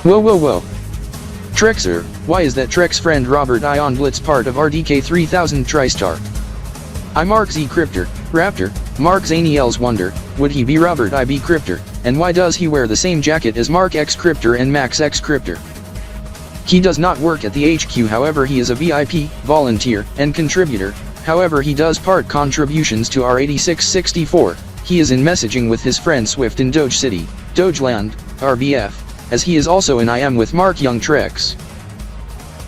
Whoa. Trexer, why is that Trex friend Robert I on Blitz part of RDK 3000 TriStar? I Mark Z Crypter, Raptor, Mark Zaniel's Wonder, would he be Robert I be Crypter, and why does he wear the same jacket as Mark X Crypter and Max X Crypter? He does not work at the HQ, however he is a VIP, volunteer, and contributor, however he does part contributions to R8664, he is in messaging with his friend Swift in Doge City, Dogeland, RBF, as he is also in IM with Mark Young Trex.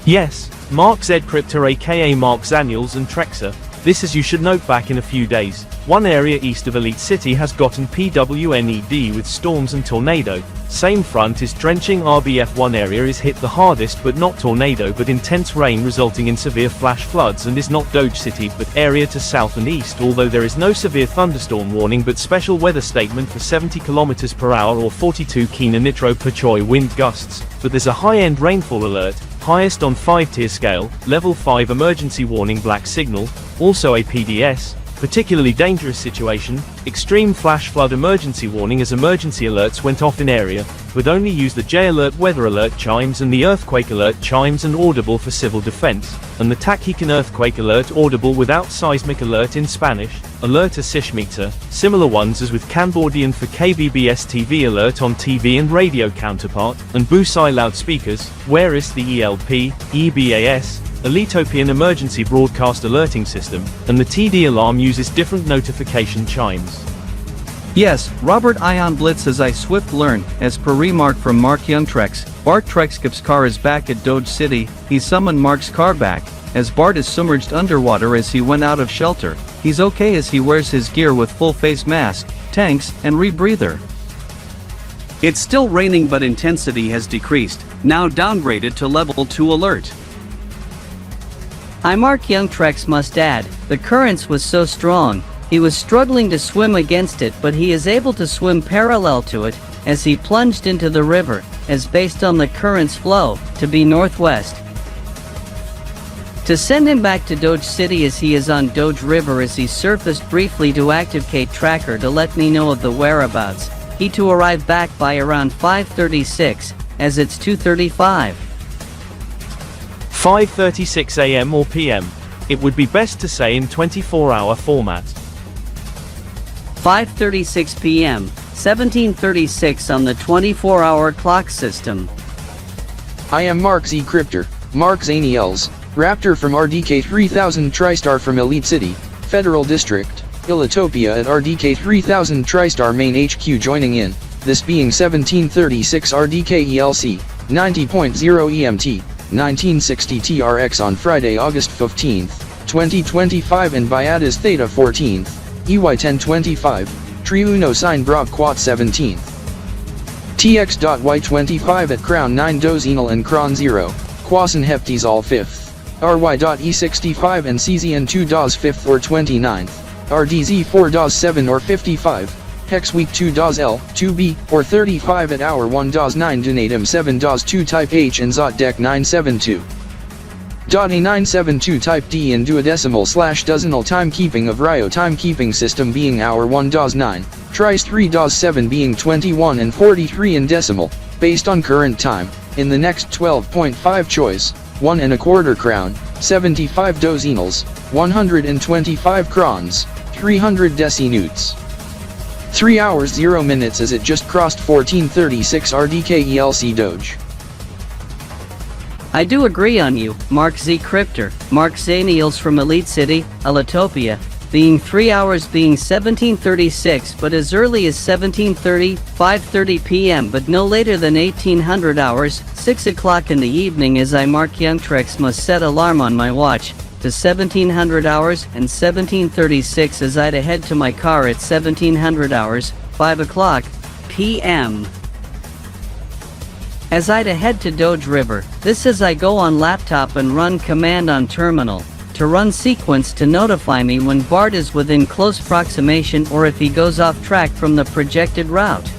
Yes, Mark Z Crypter aka Mark Zaniels and Trexer. This, as you should note, back in a few days, one area east of Elite City has gotten PWNED with storms and tornado. Same front is drenching. RBF1 area is hit the hardest, but not tornado but intense rain resulting in severe flash floods, and is not Doge City but area to south and east, although there is no severe thunderstorm warning but special weather statement for 70 km/h or 42 km nitro per Choi wind gusts, but there's a high-end rainfall alert, highest on 5-tier scale, level 5 emergency warning black signal, also a PDS, particularly dangerous situation, extreme flash flood emergency warning as emergency alerts went off in area, would only use the J alert weather alert chimes and the earthquake alert chimes and audible for civil defense, and the Takikan earthquake alert audible without seismic alert in Spanish, alert a sismica, similar ones as with KanborZeven for KB.SDY alert on TV and radio counterpart, and Busai loudspeakers, whereas the ELP, EBAS, Elitopian emergency broadcast alerting system, and the TD alarm uses different notification chimes. Yes, Robert Ion Blitz as I swift learn, as per Remark from Mark Young Trex, Bart Trexkip's car is back at Doge City, he summoned Mark's car back, as Bart is submerged underwater as he went out of shelter, he's okay as he wears his gear with full face mask, tanks, and rebreather. It's still raining but intensity has decreased, now downgraded to level 2 alert. I Mark Young Trex must add, the currents was so strong, he was struggling to swim against it, but he is able to swim parallel to it, as he plunged into the river, as based on the current's flow, to be northwest. To send him back to Doge City as he is on Doge River as he surfaced briefly to activate tracker to let me know of the whereabouts, he to arrive back by around 5:36, as it's 2:35. 5:36 AM or PM. It would be best to say in 24-hour format. 5:36 PM, 17:36 on the 24-hour clock system. I am Mark Z Crypter, Mark Zaniels, Raptor from RDK 3000 TriStar from Elite City, Federal District, Elitopia at RDK 3000 TriStar Main HQ joining in, this being 17:36 RDK ELC, 90.0 EMT. 1960 TRX on Friday, August 15th, 2025 and Biatas Theta 14th, EY 1025, Triuno Sine Brab Quat 17th. Tx.Y 25 at Crown 9 Dozenal and Cron 0, Quasan Heptes all 5th, Ry.E 65 and CZN 2 DAS 5th or 29th, RDZ 4 DAS 7 or 55, Hex Week 2 DAS L, 2B, or 35 at Hour 1 DAS 9 Donatum 7 DAS 2 Type H and Zot Deck 972. A 972 Type D in duodecimal/dozenal timekeeping of Ry.E timekeeping system being Hour 1 DAS 9, Tris 3 DAS 7 being 21 and 43 in decimal, based on current time, in the next 12.5 choice, 1 1/4 crown, 75 dozenals, 125 crons, 300 decinutes. 3 hours 0 minutes as it just crossed 14:36 RDK ELC Doge. I do agree on you, Mark Z Crypter, Mark Zaniels from Elite City, Elitopia, being 3 hours being 17:36 but as early as 17:30, 5:30 PM but no later than 1800 hours, 6 o'clock in the evening as I Mark Young Trex must set alarm on my watch, to 1700 hours and 17:36 as I'd head to my car at 1700 hours, 5 o'clock PM. As I'd head to Doge River, this as I go on laptop and run command on terminal, to run sequence to notify me when Bart is within close proximation or if he goes off track from the projected route.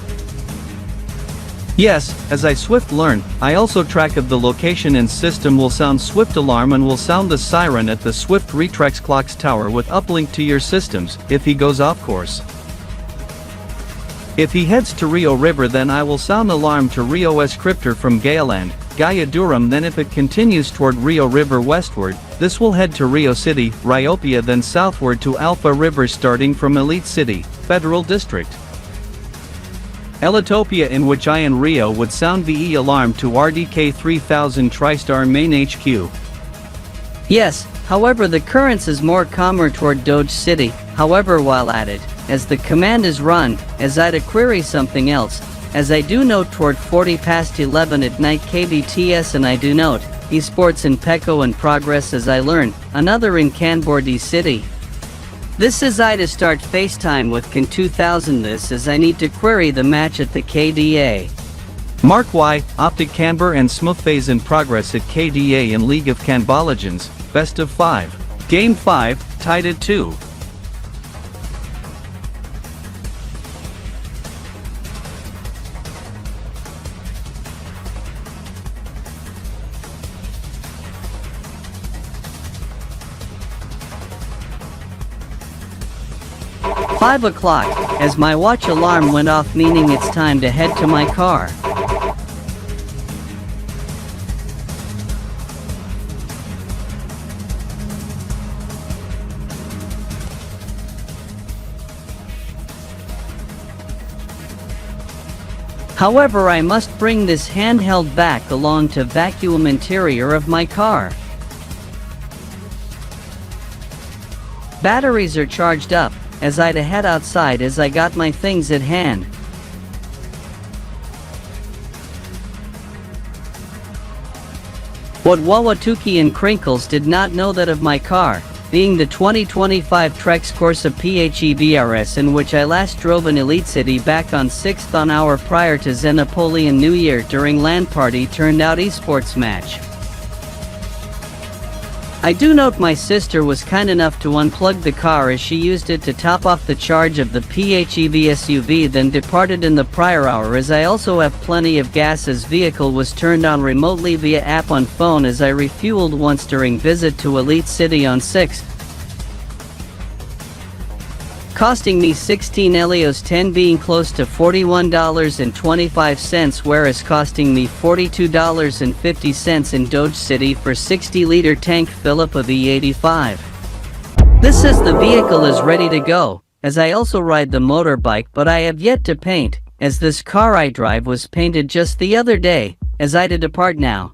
Yes, as I swift learn, I also track of the location and system will sound swift alarm and will sound the siren at the swift Retrex clocks tower with uplink to your systems, if he goes off course. If he heads to Rio River, then I will sound alarm to Ry.E Cryptor from Galeland, Gaya-Duram. Then if it continues toward Rio River westward, this will head to Rio City, Ryopia, then southward to Alpha River starting from Elite City, Federal District. Elitopia, in which I and Rio would sound VE alarm to RDK 3000 TriStar main HQ. Yes, however the currents is more calmer toward Dodge City, however while at it, as the command is run, as I to query something else, as I do note toward 40 past 11 at night KBTS, and I do note, esports in Pecco in progress as I learn, another in KanborZeven City. This is I to start FaceTime with Can 2000 this as I need to query the match at the KDA. Mark Y, Optic Kanbor and Smoothphase in progress at KDA in League of KanborZeven, best of 5. Game 5, tied at 2. "5 o'clock, as my watch alarm went off, meaning it's time to head to my car. However, I must bring this handheld back along to vacuum interior of my car. Batteries are charged up, as I to head outside as I got my things at hand. What Wawatuki and Crinkles did not know that of my car, being the 2025 Trex Corsa PHEVRS, in which I last drove in Elite City back on 6th on hour prior to Xenopolian New Year during LAN party turned out esports match. I do note my sister was kind enough to unplug the car as she used it to top off the charge of the PHEV SUV, then departed in the prior hour, as I also have plenty of gas as vehicle was turned on remotely via app on phone as I refueled once during visit to Elite City on 6th. Costing me 16 Helios 10, being close to $41.25, whereas costing me $42.50 in Dodge City for 60-liter tank Philip of E85. This says the vehicle is ready to go, as I also ride the motorbike, but I have yet to paint, as this car I drive was painted just the other day, as I to depart now.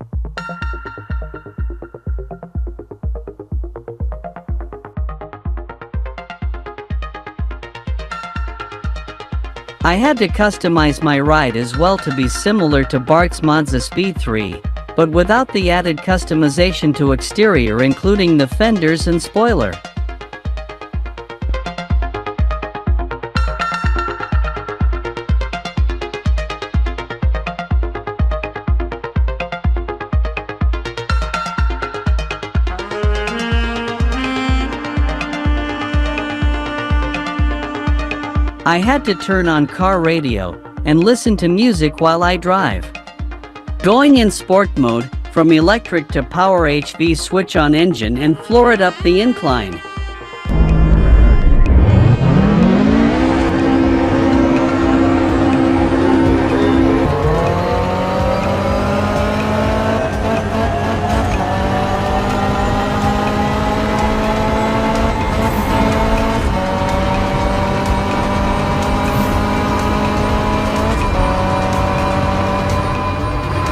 I had to customize my ride as well to be similar to Bart's Monza Speed 3, but without the added customization to exterior, including the fenders and spoiler. I had to turn on car radio and listen to music while I drive. Going in sport mode, from electric to power HV, switch on engine and floor it up the incline.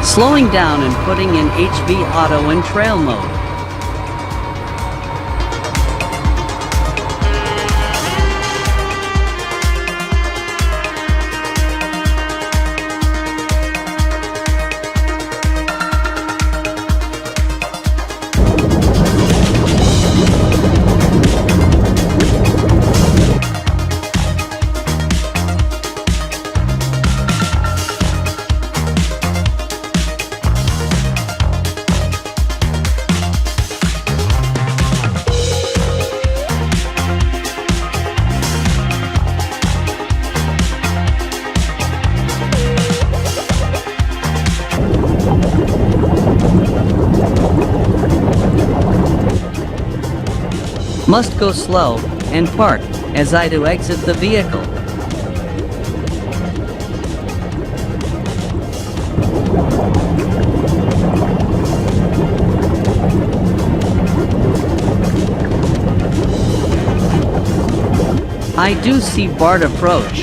Slowing down and putting in HV auto and trail mode. Must go slow and park as I do exit the vehicle. I do see Bart approach.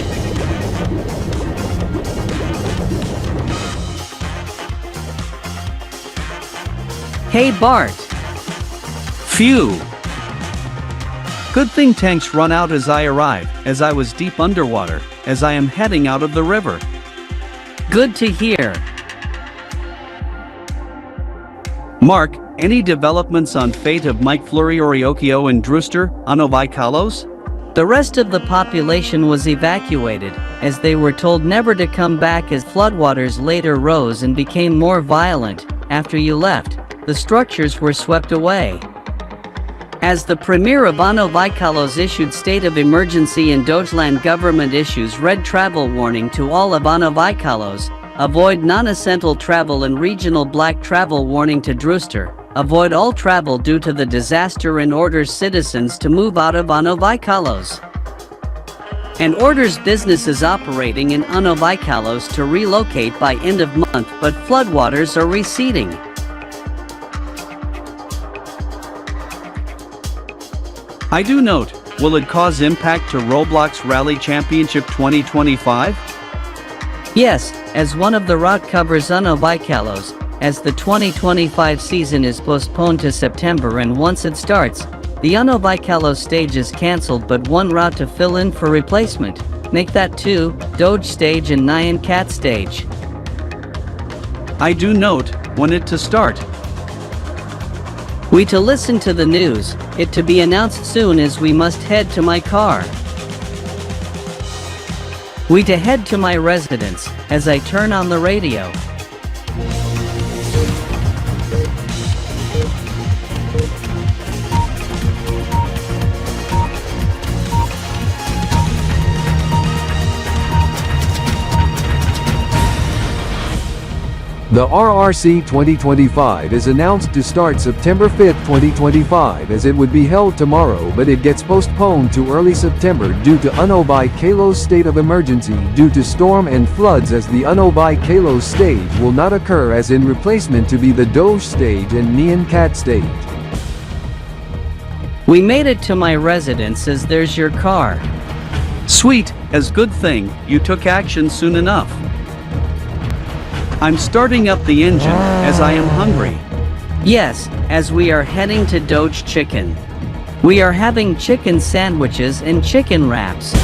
Hey Bart! Phew! Good thing tanks run out as I arrive, as I was deep underwater, as I am heading out of the river. Good to hear. Mark, any developments on fate of Mike Fleury Oriokio and Drewster, Anovaikalos? The rest of the population was evacuated, as they were told never to come back as floodwaters later rose and became more violent. After you left, the structures were swept away. As the Premier of Anovaikalos issued state of emergency and Dogeland government issues red travel warning to all of Anovaikalos, avoid non-essential travel and regional black travel warning to Drewster, avoid all travel due to the disaster and orders citizens to move out of Anovaikalos. And orders businesses operating in Anovaikalos to relocate by end of month, but floodwaters are receding. I do note, will it cause impact to Roblox Rally Championship 2025? Yes, as one of the route covers Anovaikalos, as the 2025 season is postponed to September, and once it starts, the Anovaikalos stage is cancelled, but one route to fill in for replacement. Make that 2, Doge stage and Nyan Cat stage. I do note, when it to start. We to listen to the news, it to be announced soon as we must head to my car. We to head to my residence, as I turn on the radio. The RRC 2025 is announced to start September 5, 2025, as it would be held tomorrow, but it gets postponed to early September due to Anovaikalos state of emergency due to storm and floods, as the Anovaikalos stage will not occur as in replacement to be the Doge stage and Nyan Cat stage. We made it to my residence, as there's your car. Sweet, as good thing, you took action soon enough. I'm starting up the engine, as I am hungry. Yes, as we are heading to Doge Chicken. We are having chicken sandwiches and chicken wraps.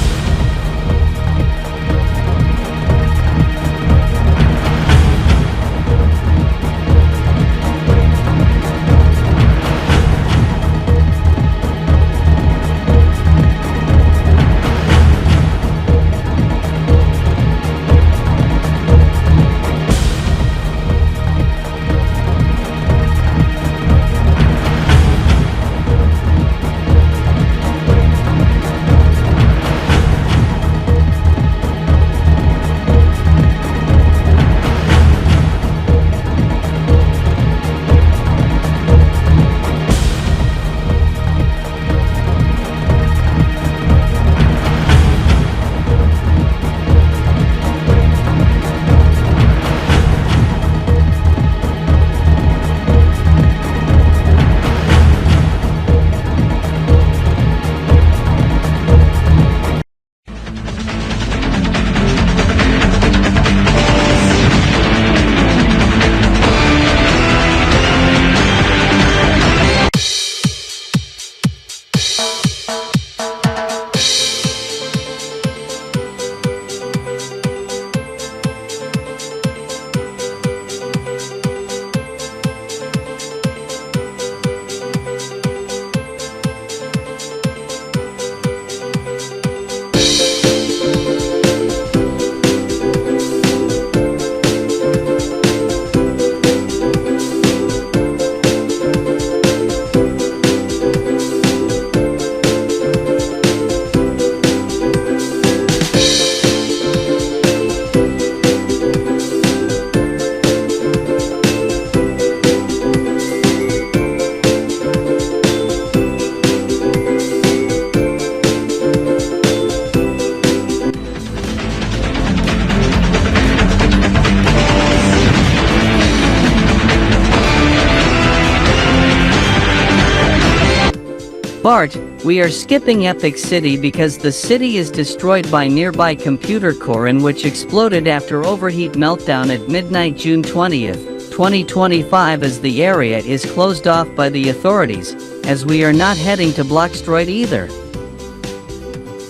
Bart, We are skipping Epic City because the city is destroyed by nearby computer core and which exploded after overheat meltdown at midnight June 20th, 2025 as the area is closed off by the authorities, as we are not heading to Bloxdroid either.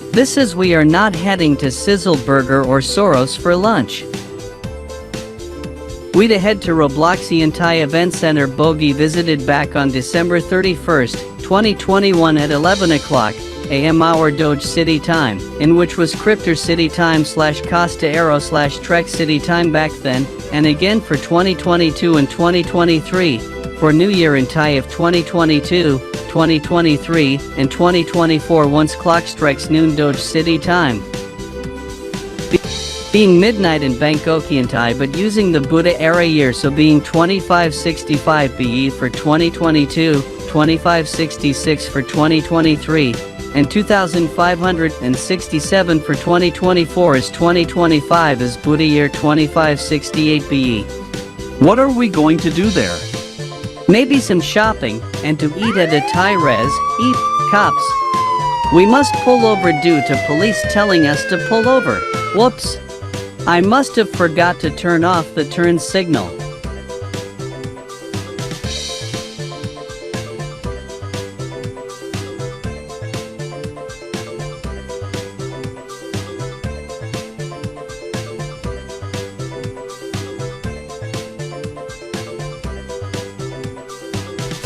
This is we are not heading to Sizzleburger or Soros for lunch. We'd head to Robloxian Thai Event Center Bogey visited back on December 31st, 2021 at 11 o'clock a.m. our Doge City time, in which was Cryptor City time / Costa Aero / Trek City time back then, and again for 2022 and 2023, for New Year in Thai of 2022, 2023, and 2024 once clock strikes noon Doge City time. Being midnight in Bangkokian Thai but using the Buddha era year, so being 2565 BE for 2022, 2566 for 2023, and 2567 for 2024 as 2025 is Buddha year 2568 BE. What are we going to do there? Maybe some shopping, and to eat at a Thai res, eat, cops. We must pull over due to police telling us to pull over. Whoops. I must have forgot to turn off the turn signal.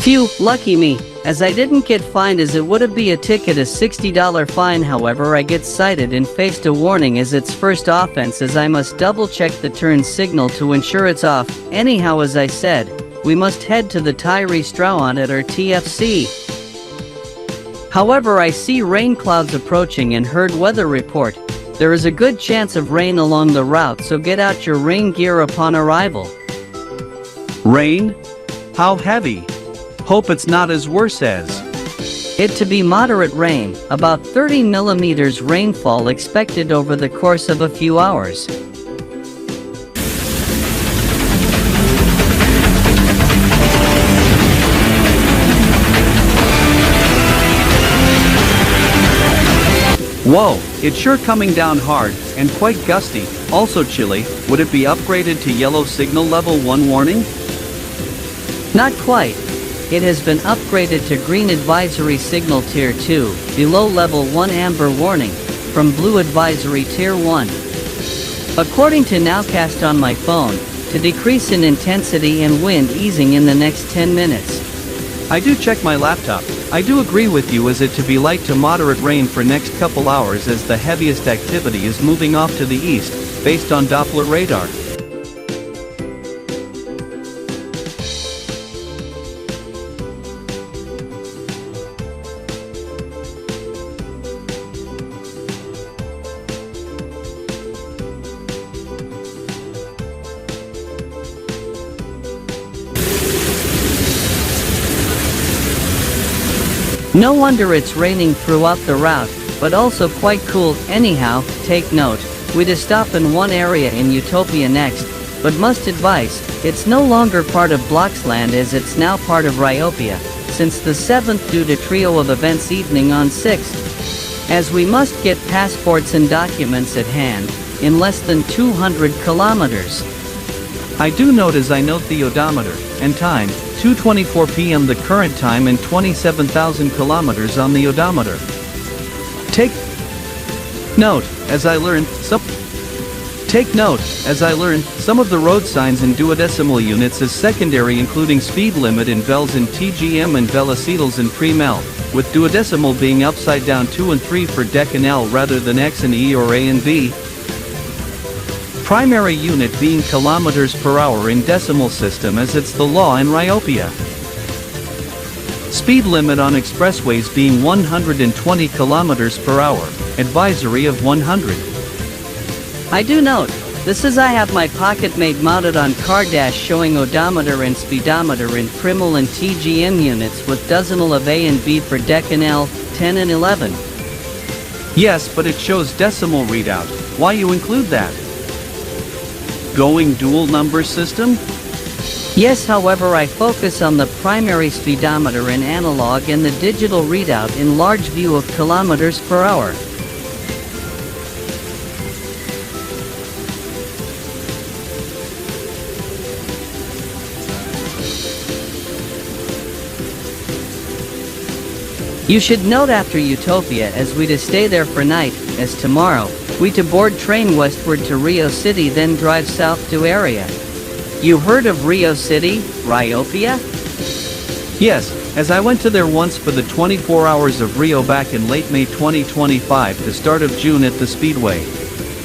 Phew, lucky me, as I didn't get fined as it would be a ticket a $60 fine. However, I get cited and faced a warning as its first offense, as I must double check the turn signal to ensure it's off. Anyhow, as I said, we must head to the Thai restaurant at our TFC. However, I see rain clouds approaching and heard weather report. There is a good chance of rain along the route, so get out your rain gear upon arrival. Rain? How heavy? Hope it's not as worse as. It to be moderate rain, about 30 millimeters rainfall expected over the course of a few hours. Whoa, it's sure coming down hard, and quite gusty, also chilly. Would it be upgraded to yellow signal level 1 warning? Not quite. It has been upgraded to green advisory signal tier 2, below level 1 amber warning, from blue advisory tier 1. According to Nowcast on my phone, to decrease in intensity and wind easing in the next 10 minutes. I do check my laptop. I do agree with you as it to be light to moderate rain for next couple hours as the heaviest activity is moving off to the east, based on Doppler radar. No wonder it's raining throughout the route, but also quite cool. Anyhow, take note, we'd stop in one area in Utopia next, but must advise, it's no longer part of Bloxland as it's now part of Ry.E, since the 7th due to trio of events evening on 6th. As we must get passports and documents at hand, in less than 200 kilometers. I do note as I note the odometer, and time, 2:24 p.m. the current time and 27,000 kilometers on the odometer. Take note, as I learned, some of the road signs in duodecimal units as secondary, including speed limit in vels in TGM and velocitals in pre-mel, with duodecimal being upside down 2 and 3 for dec and L rather than X and E or A and B. Primary unit being kilometers per hour in decimal system as it's the law in Ry.E. Speed limit on expressways being 120 kilometers per hour, advisory of 100. I do note, this is I have my pocket made mounted on car dash showing odometer and speedometer in primal and TGM units with dozenal of A and B for dec and L, 10 and 11. Yes, but it shows decimal readout. Why you include that? Going dual number system? Yes, however, I focus on the primary speedometer in analog and the digital readout in large view of kilometers per hour. You should note after Utopia as we to stay there for night, as tomorrow, we to board train westward to Rio City then drive south to area. You heard of Rio City, Ryopia? Yes, as I went to there once for the 24 hours of Rio back in late May 2025 to start of June at the Speedway.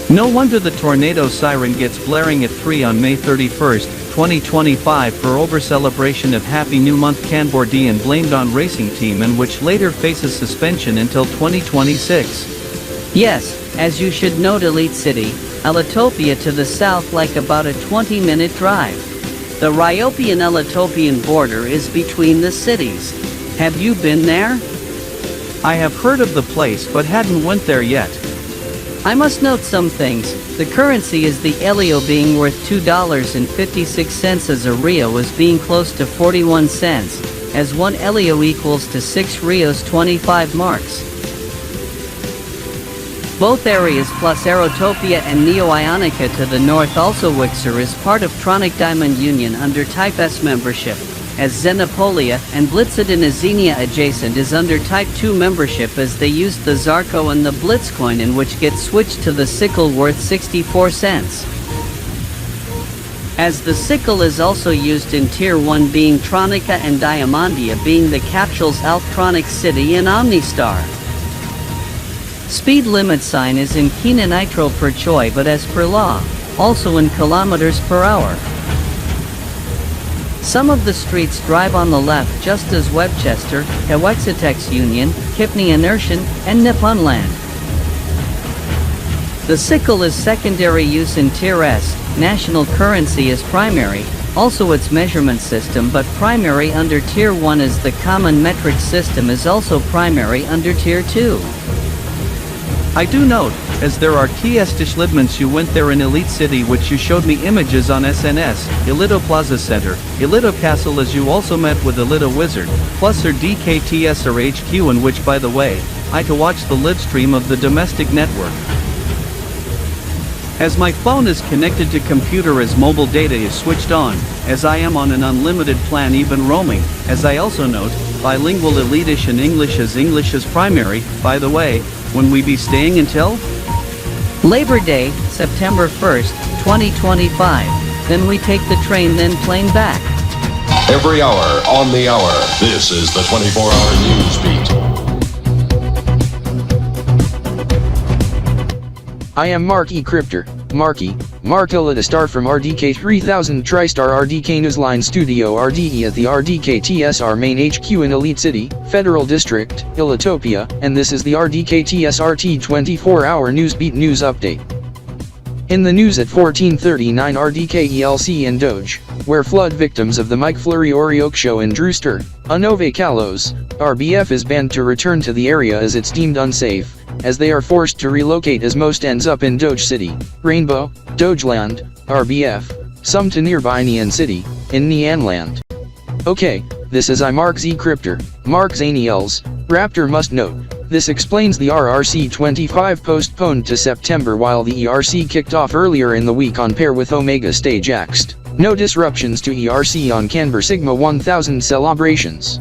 No wonder the tornado siren gets blaring at 3 on May 31st, 2025 for over-celebration of Happy New Month KanborZeven and blamed on racing team and which later faces suspension until 2026. Yes, as you should note Elite City, Elitopia to the south like about a 20-minute drive. The Ryopian Elitopian border is between the cities. Have you been there? I have heard of the place but hadn't went there yet. I must note some things. The currency is the Elio being worth $2.56 as a Rio is being close to 41 cents, as 1 Elio equals to 6 Rios 25 marks. Both areas plus Aerotopia and Neo-Ionica to the north also Wixer is part of Tronic Diamond Union under Type S membership, as Xenopolia and Blitzidin Azenia adjacent is under Type 2 membership as they used the Zarko and the Blitzcoin in which gets switched to the sickle worth 64 cents. As the sickle is also used in Tier 1 being Tronica and Diamondia being the capsules Alptronic City and Omnistar. Speed limit sign is in Kina Nitro per Choi but as per law, also in kilometers per hour. Some of the streets drive on the left just as Webchester, Hewexitex Union, Kipney Inertian, and Nipponland. The sickle is secondary use in Tier S, national currency is primary, also its measurement system but primary under Tier 1 as the common metric system is also primary under Tier 2. I do note, as there are Tx.Y you went there in Elite City which you showed me images on SNS, Elito Plaza Center, Elito Castle as you also met with Elito Wizard, plus RDK TSR HQ in which by the way, I to watch the live stream of the domestic network. As my phone is connected to computer as mobile data is switched on, as I am on an unlimited plan even roaming, as I also note, bilingual Elitish and English as primary, by the way, when we be staying until? Labor Day, September 1st, 2025. Then we take the train then plane back. Every hour, on the hour, this is the 24-hour news beat. I am Mark.E Cryptor, Mark.E, Mark Ilita Star from RDK 3000 TriStar RDK Newsline Studio Ry.E at the RDK TSR Main HQ in Elite City, Federal District, Elitopia, and this is the RDK TSRT 24-hour News Beat News Update. In the news at 14:39 RDK ELC and Doge, where flood victims of the Mike Fleury Orioke show in Drewster, Anove Kalos, RBF is banned to return to the area as it's deemed unsafe, as they are forced to relocate as most ends up in Doge City, Rainbow, Dogeland, RBF, some to nearby Nyan City, in Nyanland. Okay, this is I Mark.Z Cryptor, Mark Zaniels, Raptor must note, this explains the RRC 25 postponed to September while the ERC kicked off earlier in the week on pair with Omega Stage Axed. No disruptions to ERC on Canberra Sigma 1000 celebrations.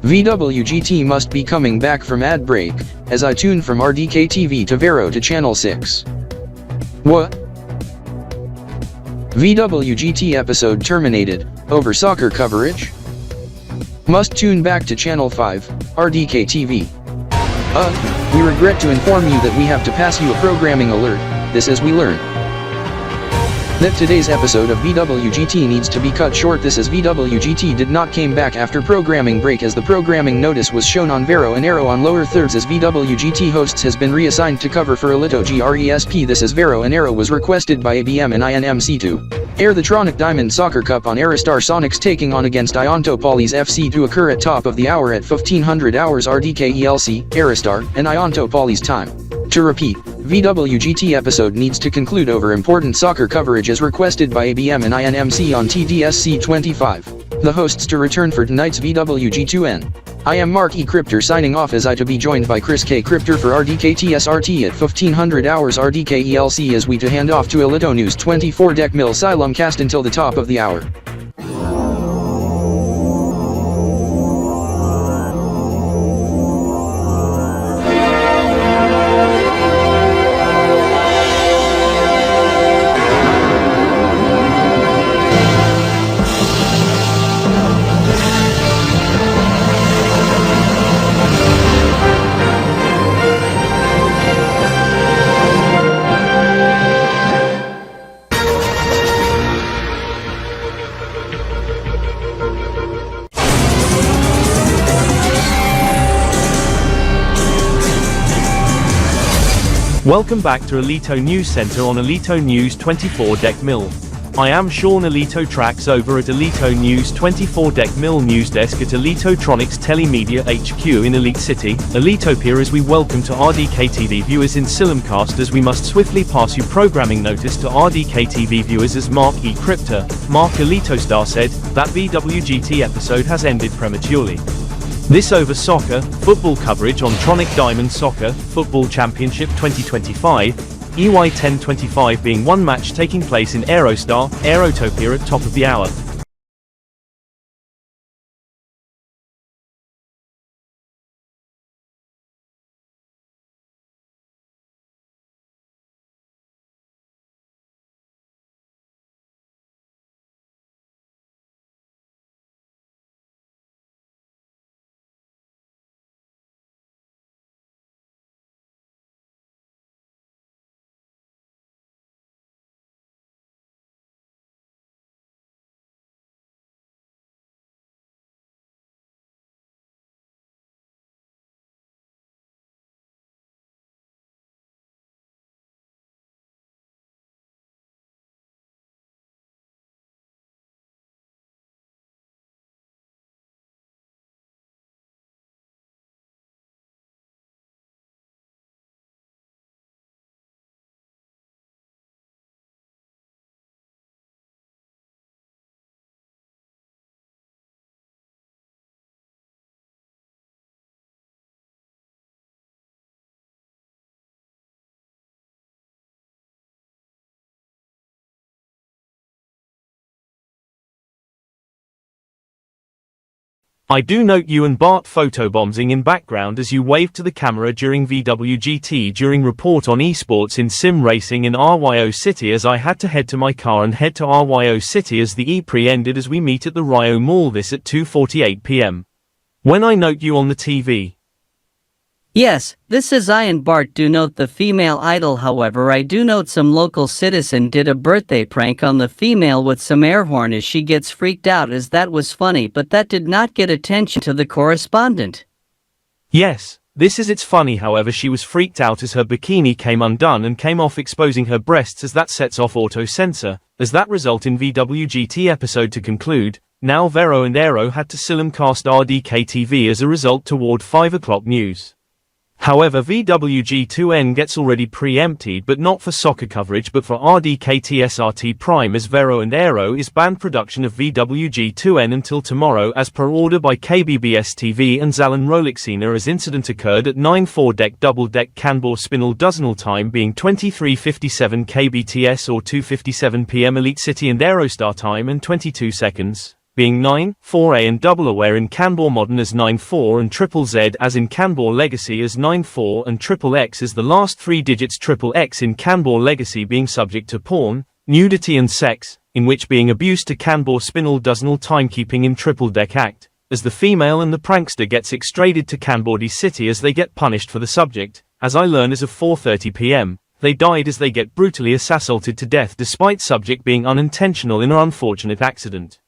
VWGT must be coming back from ad break, as I tune from RDK TV to Vero to Channel 6. What? VWGT episode terminated, over soccer coverage? Must tune back to Channel 5, RDK TV. We regret to inform you that we have to pass you a programming alert, this as we learn that today's episode of VWGT needs to be cut short. This as VWGT did not came back after programming break as the programming notice was shown on Vero and Arrow on lower thirds as VWGT hosts has been reassigned to cover for Elito GRESP. This as Vero and Arrow was requested by ABM and INMC2. Air the Tronic Diamond Soccer Cup on Aerostar Sonics taking on against Iontopolis FC to occur at top of the hour at 1500 hours RDK ELC, Aerostar, and Iontopolis time. To repeat, VWGT episode needs to conclude over important soccer coverage as requested by ABM and INMC on TDSC 25. The hosts to return for tonight's VWG2N. I am Mark E. Crypter signing off as I to be joined by Chris K. Crypter for RDKTSRT at 1500 hours RDK ELC as we to hand off to Elito News 24 Deck Mill Silum cast until the top of the hour. Welcome back to Elito News Center on Elito News 24 Deck Mill. I am Sean Elito Tracks over at Elito News 24 Deck Mill News Desk at Elitotronics Telemedia HQ in Elite City, Elitopia as we welcome to RDK TV viewers in Silimcast as we must swiftly pass you programming notice to RDK TV viewers as Mark E. Crypter, Mark Elitostar said, that VWGT episode has ended prematurely. This over soccer, football coverage on Tronic Diamond Soccer, Football Championship 2025, EY 1025 being one match taking place in Aerostar, Aerotopia at top of the hour. I do note you and Bart photobombing in background as you wave to the camera during VWGT during report on esports in sim racing in Ryo City as I had to head to my car and head to Ryo City as the E-Pre ended as we meet at the Rio Mall this at 2:48 p.m. When I note you on the TV. Yes, this is I and Bart do note the female idol. However, I do note some local citizen did a birthday prank on the female with some air horn as she gets freaked out as that was funny, but that did not get attention to the correspondent. Yes, this is it's funny. However, she was freaked out as her bikini came undone and came off exposing her breasts as that sets off auto censor, as that result in VWGT episode to conclude. Now Vero and Aero had to Silimcast RDK TV as a result toward 5 o'clock news. However, VWG2N gets already preempted but not for soccer coverage but for RDKTSRT Prime as Vero and Aero is banned production of VWG2N until tomorrow as per order by KB.SDY and Zalan Rolixina as incident occurred at 9-4 deck double deck KanborZeven time being 23:57 KBTS or 2:57 PM Elite City and Aerostar time and 22 seconds. Being 9-4A and double aware in Kanbor Modern as 9-4 and triple Z as in Kanbor Legacy as 9-4 and triple X as the last 3 digits triple X in Kanbor Legacy being subject to porn, nudity and sex, in which being abused to KanborZeven timekeeping in triple deck act, as the female and the prankster gets extradited to KanborD City as they get punished for the subject, as I learn as of 4:30 p.m. They died as they get brutally assaulted to death despite subject being unintentional in an unfortunate accident.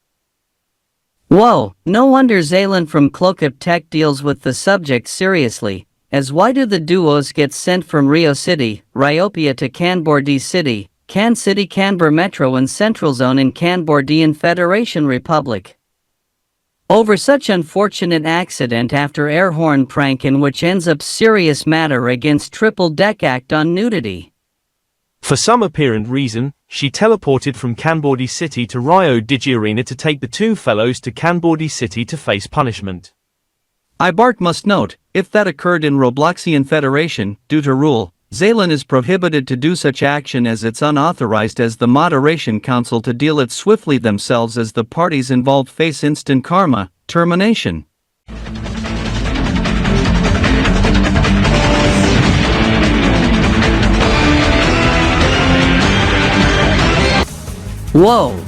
Whoa, no wonder Zalan from Kb.P Tech deals with the subject seriously, as why do the duos get sent from Rio City, Ryopia to KanborD City, Can City Kanbor Metro and Central Zone in KanborZeven Federation Republic. Over such unfortunate accident after air horn prank in which ends up serious matter against Triple Deck Act on nudity. For some apparent reason, she teleported from KanborZeven City to Ry.E Digi Arena to take the two fellows to KanborZeven City to face punishment. Bart must note, if that occurred in Robloxian Federation, due to rule, Zaylan is prohibited to do such action as it's unauthorized as the Moderation Council to deal it swiftly themselves as the parties involved face instant karma, termination. Whoa!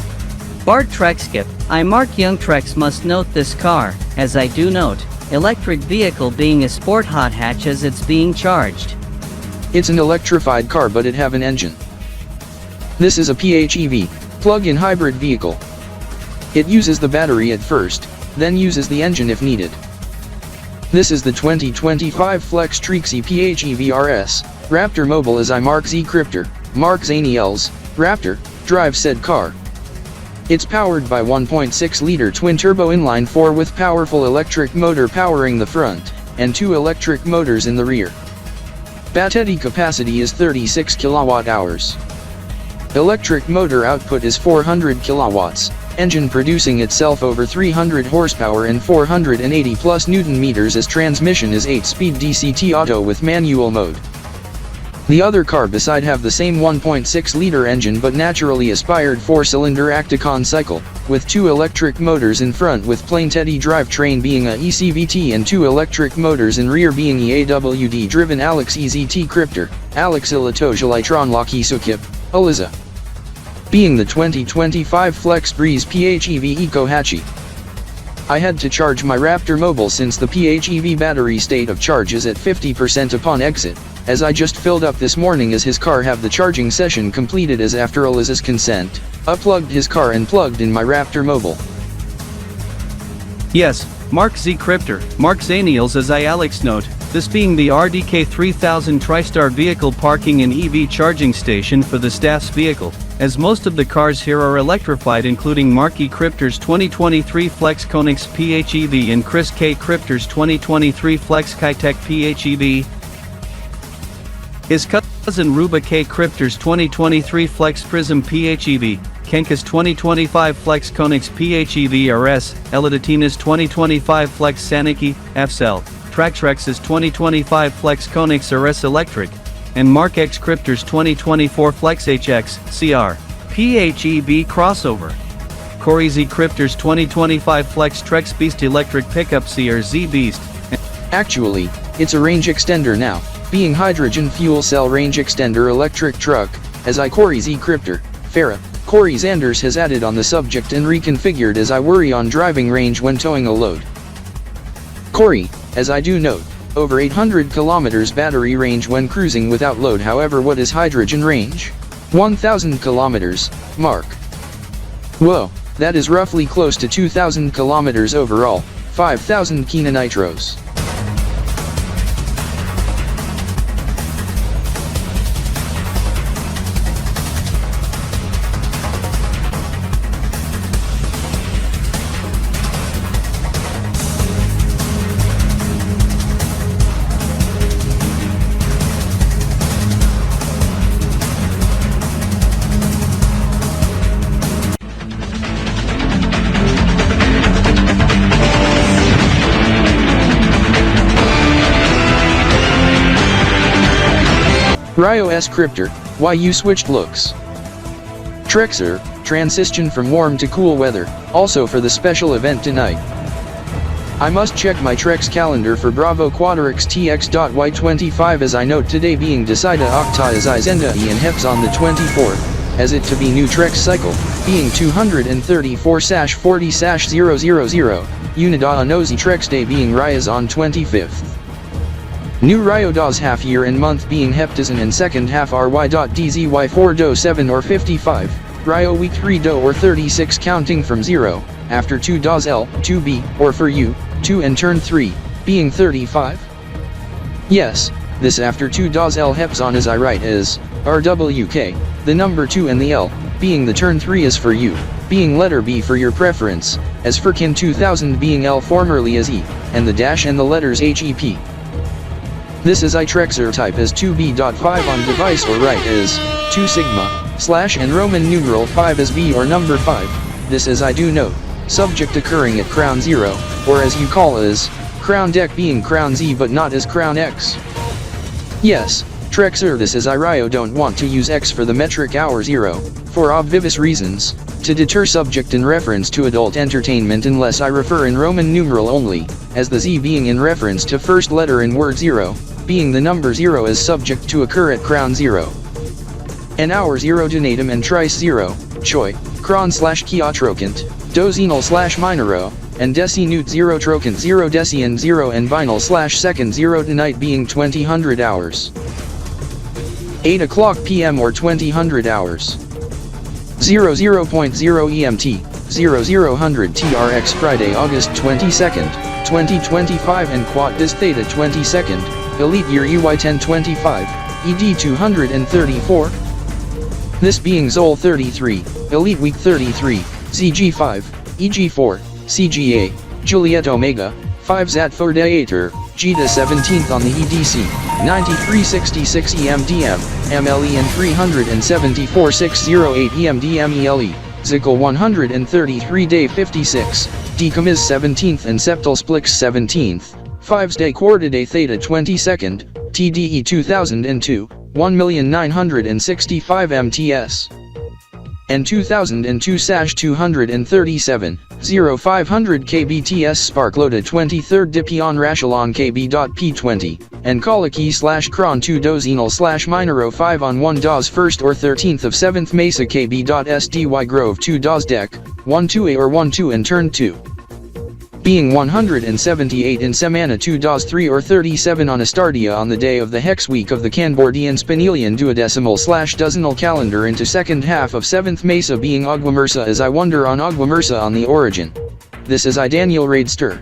Bart Trexskip, I Mark Young Trex must note this car, as I do note, electric vehicle being a sport hot hatch as it's being charged. It's an electrified car but it have an engine. This is a PHEV, plug-in hybrid vehicle. It uses the battery at first, then uses the engine if needed. This is the 2025 Flex Trixie PHEV RS, Raptor Mobile as I Mark Z Cryptor, Mark Zaniels, Raptor, drive said car. It's powered by 1.6-liter twin-turbo inline-4 with powerful electric motor powering the front, and 2 electric motors in the rear. Battery capacity is 36 kilowatt-hours. Electric motor output is 400 kilowatts, engine producing itself over 300 horsepower and 480 plus Newton meters as transmission is 8-speed DCT auto with manual mode. The other car beside have the same 1.6-liter engine but naturally aspired 4-cylinder Acticon cycle, with 2 electric motors in front with plain Teddy drivetrain being a ECVT and 2 electric motors in rear being EAWD driven Alex EZT Cryptor, Alex Ilatojalitron Locky Sukip, Aliza. Being the 2025 Flex Breeze PHEV Eco Hatchie. I had to charge my Raptor Mobile since the PHEV battery state of charge is at 50% upon exit, as I just filled up this morning as his car have the charging session completed as after Aliza's consent, upplugged his car and plugged in my Raptor Mobile. Yes, Mark Z Cryptor, Mark Zaniels as I Alex note, this being the RDK 3000 TriStar vehicle parking and EV charging station for the staff's vehicle, as most of the cars here are electrified including Mark E Cryptor's 2023 Flex Konix PHEV and Chris K Cryptor's 2023 Flex Kitech PHEV. His cousin Ruba K Cryptor's 2023 Flex Prism PHEV, Kenka's 2025 Flex Konix PHEV RS, Eliditina's 2025 Flex Saniki, FCell, Traxrex's 2025 Flex Konix RS Electric, and Mark X Cryptor's 2024 Flex HX, CR, PHEV Crossover. Corey Z Cryptor's 2025 Flex Trex Beast Electric Pickup CR-Z Beast. Actually, it's a range extender now, being hydrogen fuel cell range extender electric truck, as I Corey Z Cryptor, Farah, Corey Zanders has added on the subject and reconfigured as I worry on driving range when towing a load. Corey, as I do note, over 800 kilometers battery range when cruising without load. However, what is hydrogen range? 1000 kilometers, Mark. Whoa, that is roughly close to 2000 kilometers overall, 5000 Kina Nitros. Ry.E Cryptor, why you switched looks? Trexer, transition from warm to cool weather, also for the special event tonight. I must check my Trex calendar for Bravo Quadrax Tx.Y 25 as I note today being Decida Octa as Izenda E and Heps on the 24th, as it to be new Trex cycle, being 234-40-000, Unida Nosy Trex Day being Ry.E's on 25th. New Ry.E DAW's half year and month being Heptizan and second half Ry.DZY 4 Do 7 or 55, Ry.E week 3 Do or 36 counting from 0, after 2 DAW's L, 2B, or for U, 2 and turn 3, being 35? Yes, this after 2 DAW's L Hepzon as I write is RWK, the number 2 and the L, being the turn 3 is for you, being letter B for your preference, as for Kin 2000 being L formerly as E, and the dash and the letters HEP. This is iTrexer type as 2B.5 on device or Ry.E as 2 sigma, slash and Roman numeral 5 as B or number 5, this is I do note, subject occurring at crown 0, or as you call as, crown deck being crown Z but not as crown X. Yes, Trexer this is Ry.E don't want to use X for the metric hour 0, for obvious reasons, to deter subject in reference to adult entertainment unless I refer in Roman numeral only, as the Z being in reference to first letter in word 0, being the number 0 is subject to occur at crown 0. An hour 0 donatum and trice 0, choi, cron slash kia trocant, dozinal slash minoro, and deci newt 0 trocant 0 deci and 0 and binal slash second 0 tonight being 2000 hours. 8 o'clock p.m. or 2000 hours. 00.0 EMT, 0000 TRX Friday August 22nd, 2025 and Quad Dis Theta 22nd, Elite Year EY 1025, ED 234. This being Zol 33, Elite Week 33, ZG5, EG4, CGA, Juliet Omega, 5 Zat Theater, Jita 17th on the EDC, 9366 EMDM, MLE and 374.608 EMDMELE, Zikal 133 Day 56, Decamiz 17th and Septal Splix 17th, 5's Day Quarter Day Theta 22nd, TDE 2002, 1,965 MTS. And 2002/237, 0500 KBTS Spark Loaded 23rd Dipion Rachelon KB.P 20, and Kolaki/Cron 2 Dozinal/Minoro 5 on 1 DAWS 1st or 13th of 7th Mesa KB.SDY Grove 2 DAWS Deck, 1-2A or 1-2 and Turn 2. Being 178 in Semana 2 DAWS 3 or 37 on Astardia on the day of the hex week of the Kanbordian Spinelian duodecimal/dozenal calendar into second half of 7th Mesa being Aguamersa as I wonder on Aguamersa on the origin. This is I Daniel Raidster.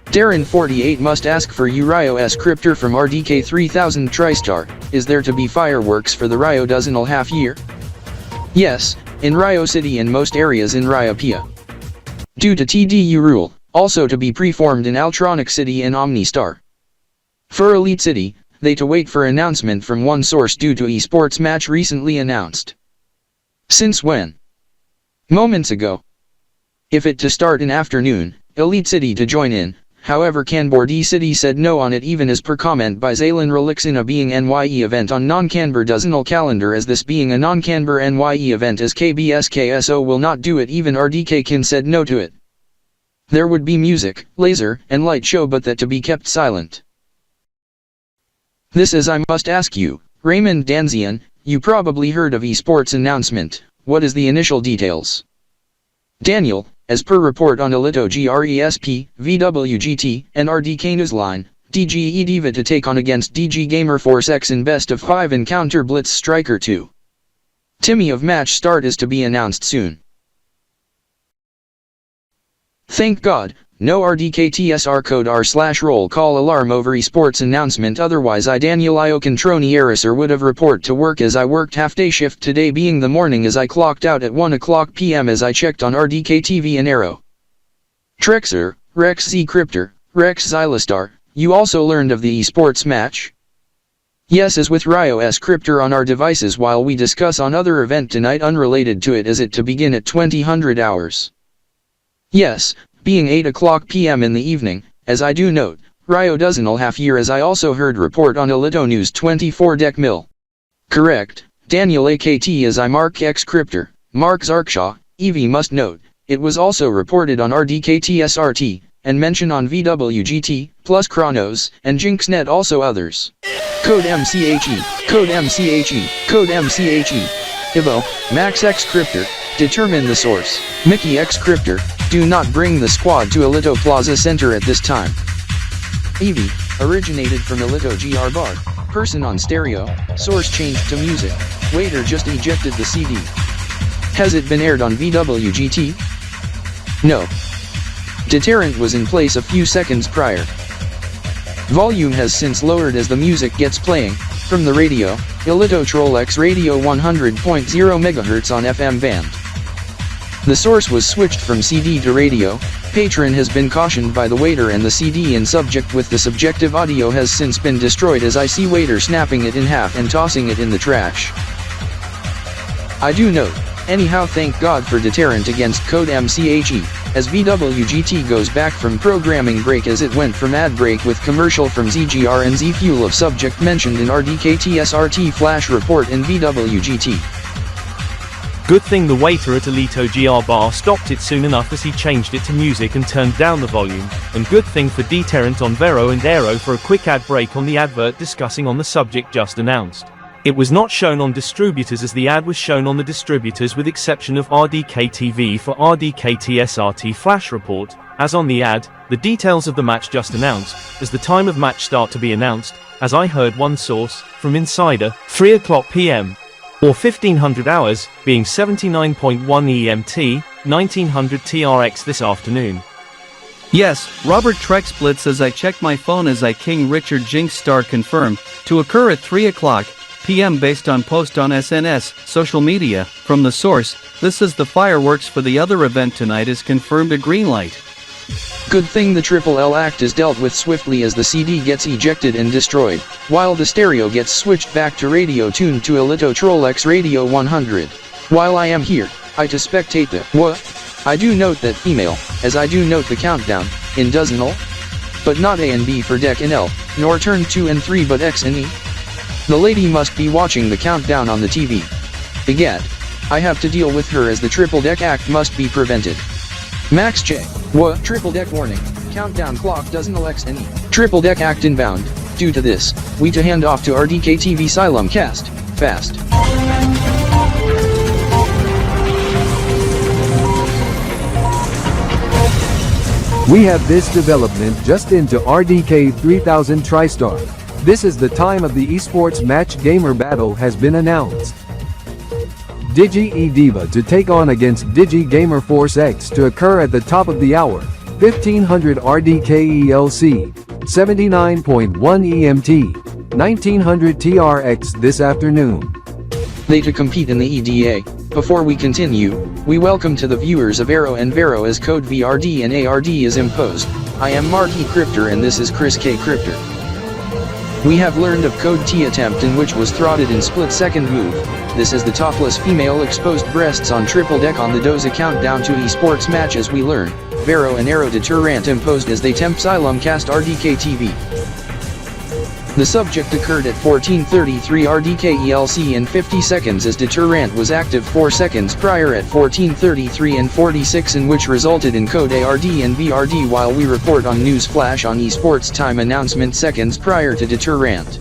Darren 48 must ask for you Ry.E Crypter from RDK 3000 TriStar, is there to be fireworks for the Ry.E dozenal half year? Yes, in Ry.E City and most areas in Ry.E. Due to TDU rule. Also to be preformed in Altronic City and OmniStar. For Elite City, they to wait for announcement from one source due to esports match recently announced. Since when? Moments ago. If it to start in afternoon, Elite City to join in, however Kanbor City said no on it even as per comment by Zaylan Relixina being Nye event on non-Kanbor dozenal calendar as this being a non-Kanbor Nye event as KBSKSO will not do it even RDK Kin said no to it. There would be music, laser, and light show but that to be kept silent. This is I must ask you, Raymond Danzian, you probably heard of esports announcement, what is the initial details? Daniel, as per report on Elito GRESP, VWGT, and RDK Newsline, DGE Diva to take on against DG Gamer Force X in best of 5 encounter Blitz Striker 2. Timmy of match start is to be announced soon. Thank God, no RDK TSR code R/roll call alarm over esports announcement otherwise I Daniel Iocontroni Eriser would have report to work as I worked half-day shift today being the morning as I clocked out at 1 o'clock p.m. as I checked on RDK TV and Arrow. Trexer, Rex Z Crypter, Rex Xylastar, you also learned of the esports match? Yes as with Ry.E Crypter on our devices while we discuss on other event tonight unrelated to it is it to begin at 2000 hours. Yes, being 8 o'clock p.m. in the evening, as I do note, Ry.E dozenal half year as I also heard report on Elito News 24 Deck Mill. Correct, Daniel AKT as I Mark X Crypter, Mark Zarkshaw, Evie must note, it was also reported on RDK TSRT, and mentioned on VWGT, plus Chronos, and JinxNet also others. Code MCHE, Code MCHE, Code MCHE. Ivo, Max X Crypter, determine the source, Mickey X Crypter, do not bring the squad to Elito Plaza Center at this time. Evie, originated from Elito GR Bar, person on stereo, source changed to music, waiter just ejected the CD. Has it been aired on VWGT? No. Deterrent was in place a few seconds prior. Volume has since lowered as the music gets playing, From the radio, Ilito Troll X Radio 100.0 MHz on FM band. The source was switched from CD to radio. Patron has been cautioned by the waiter, and the CD in subject with the subjective audio has since been destroyed, as I see waiter snapping it in half and tossing it in the trash. I do note. Anyhow, thank God for deterrent against code MCHE, as VWGT goes back from programming break as it went from ad break with commercial from ZGR and Z Fuel of subject mentioned in RDK TSRT flash report in VWGT. Good thing the waiter at Alito GR bar stopped it soon enough, as he changed it to music and turned down the volume, and good thing for deterrent on Vero and Aero for a quick ad break on the advert discussing on the subject just announced. It was not shown on distributors, as the ad was shown on the distributors with exception of RDK TV for RDK TSRT flash report. As on the ad, the details of the match just announced, as the time of match start to be announced, as I heard one source, from Insider, 3 o'clock PM. Or 1500 hours, being 79.1 EMT, 1900 TRX this afternoon. Yes, Robert Trex Blitz as I check my phone as I King Richard Jinx Star confirmed, to occur at 3 o'clock PM based on post on SNS, social media, from the source. This is the fireworks for the other event tonight is confirmed a green light. Good thing the Triple L act is dealt with swiftly, as the CD gets ejected and destroyed, while the stereo gets switched back to radio tuned to Alito Troll X Radio 100. While I am here, I to spectate the what? I do note that female, as I do note the countdown, in dozenal, but not A and B for deck and L, nor turn 2 and 3 but X and E. The lady must be watching the countdown on the TV. Egad, I have to deal with her, as the triple deck act must be prevented. Max J. What? Triple deck warning. Countdown clock doesn't X and E. Triple deck act inbound. Due to this, we to hand off to RDK TV Xylem Cast. Fast. We have this development just into RDK 3000 TriStar. This is the time of the esports match. Gamer battle has been announced. Digi-E Diva to take on against Digi Gamer Force X to occur at the top of the hour, 1500 RDKELC, 79.1 EMT, 1900 TRX this afternoon. They to compete in the EDA. Before we continue, we welcome to the viewers of Aero and Vero as code VRD and ARD is imposed. I am Mark.E Cryptor and this is Chris K. Cryptor. We have learned of code T attempt in which was throtted in split-second move. This is the topless female exposed breasts on triple deck on the Doza countdown to esports match, as we learn. Vero and Aero deterrent imposed as they tempt Xylem Cast RDK TV. The subject occurred at 14:33 RDKELC in 50 seconds, as deterrent was active 4 seconds prior at 14:33 and 46, in which resulted in code ARD and VRD, while we report on news flash on esports time announcement seconds prior to deterrent.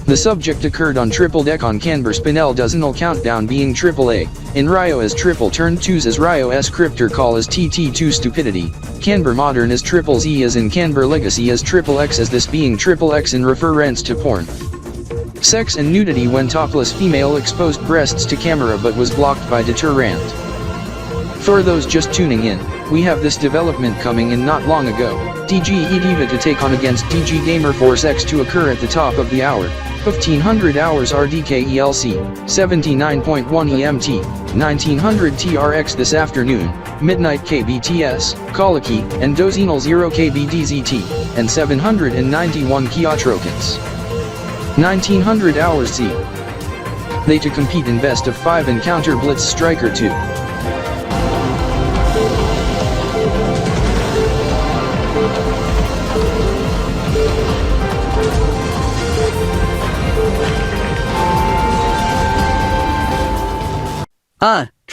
The subject occurred on triple deck on Canber Spinel dozenal countdown being AAA, in Ry.E as triple turn 2s as Ry.E Cryptor call as TT2 stupidity, Canber modern as triple Z as in Canber legacy as triple X, as this being triple X in reference to porn. Sex and nudity when topless female exposed breasts to camera but was blocked by deterrent. For those just tuning in, we have this development coming in not long ago. Digi-E Diva to take on against Digi Gamer Force X to occur at the top of the hour, 1500 hours RDKELC, 79.1 EMT, 1900 TRX this afternoon, midnight KBTS, Colicky, and Dozenal 0 KBDZT, and 791 Kiotrokins. 1900 hours Z. They to compete in best of 5 encounter Blitz Striker 2.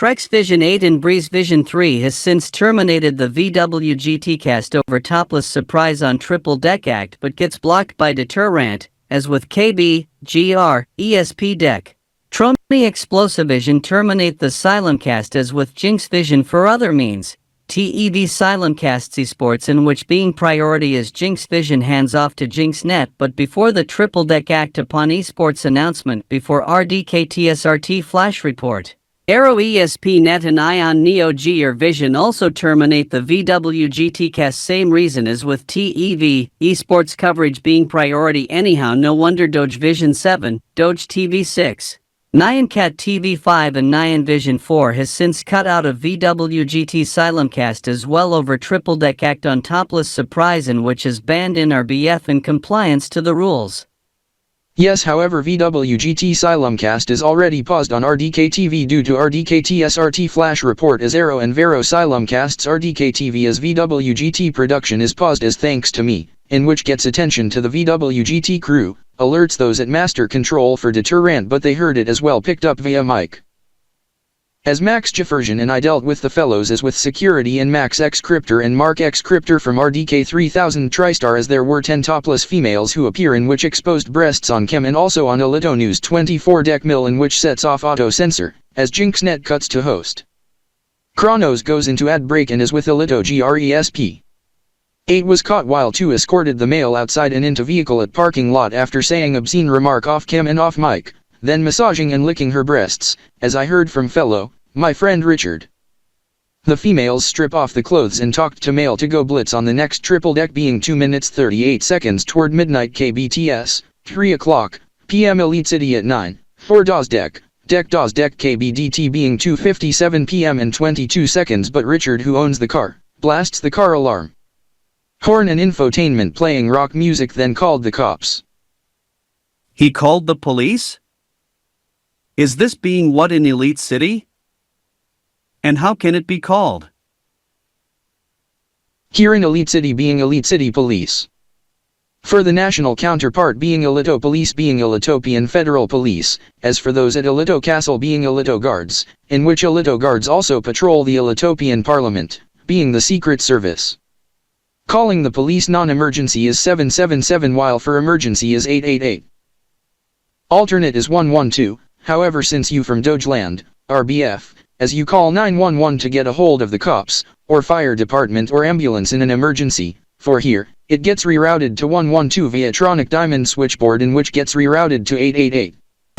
Trex Vision 8 and Breeze Vision 3 has since terminated the VWGT cast over topless surprise on triple deck act, but gets blocked by deterrent, as with KB, GR, ESP deck. Tromny Explosive Vision terminate the Xylem cast as with Jinx Vision for other means. TEV Xylem casts esports in which being priority is Jinx Vision hands off to Jinx Net, but before the triple deck act upon esports announcement before RDK TSRT flash report. Aero ESP.net and Ion Neo G or Vision also terminate the VWGT cast, same reason as with TEV, esports coverage being priority anyhow, no wonder Doge Vision 7, Doge TV 6. Nyan Cat TV 5 and Nyan Vision 4 has since cut out of VWGT Silumcast as well over Triple Deck Act on topless surprise, in which is banned in RBF in compliance to the rules. Yes, however, VWGT Silumcast is already paused on RDK TV due to RDK TSRT flash report as Aero and Vero Silumcast's RDK TV as VWGT production is paused as thanks to me, in which gets attention to the VWGT crew, alerts those at master control for deterrent, but they heard it as well, picked up via mic. As Max Jefferson and I dealt with the fellows as with security and Max X Cryptor and Mark X Cryptor from RDK 3000 TriStar, as there were 10 topless females who appear in which exposed breasts on cam, and also on Alito News 24 Deck Mill in which sets off auto censor, as JinxNet cuts to host. Chronos goes into ad break and is with Alito GRESP. 8 was caught while 2 escorted the male outside and into vehicle at parking lot after saying obscene remark off cam and off mic, then massaging and licking her breasts, as I heard from fellow, my friend Richard. The females strip off the clothes and talked to male to go blitz on the next triple deck, being 2 minutes 38 seconds toward midnight KBTS, 3 o'clock PM Elite City at 9, 4 DOS deck, DOS deck KBDT being 2:57 PM and 22 seconds, but Richard, who owns the car, blasts the car alarm. Horn and infotainment playing rock music, then called the cops. He called the police? Is this being what in Elite City? And how can it be called? Here in Elite City being Elite City Police. For the national counterpart being Alito Police being Alitopian Federal Police, as for those at Alito Castle being Alito Guards, in which Alito Guards also patrol the Alitopian Parliament, being the Secret Service. Calling the police non-emergency is 777 while for emergency is 888. Alternate is 112, however since you from Dogeland, RBF, as you call 911 to get a hold of the cops, or fire department or ambulance in an emergency, for here, it gets rerouted to 112 via Tronic Diamond switchboard, in which gets rerouted to 888.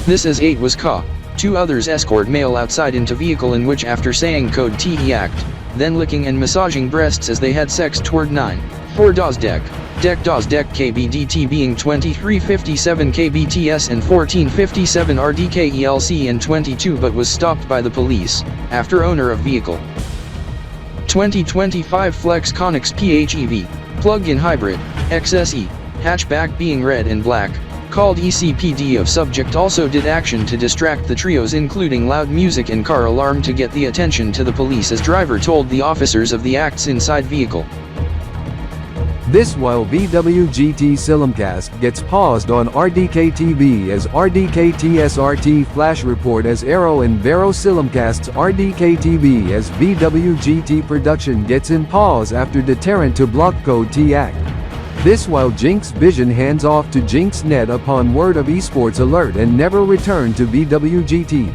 This as 8 was caught, 2 others escort male outside into vehicle in which after saying code TE act, then licking and massaging breasts as they had sex toward 9, 4 DOS deck, DOS deck KBDT being 2357 KBTS and 1457 RDK ELC and 22, but was stopped by the police, after owner of vehicle. 2025 Flex Connex PHEV, plug-in hybrid, XSE, hatchback being red and black, called ECPD of subject also did action to distract the trios, including loud music and car alarm to get the attention to the police, as driver told the officers of the acts inside vehicle. This while VWGT Silumcast gets paused on RDK TV as RDK TSRT flash report as Aero and Vero Silumcast's RDK TV as VWGT production gets in pause after deterrent to block code T Act. This while Jinx Vision hands off to JinxNet upon word of esports alert and never return to VWGT.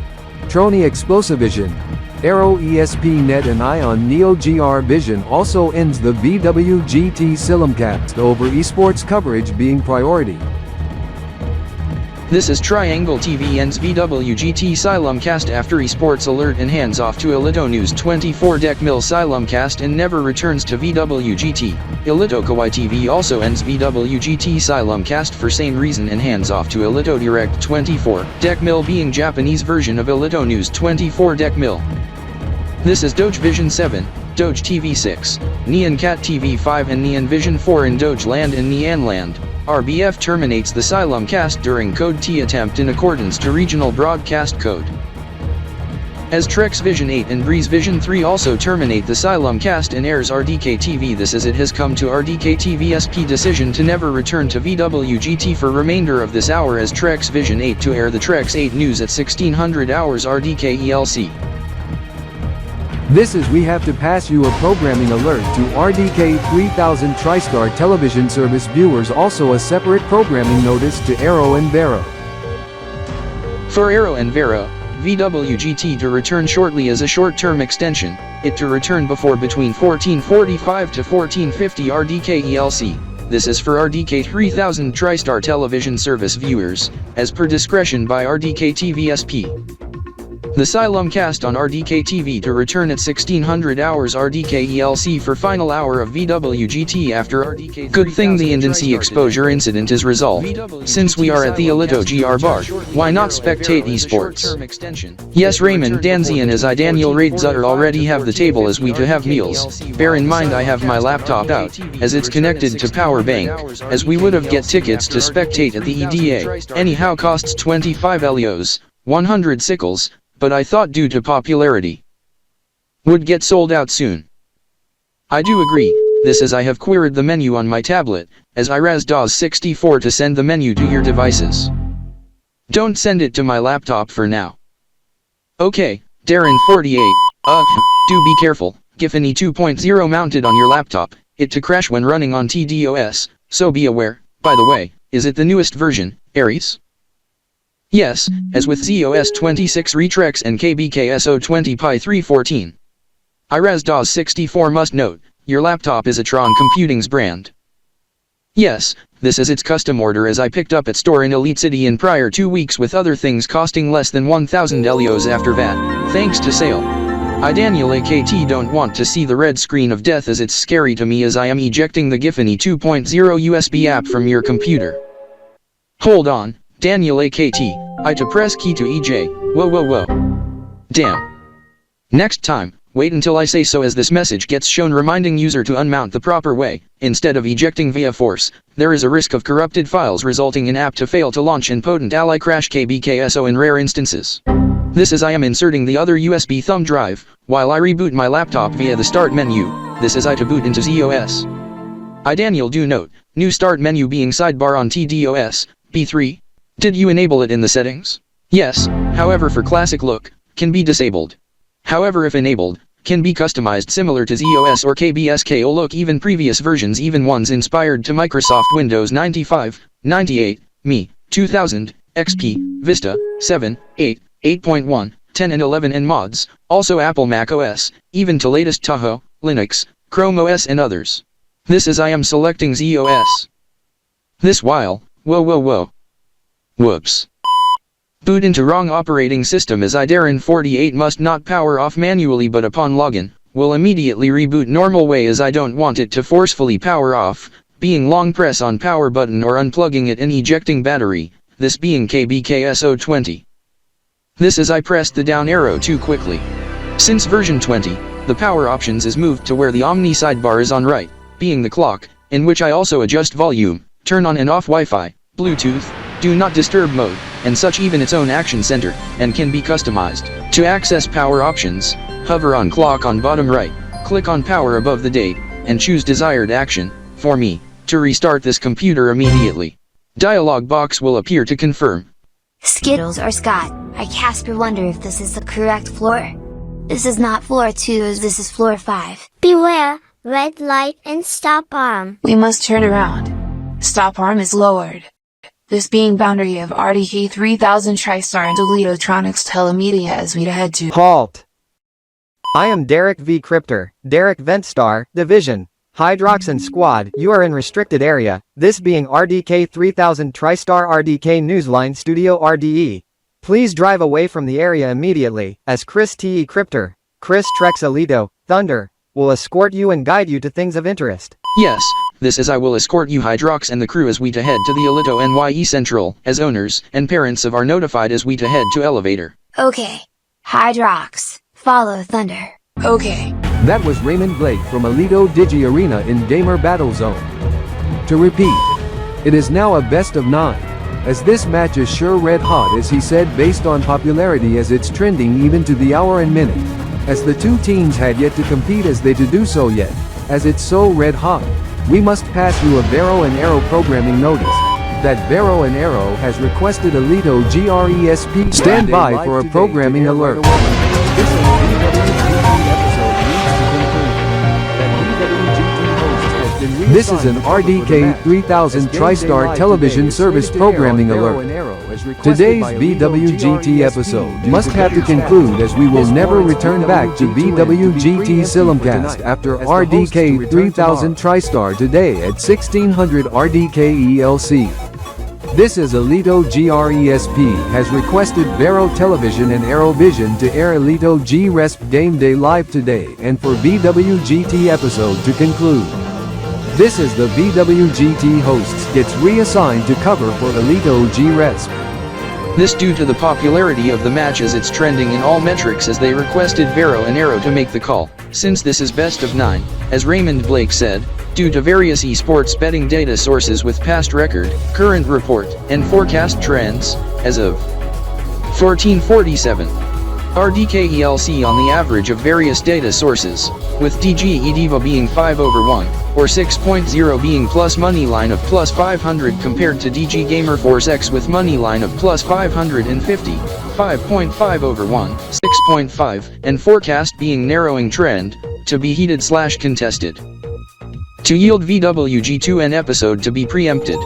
Trony Explosivision, Aero ESP.net and Ion Neo GR Vision also ends the VWGT Silumcast over esports coverage being priority. This is Triangle TV ends VWGT Silumcast after esports alert and hands off to Alito News 24 Deck Mill Silumcast and never returns to VWGT. Alito Kawaii TV also ends VWGT Silumcast for same reason and hands off to Alito Direct 24 Deck Mill being Japanese version of Alito News 24 Deck Mill. This is Doge Vision 7, Doge TV 6, Nyan Cat TV 5 and Nyan Vision 4 in Doge Land and Nyan Land. RBF terminates the Silumcast during Code T attempt in accordance to Regional Broadcast Code. As Trex Vision 8 and Breeze Vision 3 also terminate the Silumcast and airs RDK TV. This as it has come to RDK TV SP decision to never return to VWGT for remainder of this hour as Trex Vision 8 to air the Trex 8 news at 1600 hours RDK ELC. This is we have to pass you a programming alert to RDK 3000 TriStar television service viewers, also a separate programming notice to Aero and Vero. For Aero and Vero, VWGT to return shortly as a short-term extension, it to return before between 1445 to 1450 RDK ELC. This is for RDK 3000 TriStar television service viewers, as per discretion by RDK TV SP. The Asylum cast on RDK TV to return at 1600 hours RDK ELC for final hour of VWGT after RDK. Good thing the Indancy exposure incident is resolved. Since we are at the Alito GR bar, why not spectate esports? Yes, Raymond Danzian as I Daniel Raid Zutter already have the table as we to have meals. Bear in mind I have my laptop out, as it's connected to power bank, as we would have get tickets to spectate at the EDA. Anyhow costs 25 Elios, 100 sickles, but I thought due to popularity would get sold out soon. I do agree, this as I have queried the menu on my tablet, as I raz DAWs 64 to send the menu to your devices. Don't send it to my laptop for now. Okay, Darren 48, do be careful, Giffany 2.0 mounted on your laptop, it to crash when running on TDOS, so be aware. By the way, is it the newest version, Aries? Yes, as with ZOS 26 Retrex and KBKSO20 Pi 314. IRAS DAWs 64 must note, your laptop is a Tron Computing's brand. Yes, this is its custom order as I picked up at store in Elite City in prior 2 weeks with other things costing less than 1000 Elios after VAT, thanks to sale. I Daniel AKT don't want to see the red screen of death as it's scary to me as I am ejecting the Giffany 2.0 USB app from your computer. Hold on. Daniel AKT, I to press key to EJ, whoa. Damn. Next time, wait until I say so as this message gets shown reminding user to unmount the proper way, instead of ejecting via force, there is a risk of corrupted files resulting in app to fail to launch and potent ally crash KBKSO in rare instances. This as I am inserting the other USB thumb drive, while I reboot my laptop via the start menu, this is I to boot into ZOS. I Daniel do note, new start menu being sidebar on TDOS, B3. Did you enable it in the settings? Yes, however for classic look, can be disabled. However if enabled, can be customized similar to ZOS or KB.SDY look even previous versions even ones inspired to Microsoft Windows 95, 98, ME, 2000, XP, Vista, 7, 8, 8.1, 10 and 11 and mods, also Apple Mac OS, even to latest Tahoe, Linux, Chrome OS and others. This as I am selecting ZOS. This while, whoa. Whoops. Boot into wrong operating system as I Darren 48 must not power off manually but upon login, will immediately reboot normal way as I don't want it to forcefully power off, being long press on power button or unplugging it and ejecting battery, this being KBKSO20. This as I pressed the down arrow too quickly. Since version 20, the power options is moved to where the Omni sidebar is on right, being the clock, in which I also adjust volume, turn on and off Wi-Fi, Bluetooth, do not disturb mode, and such even its own action center, and can be customized. To access power options, hover on clock on bottom right, click on power above the date, and choose desired action, for me, to restart this computer immediately. Dialog box will appear to confirm. Skittles or Scott, I Casper wonder if this is the correct floor. This is not floor 2 as this is floor 5. Beware, red light and stop arm. We must turn around. Stop arm is lowered. This being boundary of RDK 3000 TriStar and Alitotronics Telemedia as we head to Halt! I am Derek V. Crypter, Derek Ventstar, Division, Hydroxin Squad, you are in restricted area, this being RDK 3000 TriStar RDK Newsline Studio RDE. Please drive away from the area immediately, as Chris T.E. Crypter, Chris Trex Alito, Thunder, will escort you and guide you to things of interest. Yes, this is I will escort you Hydrox and the crew as we to head to the Alito Nye Central, as owners and parents of are notified as we to head to elevator. Okay. Hydrox, follow Thunder. Okay. That was Raymond Blake from Alito Digi Arena in Gamer Battle Zone. To repeat, it is now a best of 9. As this match is sure red hot as he said based on popularity as it's trending even to the hour and minute. As the two teams had yet to compete as they to do so yet. As it's so red hot, we must pass you a Vero and Arrow programming notice. That Vero and Arrow has requested Alito GRESP. Stand by for a programming alert. This is an RDK 3000 TriStar television service programming alert. Today's BWGT episode must have to conclude as we will never return back to BWGT Silimcast after RDK 3000 TriStar today at 1600 RDK ELC. This is Alito GRESP has requested Vero Television and Aerovision to air Alito GRESP Game Day live today and for VWGT episode to conclude. This is the VWGT hosts gets reassigned to cover for Alito GRESP. This due to the popularity of the match as it's trending in all metrics as they requested Vero and Aero to make the call, since this is best of 9, as Raymond Blake said, due to various esports betting data sources with past record, current report, and forecast trends, as of 1447. RDK ELC on the average of various data sources, with DGE Diva being 5/1, or 6.0 being plus money line of plus 500 compared to DG Gamer Force X with money line of plus 550, 5.5/1, 6.5, and forecast being narrowing trend, to be heated/contested. To yield VWG2N episode to be preempted.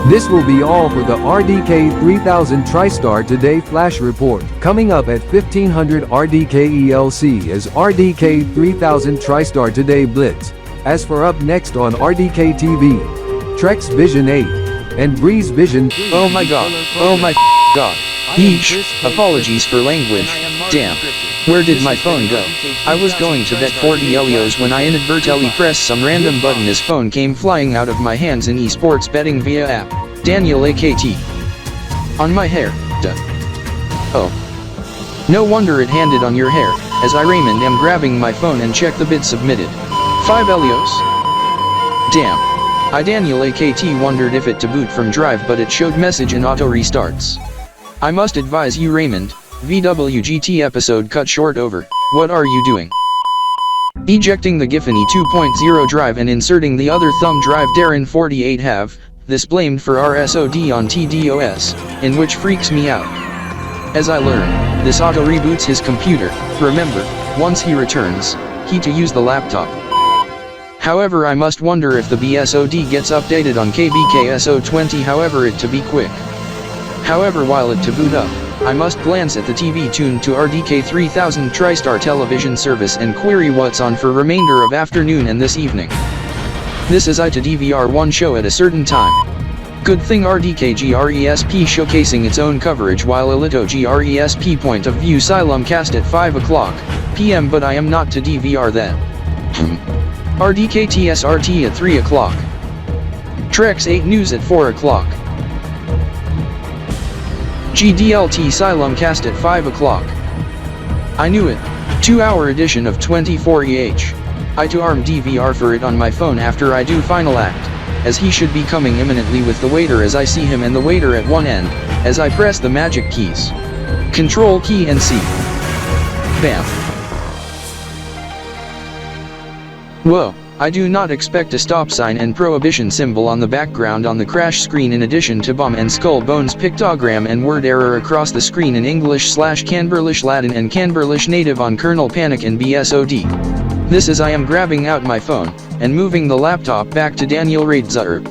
This will be all for the RDK 3000 TriStar Today Flash Report. Coming up at 1500 RDK ELC is RDK 3000 TriStar Today Blitz. As for up next on RDK TV, Trex Vision 8 and Breeze Vision 3. Oh my god, oh my god. Eesh, apologies for language, damn. Where did my phone go? I was going to bet 40 Elios when I inadvertently pressed some random button. His phone came flying out of my hands in esports betting via app. Daniel AKT. On my hair, duh. Oh. No wonder it handed on your hair, as I Raymond am grabbing my phone and check the bid submitted. 5 Elios? Damn. I Daniel AKT wondered if it to boot from drive but it showed message and auto restarts. I must advise you Raymond, VWGT episode cut short over, what are you doing? Ejecting the Giffany 2.0 drive and inserting the other thumb drive Darren 48 have, this blamed for RSOD on TDOS, in which freaks me out. As I learn, this auto reboots his computer, remember, once he returns, he to use the laptop. However I must wonder if the BSOD gets updated on KBKSO20 however it to be quick. However while it to boot up, I must glance at the TV tuned to RDK 3000 TriStar television service and query what's on for remainder of afternoon and this evening. This is I to DVR1 show at a certain time. Good thing RDK GRESP showcasing its own coverage while Alito GRESP point of view Xylem cast at 5 o'clock PM but I am not to DVR that. RDK TSRT at 3 o'clock. Trex 8 News at 4 o'clock. GDLT Xylem cast at 5 o'clock. I knew it. 2-hour edition of 24EH. I to arm DVR for it on my phone after I do final act, as he should be coming imminently with the waiter as I see him and the waiter at one end, as I press the magic keys. Control key and C. Bam. Whoa. I do not expect a stop sign and prohibition symbol on the background on the crash screen in addition to bomb and skull bones pictogram and word error across the screen in English/Canberlish Latin and Canberlish native on kernel panic and BSOD. This is I am grabbing out my phone, and moving the laptop back to Daniel Raidzutter.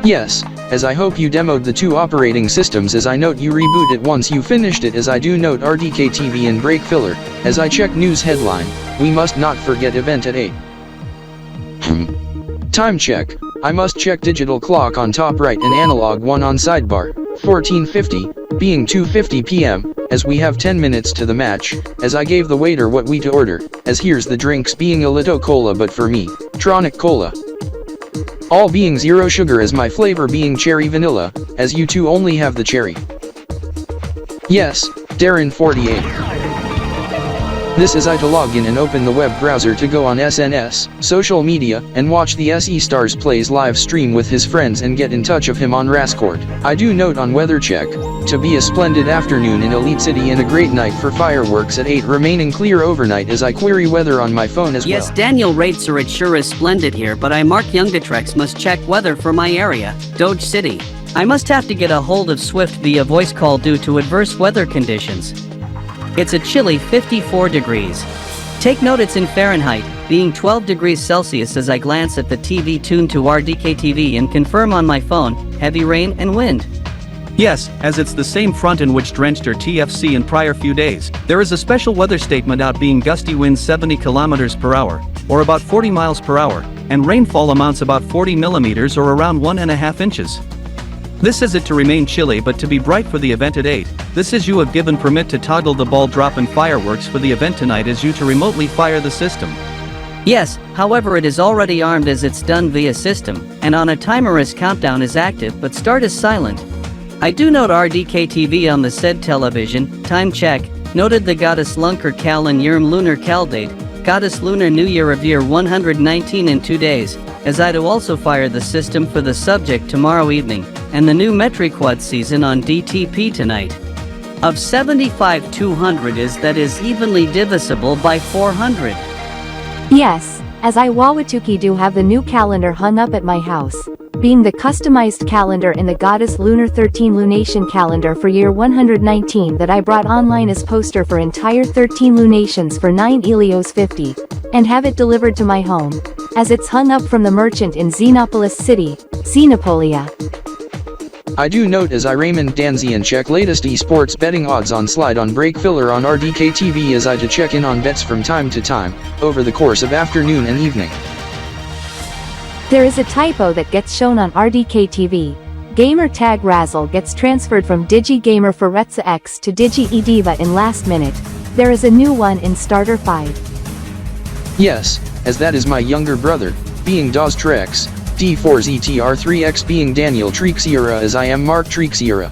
Yes, as I hope you demoed the 2 operating systems as I note you reboot it once you finished it as I do note RDK TV and break filler, as I check news headline, we must not forget event at 8. Time check, I must check digital clock on top right and analog 1 on sidebar, 1450, being 2:50 PM, as we have 10 minutes to the match, as I gave the waiter what we to order, as here's the drinks being Alito Cola but for me, Tronic Cola. All being 0 sugar as my flavor being cherry vanilla, as you two only have the cherry. Yes, Darren 48. This is I to log in and open the web browser to go on SNS, social media, and watch the SE Stars Plays live stream with his friends and get in touch of him on Rascourt. I do note on weather check, to be a splendid afternoon in Elite City and a great night for fireworks at 8 remaining clear overnight as I query weather on my phone as well. Yes, Daniel Raidzer, it sure is splendid here, but I Mark Youngdetrex must check weather for my area, Doge City. I must have to get a hold of Swift via voice call due to adverse weather conditions. It's a chilly 54 degrees. Take note it's in Fahrenheit, being 12 degrees Celsius as I glance at the TV tuned to RDK TV and confirm on my phone, heavy rain and wind. Yes, as it's the same front in which drenched our TFC in prior few days, there is a special weather statement out being gusty winds 70 km per hour, or about 40 miles per hour, and rainfall amounts about 40 millimeters or around 1.5 inches. This is it to remain chilly but to be bright for the event at 8. This is you have given permit to toggle the ball drop and fireworks for the event tonight as you to remotely fire the system. Yes, however it is already armed as it's done via system, and on a timer as countdown is active but start is silent. I do note RDK TV on the said television, time check, noted the Goddess Lunker Cal and Yerm Lunar Cal date, Goddess Lunar New Year of Year 119 in 2 days, as I do also fire the system for the subject tomorrow evening, and the new Metriquad season on DTP tonight. Of 75 200 is evenly divisible by 400. Yes, as I Wawatuki do have the new calendar hung up at my house, being the customized calendar in the Goddess Lunar 13 Lunation calendar for year 119 that I brought online as poster for entire 13 lunations for 9 Elios 50, and have it delivered to my home, as it's hung up from the merchant in Xenopolis City, Xenopolia. I do note as I Raymond Danzi and check latest esports betting odds on slide on break filler on RDK TV as I to check in on bets from time to time, over the course of afternoon and evening. There is a typo that gets shown on RDK TV. Gamer tag Razzle gets transferred from DigiGamer for Retza X to Digi-Ediva in last minute. There is a new one in Starter 5. Yes, as that is my younger brother, being Dawes Trex, D4ZTR3X being Daniel Trexiera as I am Mark Trexiera.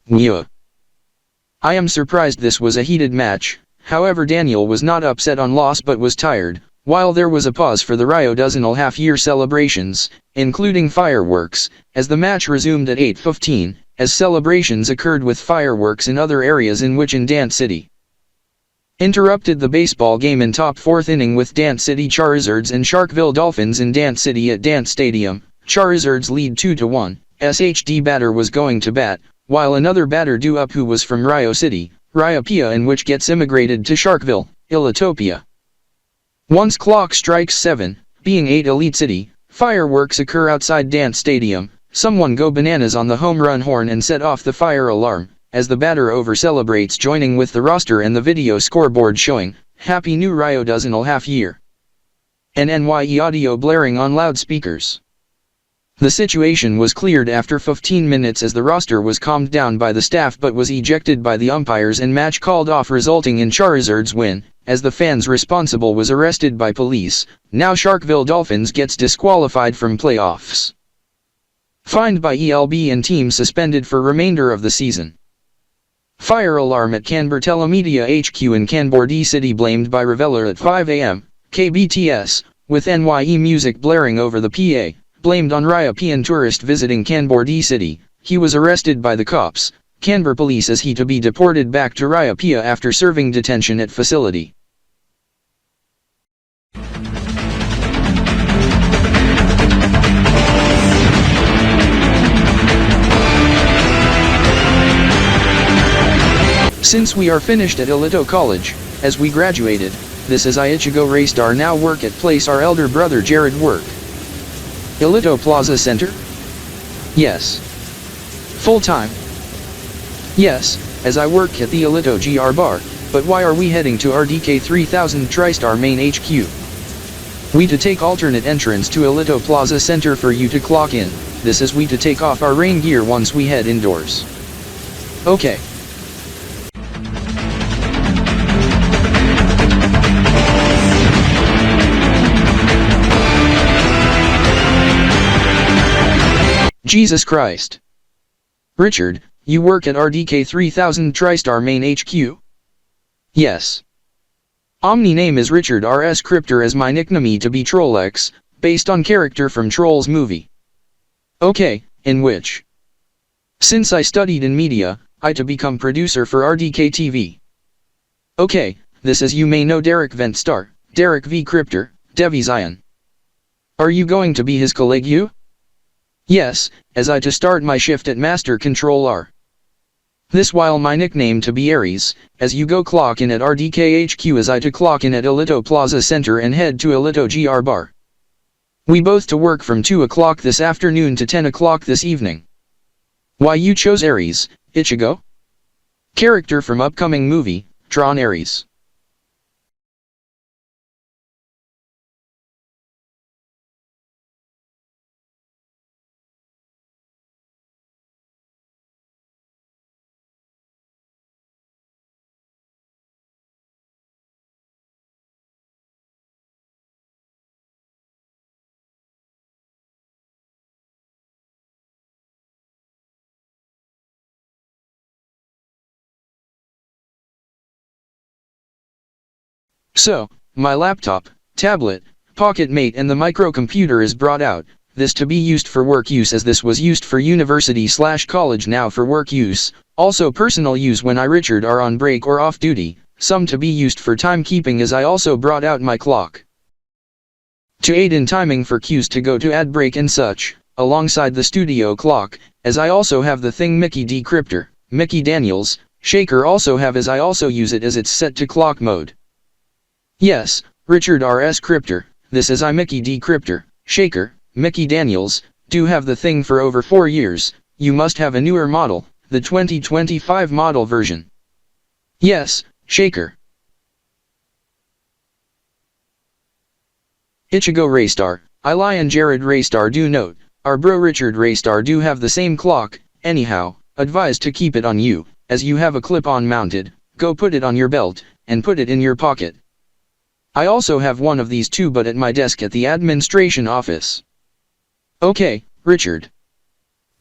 Nya. I am surprised this was a heated match, however Daniel was not upset on loss but was tired, while there was a pause for the Rio dozenal half-year celebrations, including fireworks, as the match resumed at 8:15, as celebrations occurred with fireworks in other areas in which in Dance City. Interrupted the baseball game in top 4th inning with Dance City Charizards and Sharkville Dolphins in Dance City at Dance Stadium. Charizards lead 2-1, SHD batter was going to bat, while another batter due up who was from Rio City, Ry.E, in which gets immigrated to Sharkville, Ilitopia. Once clock strikes 7, being 8 Elite City, fireworks occur outside Dance Stadium, someone go bananas on the home run horn and set off the fire alarm, as the batter over-celebrates joining with the roster and the video scoreboard showing, Happy New Rio dozenal half year. And Nye audio blaring on loudspeakers. The situation was cleared after 15 minutes as the roster was calmed down by the staff but was ejected by the umpires and match called off resulting in Charizard's win, as the fans responsible was arrested by police. Now Sharkville Dolphins gets disqualified from playoffs. Fined by ELB and team suspended for remainder of the season. Fire alarm at Canberra Telemedia HQ in Canberra City blamed by reveller at 5 a.m, KBTS, with Nye music blaring over the PA. Blamed on Ry.E and tourist visiting Canberra City. He was arrested by the cops, Canberra police as he to be deported back to Ry.E after serving detention at facility. Since we are finished at Ilito College, as we graduated, this is Ichigo Raystar now work at place our elder brother Jared work. Ilito Plaza Center? Yes. Full-time? Yes, as I work at the Ilito GR Bar, but why are we heading to RDK 3000 TriStar main HQ? We to take alternate entrance to Ilito Plaza Center for you to clock in, this is we to take off our rain gear once we head indoors. Okay. Jesus Christ. Richard, you work at RDK 3000 TriStar Main HQ? Yes. Omni name is Richard RS Crypter as my nickname to be Trollex, based on character from Trolls movie. Okay, in which? Since I studied in media, I to become producer for RDK TV. Okay, this as you may know Derek Ventstar, Derek V Crypter, Devi Zion. Are you going to be his colleague you? Yes, as I to start my shift at Master Control R. This while my nickname to be Aries, as you go clock in at RDK HQ as I to clock in at Elito Plaza Center and head to Elito GR Bar. We both to work from 2 o'clock this afternoon to 10 o'clock this evening. Why you chose Aries, Ichigo? Character from upcoming movie, Drawn Aries. So, my laptop, tablet, pocket mate and the microcomputer is brought out, this to be used for work use as this was used for university/college now for work use, also personal use when I Richard are on break or off duty, some to be used for timekeeping as I also brought out my clock. To aid in timing for cues to go to ad break and such, alongside the studio clock, as I also have the thing Mickey D Crypter, Mickey Daniels, Shaker also have as I also use it as it's set to clock mode. Yes, Richard RS Crypter, this is I Mickey D Crypter, Shaker, Mickey Daniels, do have the thing for over 4 years, you must have a newer model, the 2025 model version. Yes, Shaker. Ichigo Raystar, I Lion Jared Raystar do note, our bro Richard Raystar do have the same clock, anyhow, advised to keep it on you, as you have a clip-on mounted, go put it on your belt, and put it in your pocket. I also have one of these too but at my desk at the administration office. Okay, Richard.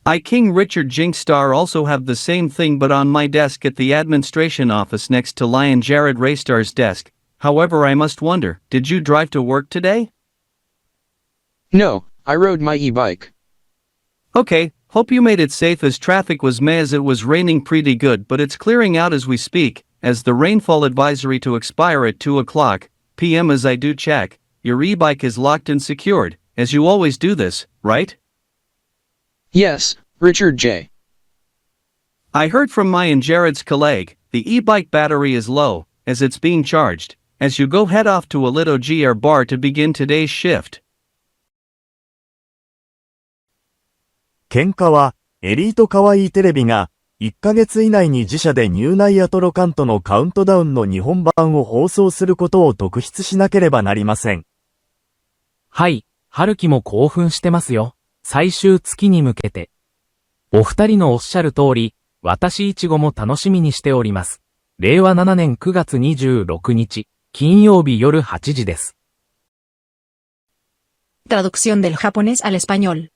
I King Richard Jinkstar also have the same thing but on my desk at the administration office next to Lion Jared Raystar's desk, however I must wonder, did you drive to work today? No, I rode my e-bike. Okay, hope you made it safe as traffic was meh as it was raining pretty good but it's clearing out as we speak, as the rainfall advisory to expire at 2 o'clock p.m. as I do check, your e-bike is locked and secured, as you always do this, right? Yes, Richard J. I heard from my and Jared's colleague, the e-bike battery is low, as it's being charged, as you go head off to Elito GR Bar to begin today's shift. 喧嘩は、エリートかわいいテレビが、1ヶ月以内に自社でニューナイアトロカントのカウントダウンの日本版を放送することを特筆しなければなりません。はい、春樹も興奮してますよ。最終月に向けて。お二人のおっしゃる通り、私いちごも楽しみにしております。令和7年9月26日、金曜日夜8時です。Traducción del japonés al español.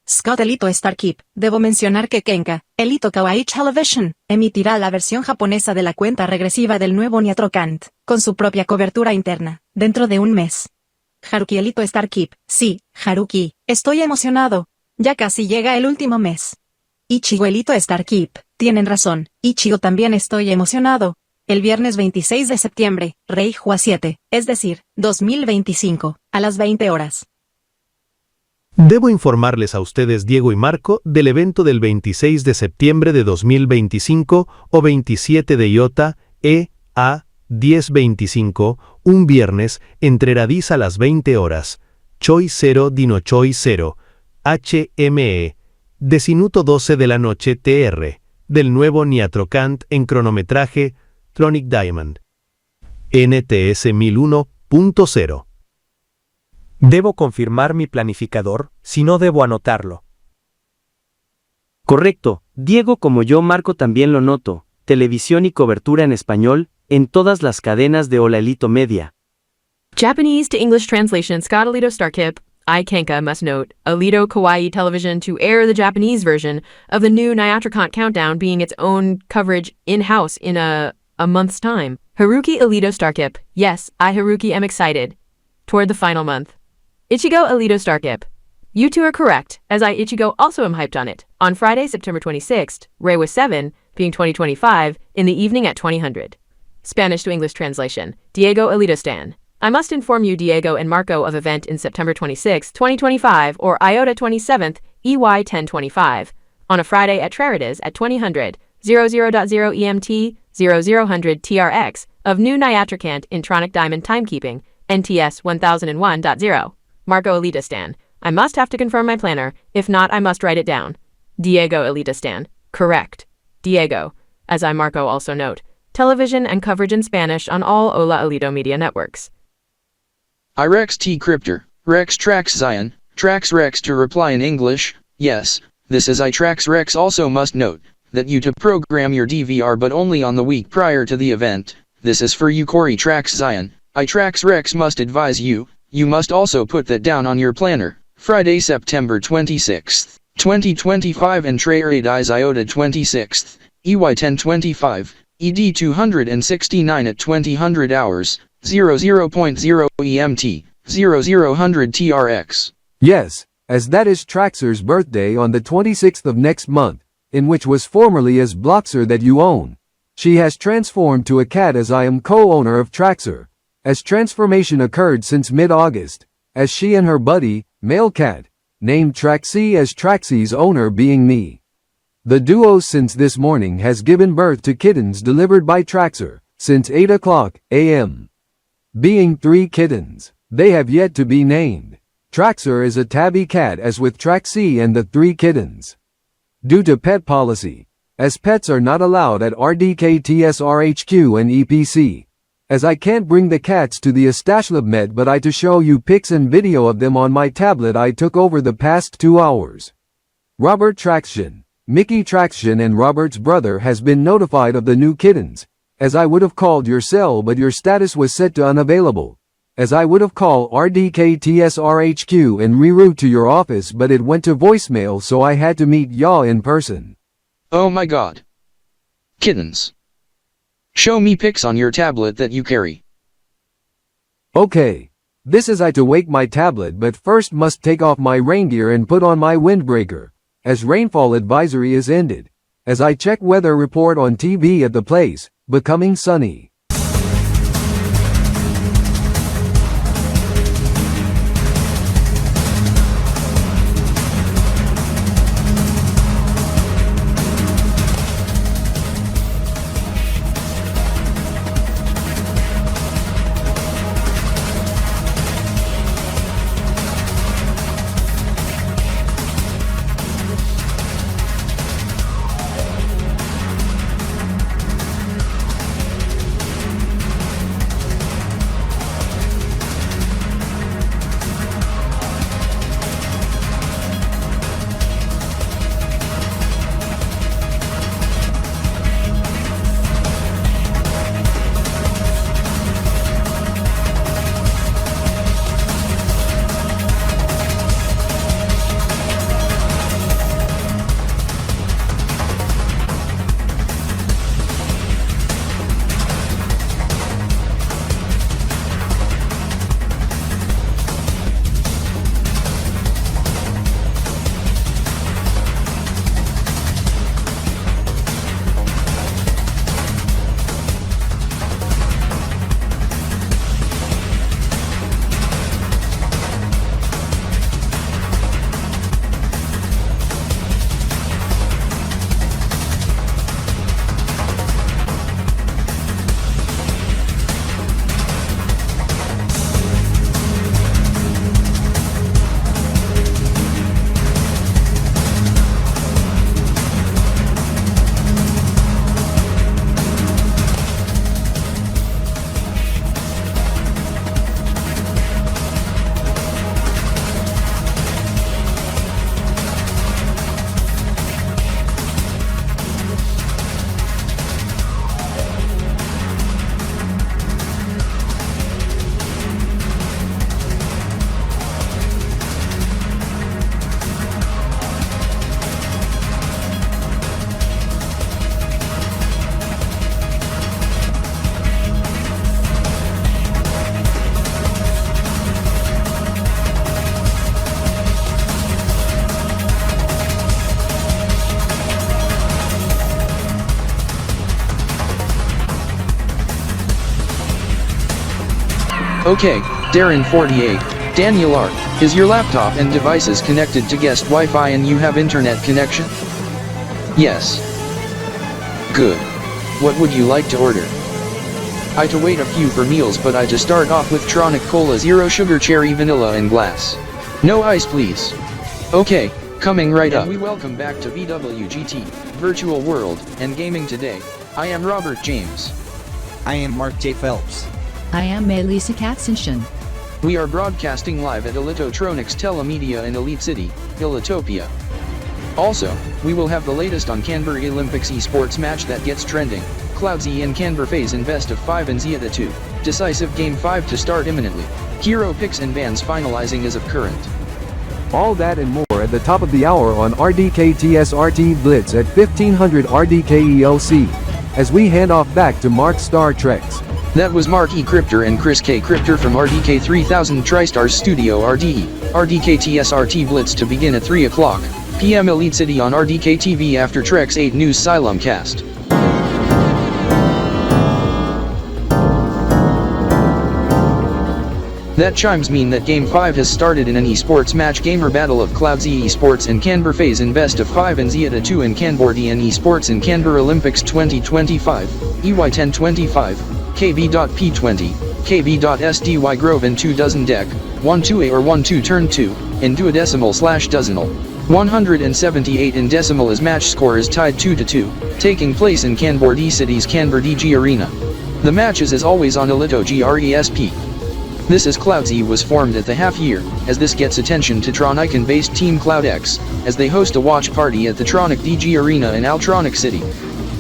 Scott Elito Starkeep, debo mencionar que Kenka, Elito Kawaii Television, emitirá la versión japonesa de la cuenta regresiva del nuevo Niatrocant, con su propia cobertura interna, dentro de un mes. Haruki Elito Starkeep, sí, Haruki, estoy emocionado, ya casi llega el último mes. Ichigo Elito Starkeep, tienen razón, Ichigo también estoy emocionado. El viernes 26 de septiembre, Ry.E 7, es decir, 2025, a las 20 horas. Debo informarles a ustedes Diego y Marco del evento del 26 de septiembre de 2025 o 27 de Iota, E.A. 1025, un viernes, entre Radis a las 20 horas, Choi 0 Dino Choi 0, HME, Decinuto 12 de la noche TR, del nuevo Niatrocant en cronometraje, Tronic Diamond. NTS 1001.0. ¿Debo confirmar mi planificador, si no debo anotarlo? Correcto, Diego como yo Marco también lo noto, televisión y cobertura en español, en todas las cadenas de Hola Elito Media. Japanese to English translation Scott Elito Starkip, I, Kenka, must note, Alito Kawaii Television to air the Japanese version of the new Nyatricant Countdown being its own coverage in-house in a month's time. Haruki Alito Starkip. Yes, I Haruki am excited. Toward the final month. Ichigo Alito Starkip. You two are correct, as I Ichigo also am hyped on it. On Friday, September 26th, Reiwa 7, being 2025, in the evening at 2000. Spanish to English translation. Diego Alito Stan. I must inform you Diego and Marco of event in September 26, 2025 or Iota 27th, EY 1025, on a Friday at Treridas at 2000, 00.0 EMT, 0000 TRX, of new Nyatricant Intronic Diamond Timekeeping, NTS 1001.0. Marco Elitastan. I must have to confirm my planner, if not I must write it down. Diego Elitastan. Correct. Diego. As I Marco also note. Television and coverage in Spanish on all Ola Alito media networks. I Rex T Cryptor, Rex Trax Zion, Trax Rex to reply in English, yes, this is I Trax Rex also must note, that you to program your DVR but only on the week prior to the event, this is for you Corey Trax Zion, I Trax Rex must advise you, you must also put that down on your planner, Friday September 26th, 2025 and Treridas Iota 26th, EY 1025, ED 269 at 2000 hours, 00.0 EMT, 0000 TRX. Yes, as that is Traxer's birthday on the 26th of next month, in which was formerly as Bloxer that you own. She has transformed to a cat as I am co-owner of Traxer. As transformation occurred since mid-August, as she and her buddy, male cat, named Traxie as Traxie's owner being me. The duo since this morning has given birth to kittens delivered by Traxer, since 8 o'clock a.m. Being 3 kittens, they have yet to be named. Traxer is a tabby cat as with Traxie and the 3 kittens. Due to pet policy, as pets are not allowed at RDK TSRHQ and EPC. As I can't bring the cats to the establishment but I to show you pics and video of them on my tablet I took over the past 2 hours. Robert Traction, Mickey Traction and Robert's brother has been notified of the new kittens, as I would have called your cell but your status was set to unavailable, as I would have called RDK TSRHQ and reroute to your office but it went to voicemail so I had to meet y'all in person. Oh my god. Kittens. Show me pics on your tablet that you carry. Okay. This is I to wake my tablet but first must take off my rain gear and put on my windbreaker, as rainfall advisory is ended, as I check weather report on TV at the place, becoming sunny. Okay, Darren 48, Daniel R, is your laptop and devices connected to guest Wi-Fi and you have internet connection? Yes. Good. What would you like to order? I to wait a few for meals, but I to start off with Tronic Cola Zero Sugar Cherry Vanilla and glass. No ice please. Okay, coming right up. We welcome back to VWGT, Virtual World, and Gaming today. I am Robert James. I am Mark J. Phelps. I am Melissa Katzenschen. We are broadcasting live at Elitotronics Telemedia in Elite City, Elitopia. Also, we will have the latest on Canberra Olympics esports match that gets trending, KBIP and KanborZeven in best of 5 and Ry.E 2, decisive game 5 to start imminently, hero picks and bans finalizing as of current. All that and more at the top of the hour on RDK TSRT Blitz at 1500 RDK ELC. As we hand off back to Mark Star Treks. That was Mark E. Crypter and Chris K. Crypter from RDK 3000 TriStar Studio RDE, RDK TSRT Blitz to begin at 3 o'clock p.m. Elite City on RDK TV after Treks 8 News Xylem Cast. That chimes mean that Game 5 has started in an esports match gamer battle of KBIP Esports and KanborZeven in best of 5 and Ry.E 2 and KanborZeven Esports in Canberra Olympics 2025, EY 1025, KB.P 20, KB.SDY Grove and 2 dozen deck, 1-2A or 1-2 turn 2, in duodecimal/dozenal. 178 in decimal as match score is tied 2-2, taking place in KanborZeven City's KanborZeven Arena. The match is as always on Elito GRESP. This is KBIP was formed at the half-year, as this gets attention to Tronican-based Team CloudX, as they host a watch party at the Tronic DG Arena in Altronic City.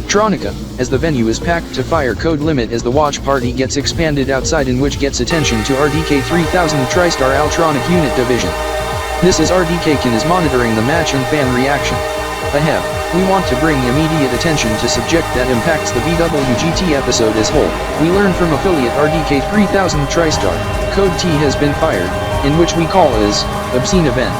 Tronica, as the venue is packed to fire code limit as the watch party gets expanded outside in which gets attention to RDK 3000 TriStar Altronic Unit Division. This is RDK is monitoring the match and fan reaction. Ahead, we want to bring immediate attention to subject that impacts the VWGT episode as whole. We learn from affiliate RDK 3000 TriStar, code T has been fired, in which we call as obscene event.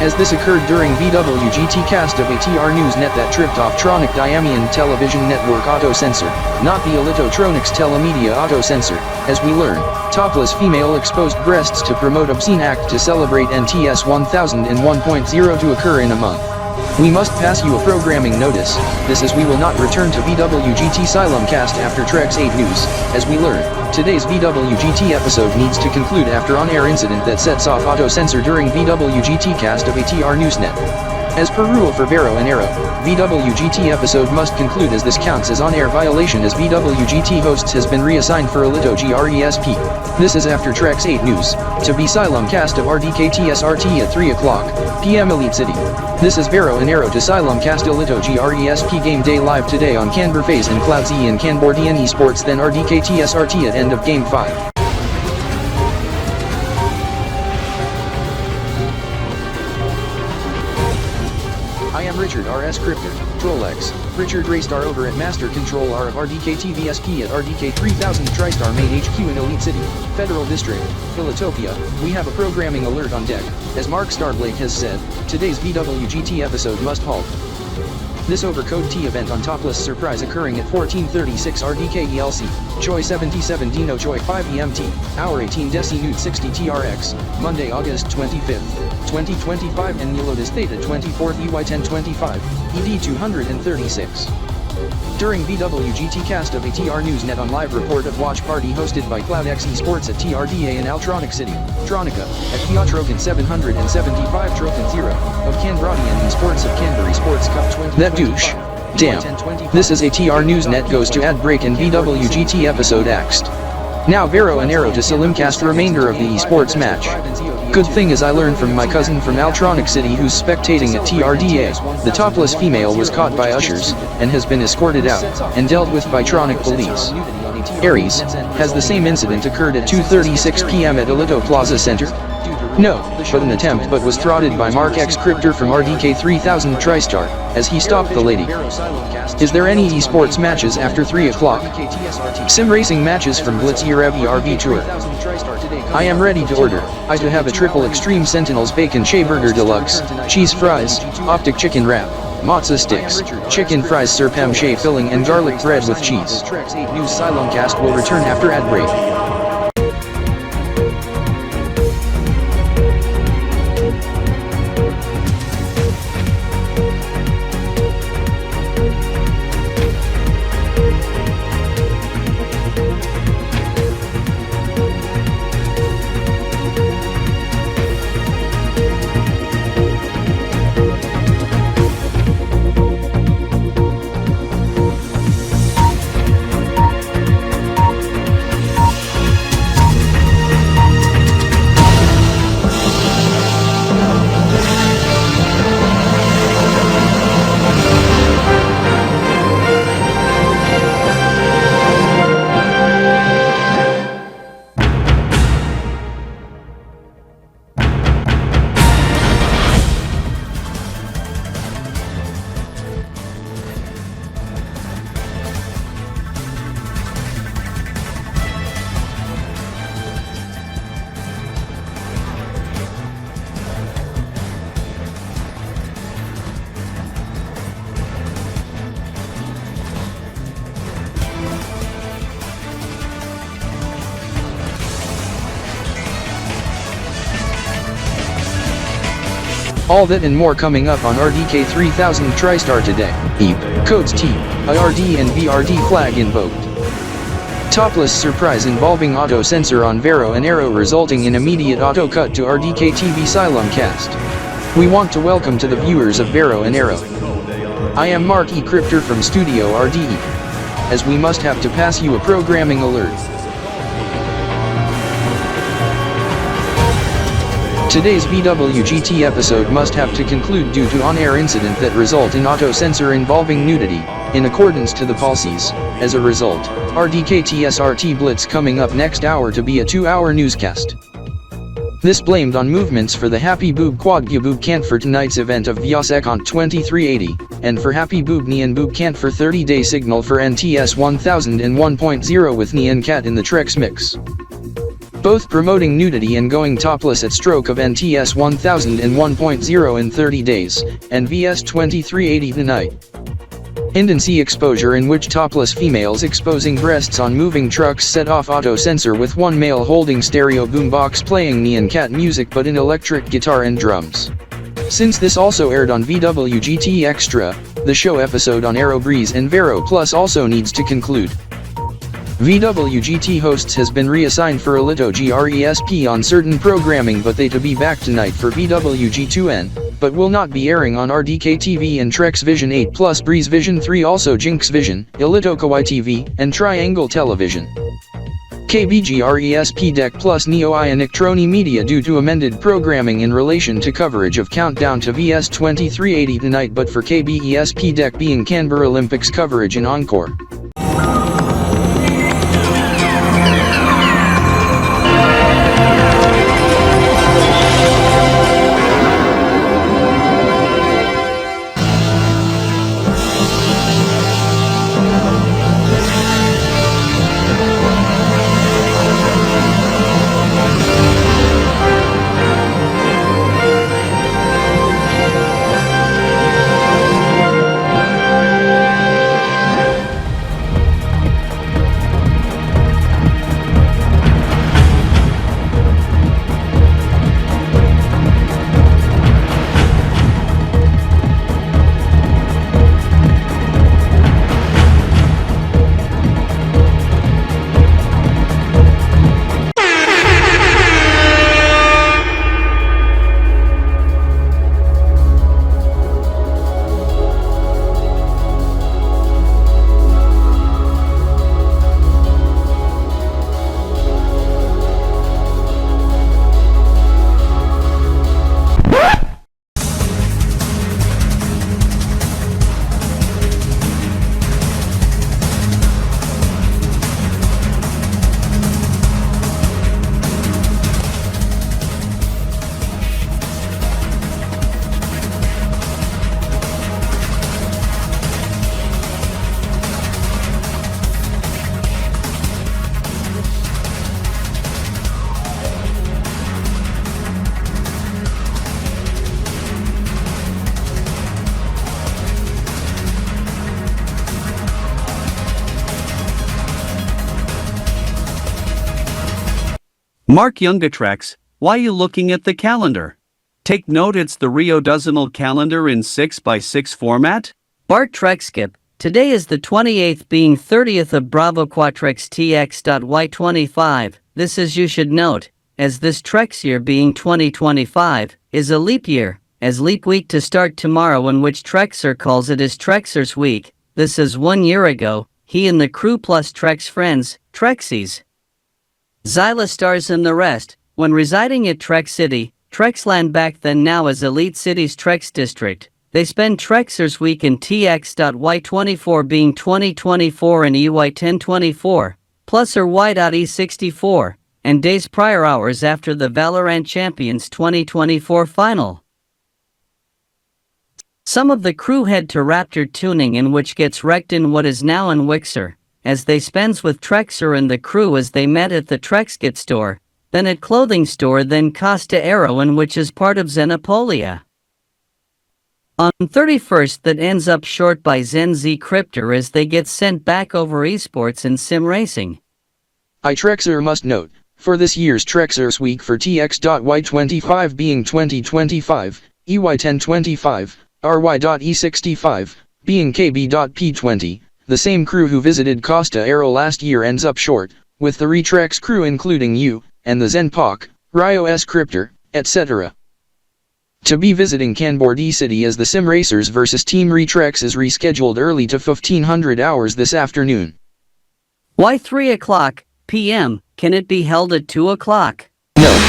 As this occurred during VWGT cast of ATR Newsnet that tripped off Tronic Diamian Television Network auto censor, not the Elitotronics Telemedia auto censor, as we learn, topless female exposed breasts to promote obscene act to celebrate NTS 1001.0 to occur in a month. We must pass you a programming notice, this is we will not return to VWGT Xylem Cast after Treks 8 News, as we learn, today's VWGT episode needs to conclude after on-air incident that sets off auto-censor during VWGT cast of ATR Newsnet. As per rule for Vero and Arrow, VWGT episode must conclude as this counts as on-air violation as VWGT hosts has been reassigned for Elito GRESP. This is after Treks 8 News, to be Xylem cast of RDK TSRT at 3 o'clock p.m. Elite City. This is Vero and Arrow to Xylem cast Elito GRESP Game Day live today on KanborZeven and KBIP and KanborZeven Esports then RDK TSRT at end of Game 5. I am Richard R.S. Crypter, Trollex, Richard Raystar over at Master Control R of RDK TVSP at RDK 3000 TriStar Main HQ in Elite City, Federal District, Elitopia. We have a programming alert on deck. As Mark Starblake has said, today's VWGT episode must halt. This overcode T event on Topless Surprise occurring at 1436 RDK ELC, Choi 77 Dino Choi 5 EMT, Hour 18 Deci Nude 60 TRX, Monday August 25th, 2025 and Nilotis Theta 24th EY 1025, ED 236. During VWGT cast of ATR Newsnet on live report of watch party hosted by CloudX Esports at TRDA in Altronic City, Tronica, at Piotrogan 775 Trocan 0, of KanborZeven Esports of Canberra Sports Cup 2025. That douche. Damn. This is ATR Newsnet goes to ad break in VWGT episode axed. Now Vero and Arrow to Salimcast remainder of the esports match. Good thing is I learned from my cousin from Altronic City who's spectating at TRDA, the topless female was caught by ushers, and has been escorted out, and dealt with by Tronic police. Aries, has the same incident occurred at 2:36 p.m. at Elito Plaza Center? No, but an attempt but was thwarted by Mark X Crypter from RDK 3000 TriStar, as he stopped the lady. Is there any esports matches after 3 o'clock? Sim racing matches from Blitz Ry.E RV Tour. I am ready to order. I to have a triple extreme Sentinels bacon shea burger deluxe, cheese fries, optic chicken wrap, mozza sticks, chicken fries serpem shea filling and garlic bread with cheese. Treks 8 News Xylemcast will return after ad break. All that and more coming up on RDK 3000 TriStar today. Codes T, IRD and VRD flag invoked. Topless surprise involving auto sensor on Vero and Arrow resulting in immediate auto cut to RDK TV Xylem cast. We want to welcome to the viewers of Vero and Arrow. I am Ry.E Crypter from Studio RDE. As we must have to pass you a programming alert. Today's VWGT episode must have to conclude due to on-air incident that result in auto censor involving nudity, in accordance to the policies. As a result, RDK TSRT Blitz coming up next hour to be a 2-hour newscast. This blamed on movements for the Happy Boob Quad Boob Cant for tonight's event of Vyosecont 2380, and for Happy Boob Nyan Boob Cant for 30-day signal for NTS 1001.0 with Nyan Cat in the Trex mix. Both promoting nudity and going topless at stroke of NTS 1001.0 in 30 days, and VS 2380 tonight. Tendency exposure in which topless females exposing breasts on moving trucks set off auto sensor with one male holding stereo boombox playing Nyan Cat music but in electric guitar and drums. Since this also aired on VWGT Extra, the show episode on Arrow Breeze and Vero Plus also needs to conclude. VWGT hosts has been reassigned for Alito GRESP on certain programming but they to be back tonight for VWG2N, but will not be airing on RDK TV and Trex Vision 8 plus Breeze Vision 3 also Jinx Vision, Alito Kawaii TV, and Triangle Television. KBGRESP Deck plus Neo-I and Ictroni Media due to amended programming in relation to coverage of Countdown to VS 2380 tonight but for KBESP Deck being Canberra Olympics coverage in Encore. Mark Youngatrex, why you looking at the calendar? Take note it's the Rio Dozenal calendar in 6x6 format? Bart Trexskip, today is the 28th being 30th of Bravo Quatrex Tx.Y 25, this is you should note, as this Trex year being 2025, is a leap year, as leap week to start tomorrow in which Trexer calls it is Trexer's week, this is 1 year ago, he and the crew plus Trex friends, Trexies, Xyla stars and the rest, when residing at Trex City, Trexland back then now as Elite City's Trex District, they spend Trexer's week in Tx.Y 24 being 2024 and EY 1024, plus or Y.E 64, and days prior hours after the Valorant Champions 2024 final. Some of the crew head to Raptor Tuning in which gets wrecked in what is now in Wixer, as they spends with Trexer and the crew as they met at the Trexkit store, then at clothing store then Costa Aero in which is part of Xenopolia. On 31st that ends up short by Zen Z Crypter as they get sent back over esports and sim racing. Trexer must note, for this year's Trexer's week for Tx.Y 25 being 2025, EY1025, Ry.E65, being Kb.P 20, the same crew who visited Costa Aero last year ends up short, with the Retrex crew including you, and the Zenpak, Ry.E Cryptor, etc. To be visiting KanborZeven as the Sim Racers vs Team Retrex is rescheduled early to 1500 hours this afternoon. Why 3 o'clock p.m.? Can it be held at 2 o'clock? No.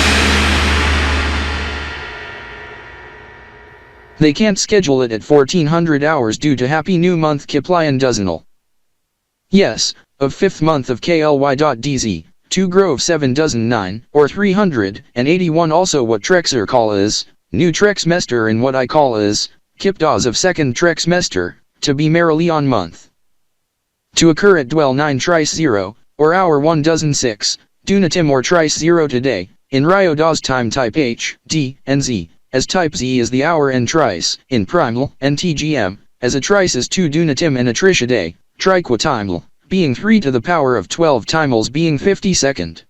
They can't schedule it at 1400 hours due to Happy New Month Kiplian Dozenal. Yes, of 5th month of KLY.DZ, 2 Grove 7 dozen 9, or 381 also what Trexer call is, New Trexmester and what I call is, Kipdas of 2nd Trexmester, to be merrily on month. To occur at dwell 9 trice 0, or hour 1 dozen 6, Dunatim or trice 0 today, in Rio das time type H, D, and Z. As type Z is the hour and trice, in primal, and TGM, as a trice is 2 dunatim and a trish a day, triquatimal, being 3 to the power of 12 timals being 50 second.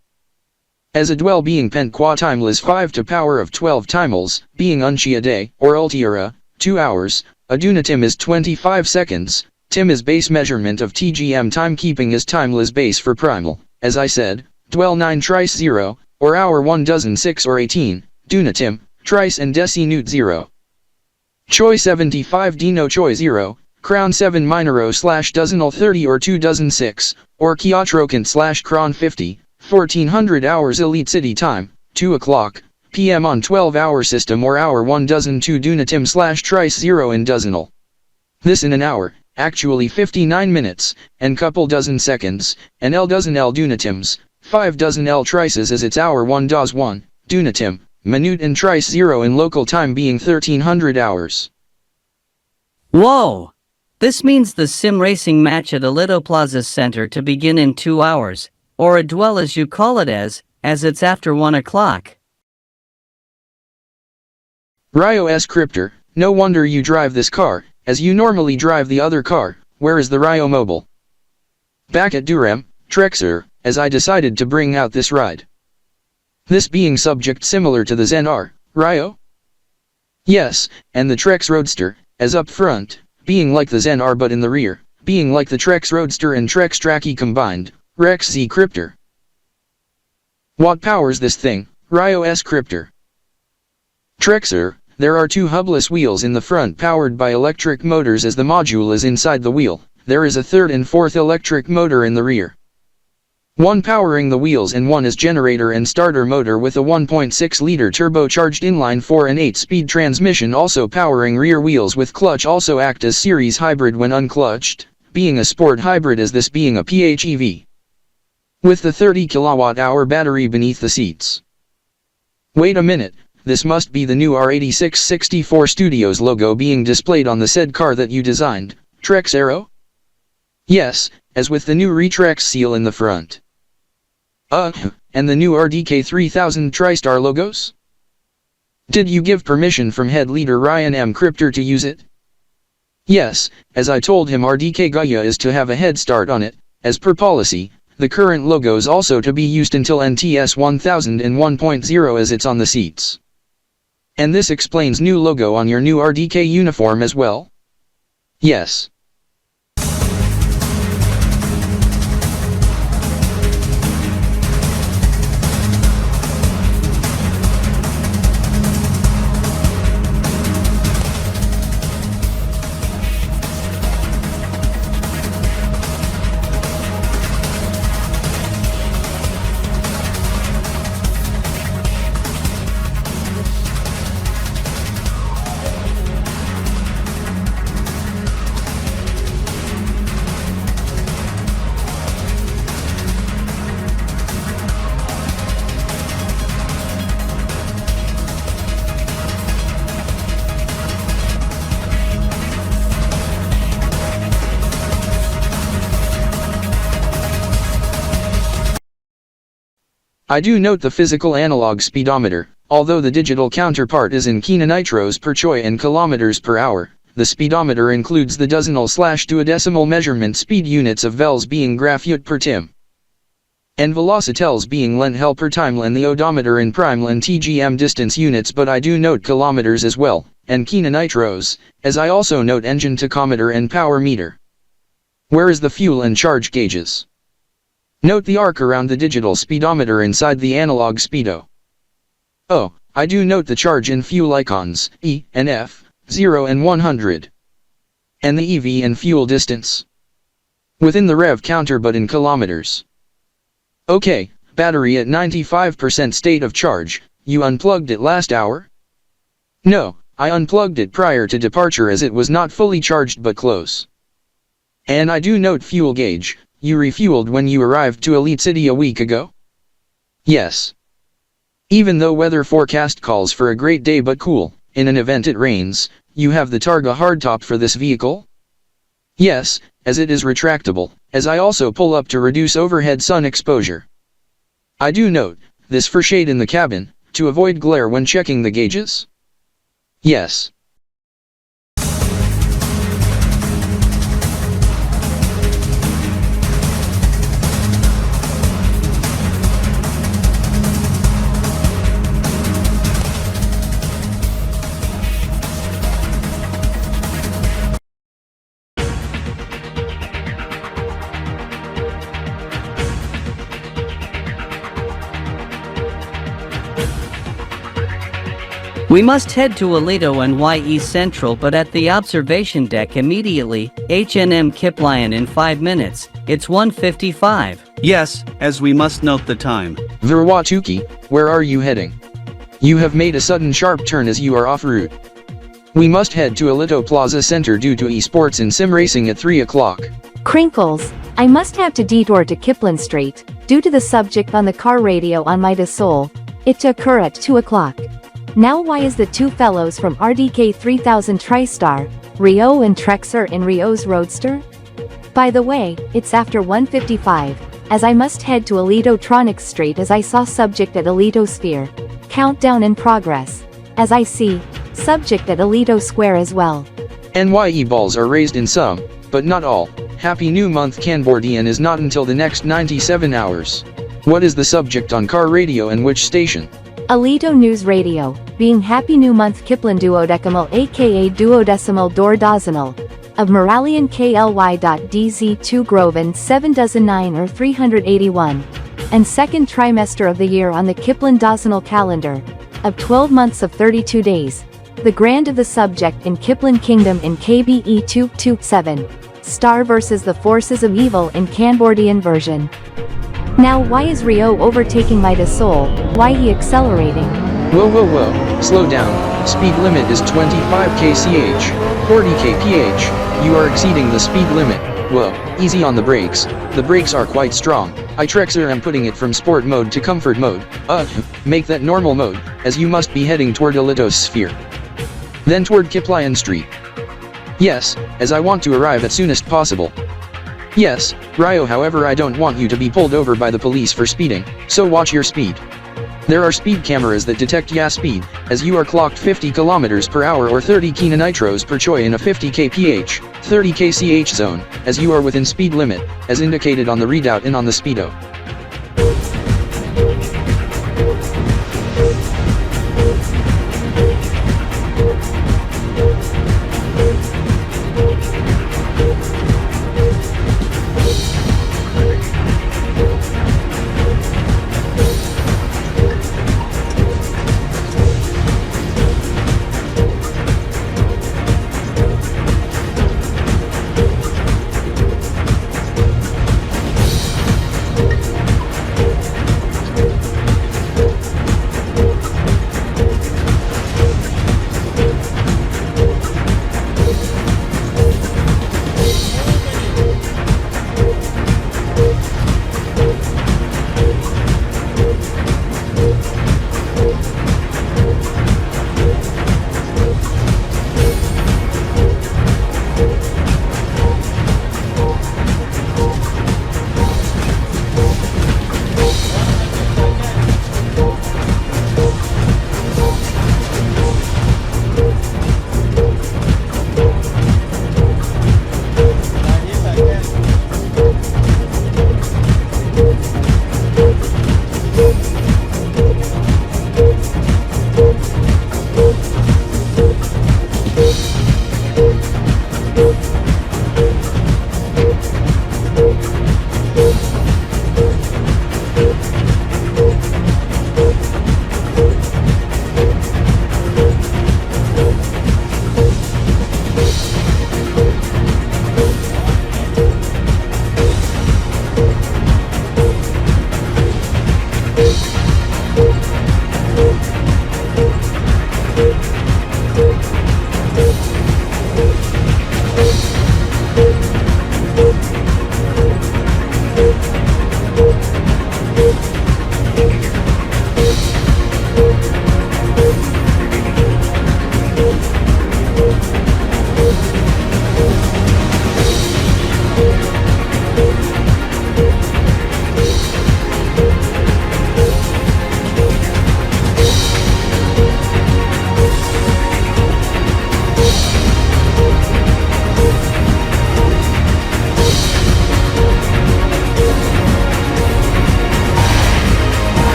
As a dwell being pentquatimal is 5 to power of 12 timals, being unchi a day, or ultiara, 2 hours, a dunatim is 25 seconds, tim is base measurement of TGM timekeeping is timeless base for primal, as I said, dwell 9 trice 0, or hour 1 dozen 6 or 18, dunatim, trice and deci newt 0. Choi 75 dino choi 0, crown 7 minoro / dozenal 30 or 2 dozen 6, or kiatrokant / cron 50, 1400 hours elite city time, 2 o'clock p.m. on 12-hour system or hour 1 dozen 2 dunatim / trice 0 in dozenal. This in an hour, actually 59 minutes, and couple dozen seconds, and L dozen L dunatims, 5 dozen L trices as its hour 1 dos 1, dunatim. Minute and trice 0 in local time being 1300 hours. Whoa! This means the sim racing match at Alito Plaza Center to begin in 2 hours, or a dwell as you call it as it's after 1 o'clock. Ry.E Cryptor, no wonder you drive this car, as you normally drive the other car. Where is the Ry.E mobile? Back at Durham, Trexer, as I decided to bring out this ride. This being subject similar to the Zen R, Ry.E? Yes, and the Trex Roadster, as up front, being like the Zen R but in the rear, being like the Trex Roadster and Trex Tracky combined, Rex-Z Cryptor. What powers this thing, Ry.E Cryptor? Trexer, there are 2 hubless wheels in the front powered by electric motors as the module is inside the wheel, there is a 3rd and 4th electric motor in the rear. 1 powering the wheels and 1 is generator and starter motor with a 1.6-liter turbocharged inline 4 and 8-speed transmission also powering rear wheels with clutch also act as series hybrid when unclutched, being a sport hybrid as this being a PHEV. With the 30 kWh battery beneath the seats. Wait a minute, this must be the new R8664 Studios logo being displayed on the said car that you designed, Trex Aero? Yes, as with the new Retrex seal in the front. And the new RDK 3000 TriStar logos? Did you give permission from head leader Ryan Cryptor to use it? Yes, as I told him RDK Gaia is to have a head start on it, as per policy, the current logos also to be used until NTS 1000 and 1.0 as it's on the seats. And this explains new logo on your new RDK uniform as well? Yes. I do note the physical analog speedometer, although the digital counterpart is in kilonitros per choi and kilometers per hour. The speedometer includes the dozenal / duodecimal measurement speed units of vels being graph per tim. And velocitels being lent hel per time and the odometer in prime and TGM distance units, but I do note kilometers as well, and Kina nitros, as I also note engine tachometer and power meter. Where is the fuel and charge gauges? Note the arc around the digital speedometer inside the analog speedo. Oh, I do note the charge and fuel icons, E and F, 0 and 100. And the EV and fuel distance. Within the rev counter but in kilometers. Okay, battery at 95% state of charge, you unplugged it last hour? No, I unplugged it prior to departure as it was not fully charged but close. And I do note fuel gauge, you refueled when you arrived to Elite City a week ago? Yes. Even though weather forecast calls for a great day but cool, in an event it rains, you have the Targa hardtop for this vehicle? Yes, as it is retractable, as I also pull up to reduce overhead sun exposure. I do note, this for shade in the cabin, to avoid glare when checking the gauges? Yes. We must head to Aledo and Ry.E Central, but at the observation deck immediately, H&M Kiplion in 5 minutes. It's 1:55. Yes, as we must note the time. Verwatuki, where are you heading? You have made a sudden sharp turn as you are off route. We must head to Aledo Plaza Center due to esports and sim racing at 3 o'clock. Crinkles, I must have to detour to Kiplin Street, due to the subject on the car radio on my DeSol. It to occur at 2 o'clock. Now why is the two fellows from RDK 3000 TriStar, Ry.E and Trexer in Ry.E.'s Roadster? By the way, it's after 1:55, as I must head to Aledo Street as I saw subject at Aledo Sphere. Countdown in progress. As I see, subject at Aledo Square as well. NYE balls are raised in some, but not all. Happy New Month KanborZeven is not until the next 97 hours. What is the subject on car radio and which station? Aledo News Radio, being Happy New Month Kiplin Duodecimal aka Duodecimal Dordozenal, of Moralian KLY.DZ2 Groven 7,9 or 381, and second trimester of the year on the Kiplin Dozenal calendar, of 12 months of 32 days, the grand of the subject in Kiplin Kingdom in KBE 227, Star versus the Forces of Evil in KanborZeven version. Now why is Ry.E overtaking my DeSol, why he accelerating? Whoa, slow down, speed limit is 25 kch, 40 kph, you are exceeding the speed limit. Whoa, easy on the brakes, the brakes are quite strong. I Trexer am putting it from sport mode to comfort mode. Make that normal mode, as you must be heading toward Aledo's Sphere. Then toward Kiplion Street. Yes, as I want to arrive as soon as possible. Yes, Ry.E, however I don't want you to be pulled over by the police for speeding, so watch your speed. There are speed cameras that detect your speed, as you are clocked 50 km per hour or 30 Kina nitros per choi in a 50 kph, 30 kch zone, as you are within speed limit, as indicated on the readout and on the speedo.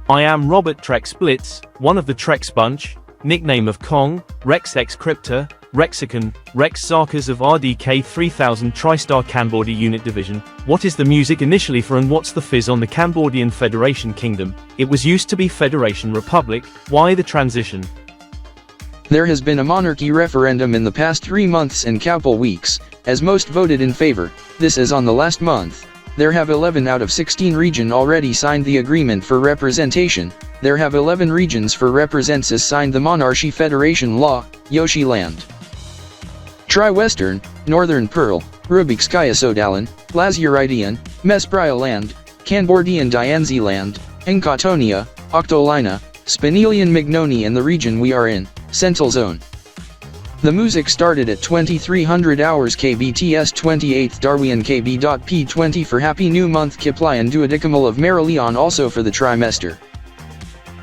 I am Robert Trex Blitz, one of the Trex bunch, nickname of Kong, Rex X Cryptor, Rexicon, Rex Zarkas of RDK 3000 TriStar Kanbordi Unit Division. What is the music initially for and what's the fizz on the Cambodian Federation Kingdom? It was used to be Federation Republic, why the transition? There has been a monarchy referendum in the past 3 months and couple weeks, as most voted in favor. This is on the last month. There have 11 out of 16 region already signed the agreement for representation. There have 11 regions for representatives signed the Monarchy Federation Law, Yoshi Land. Tri-Western, Northern Pearl, Rubikskaya Sodalan, Lazuridian, Mesbria Land, Kanbordian Dianzi Land, Enkatonia, Octolina, Spinelian Mignoni and the region we are in, Central Zone. The music started at 2300 hours KBTS 28th Darwian Kb.P 20 for Happy New Month Kiply and Duodecimal of Marileon also for the trimester.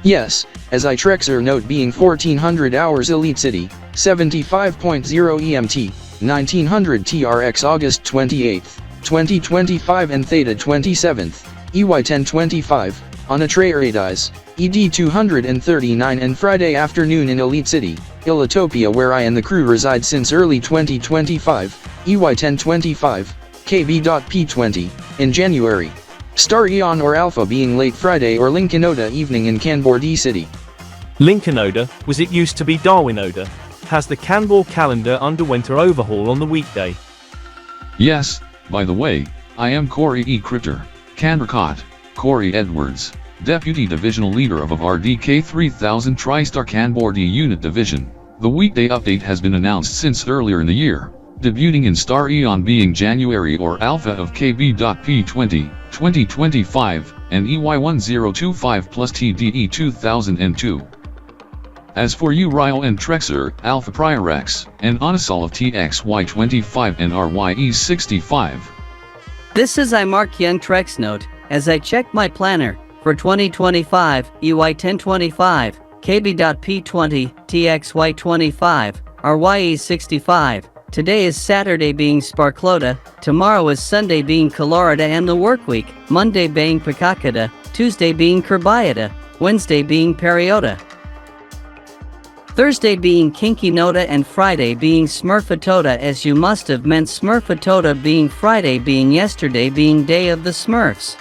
Yes, as I Trexer note being 1400 hours Elite City, 75.0 EMT, 1900 TRX August 28th, 2025 and Theta 27th, EY 1025, on a Trayeridize, ED 239 and Friday afternoon in Elite City, Ilitopia where I and the crew reside since early 2025, EY 1025, KB.P 20, in January. Star Eon or Alpha being late Friday or Lincoln-Oda evening in Kanbordi City. Lincoln-Oda, was it used to be Darwin-Oda? Has the Kanbor calendar underwent an overhaul on the weekday? Yes, by the way, I am Ry.E Cryptor, Kanborcot, Corey Edwards, Deputy Divisional Leader of RDK 3000 TriStar Kanbordi Unit Division. The weekday update has been announced since earlier in the year, debuting in Star Eon being January or Alpha of KB.P 20, 2025, and EY 1025 plus TDE 2002. As for you Ry.E and Trexer, Alpha Priorex, and Onisol of Tx.Y 25 and Ry.E 65. This is I Mark Young Trex note, as I check my planner, for 2025, EY 1025, KB.P 20, Tx.Y 25, Ry.E 65. Today is Saturday being Sparklota, tomorrow is Sunday being Colorida and the work week, Monday being Pakakata, Tuesday being Kerbiata, Wednesday being Periota, Thursday being Kinky Nota and Friday being Smurfatota as you must have meant Smurfatota being Friday being yesterday being Day of the Smurfs.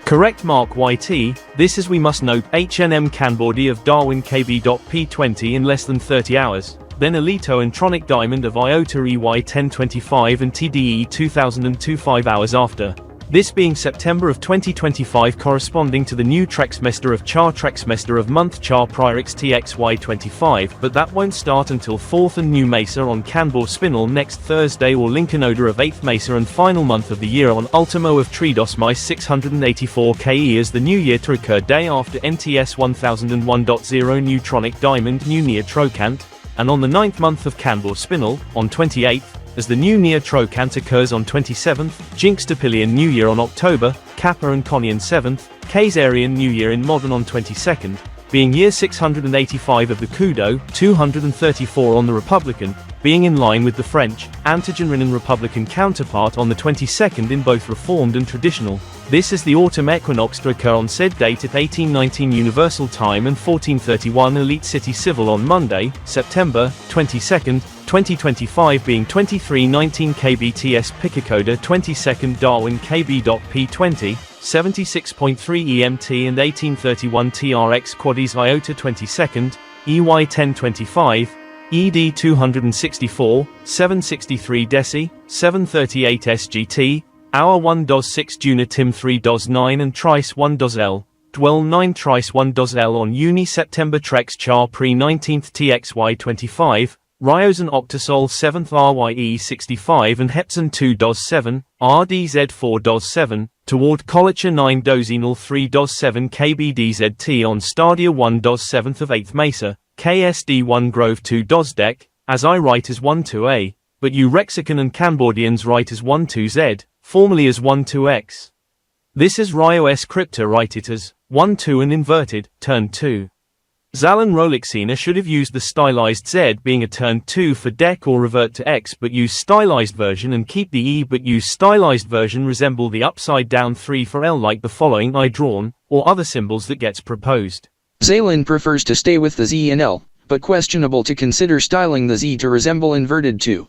Correct Mark YT, this is we must note HNM Kanbordi of Darwin KB.P 20 in less than 30 hours. Then Alito and Tronic Diamond of Iota EY 1025 and TDE 2002 5 hours after. This being September of 2025 corresponding to the new Trexmester of Char Trexmester of month Char Priorex Tx.Y 25 but that won't start until 4th and New Mesa on Kanbor Spinel next Thursday or Lincoln-Oda of 8th Mesa and final month of the year on Ultimo of Tridos My 684 KE as the new year to occur day after NTS 1001.0 Neutronic Diamond New Near Trocant. And on the 9th month of Kanbor Spinel, on 28th, as the new Near Trocant occurs on 27th, Jinxtapillion New Year on October, Kappa and Conian 7th, Khazarian New Year in Modern on 22nd, being year 685 of the Kudo, 234 on the Republican, being in line with the French, Antigenrinan Republican counterpart on the 22nd in both Reformed and Traditional. This is the autumn equinox to occur on said date at 1819 Universal Time and 1431 Elite City Civil on Monday, September 22nd, 2025 being 2319 KBTS Picacoda 22nd Darwin KB.P 20, 76.3 EMT and 1831 TRX Quaddies Iota 22nd, EY 1025, ED 264, 763 Deci, 738 SGT, Hour 1 DOS 6 Juna Tim 3 DOS 9 and Trice 1 DOS L, Dwell 9 Trice 1 DOS L on Uni September Trex Char Pre 19th Tx.Y 25, Rios and Octasol 7th Ry.E 65 and Hepson 2 DOS 7, RDZ 4 DOS 7, toward Collicher 9 Dozinal 3 DOS 7 KBDZT on Stadia 1 DOS 7th of 8th Mesa, KSD 1 Grove 2 DOS Deck, as I write as 12A, but you Rexicon and Kanbordians write as 12Z, formerly as 12X. This is Ry.E Cryptor write it as 12 and inverted, turn 2. Zalan Rolixina should have used the stylized Z being a turn 2 for DEC or revert to X but use stylized version and keep the E but use stylized version resemble the upside down 3 for L like the following I drawn, or other symbols that gets proposed. Zalan prefers to stay with the Z and L, but questionable to consider styling the Z to resemble inverted 2.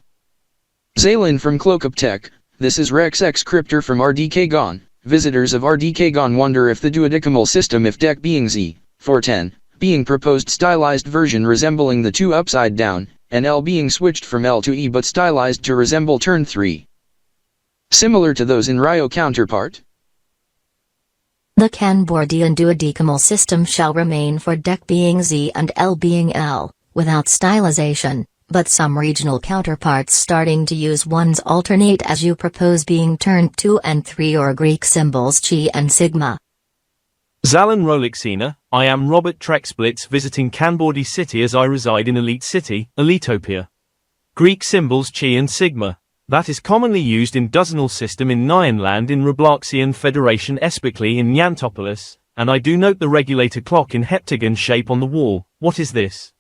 Zalan from Cloakup Tech, this is Rex X Cryptor from RDK Gone. Visitors of RDK Gone wonder if the duodecimal system if DEC being Z, 410, being proposed stylized version resembling the 2 upside down, and L being switched from L to E but stylized to resemble turn 3. Similar to those in Ry.E counterpart. The KanborZeven duodecimal system shall remain for DEC being Z and L being L, without stylization, but some regional counterparts starting to use ones alternate as you propose being turned 2 and 3 or Greek symbols chi and sigma. Zalan Rolixina, I am Robert Trexblitz visiting KanborZeven City as I reside in Elite City, Elitopia. Greek symbols chi and sigma. That is commonly used in dozenal system in Nyanland in Robloxian Federation especially in Nyantopolis, and I do note the regulator clock in heptagon shape on the wall. What is this?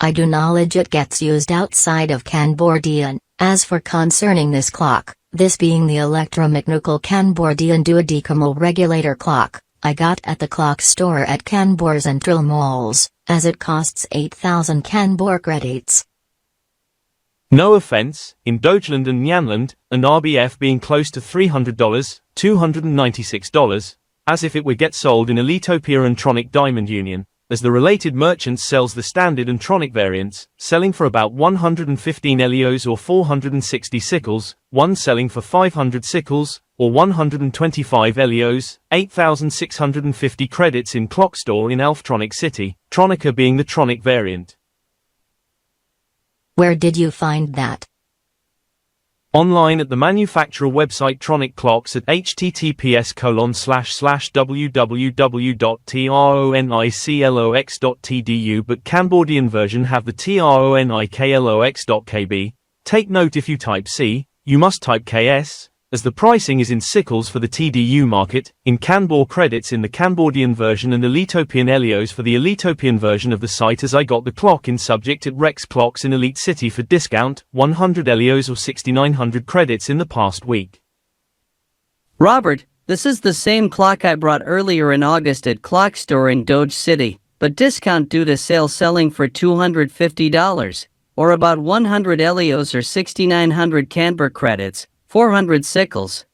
I do knowledge it gets used outside of KanborZeven. As for concerning this clock, this being the electromechanical KanborZeven duodecimal regulator clock, I got at the clock store at Kanbor Central Malls, as it costs 8,000 Kanbor credits. No offense, in Deutschland and Nyanland, and RBF being close to $300, $296, as if it would get sold in Elitopia and Tronic Diamond Union, as the related merchants sells the standard and Tronic variants, selling for about 115 Elios or 460 sickles, one selling for 500 sickles, or 125 Elios, 8,650 credits in Clock Store in Elftronic City, Tronica being the Tronic variant. Where did you find that? Online at the manufacturer website Tronic Clocks at https://www.troniclox.tdu but KanborZeven version have the troniclox.kb. Take note if you type C, you must type KS, as the pricing is in sickles for the TDU market, in Kanbor credits in the KanborZeven version and Elitopian Elios for the Elitopian version of the site as I got the clock in subject at Rex Clocks in Elite City for discount, 100 Elios or 6,900 credits in the past week. Robert, this is the same clock I brought earlier in August at Clock Store in Dodge City, but discount due to sale selling for $250, or about 100 Elios or 6,900 Kanbor credits. 400 sickles.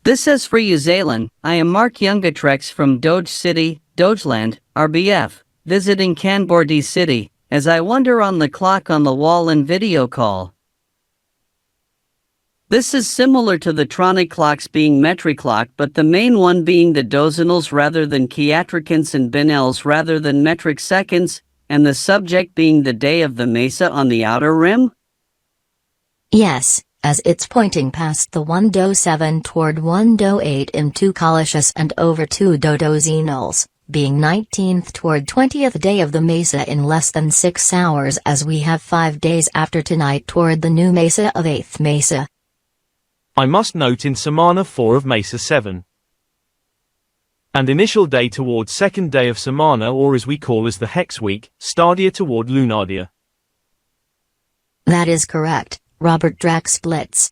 This says for you Zalan, I am Mark Youngatrex from Dodge City, Dogeland, RBF, visiting KanborZeven City, as I wonder on the clock on the wall in video call. This is similar to the Tronic clocks being metric clock but the main one being the dozenals rather than chiatricans and binels rather than metric seconds, and the subject being the day of the mesa on the outer rim? Yes, as it's pointing past the 1-7 toward 1-8 in 2 Colossus and over 2 dodozenals, being 19th toward 20th day of the Mesa in less than 6 hours as we have 5 days after tonight toward the new Mesa of 8th Mesa. I must note in Samana 4 of Mesa 7. And initial day toward 2nd day of Samana or as we call as the Hex Week, Stadia toward Lunardia. That is correct. Robert Trexblitz.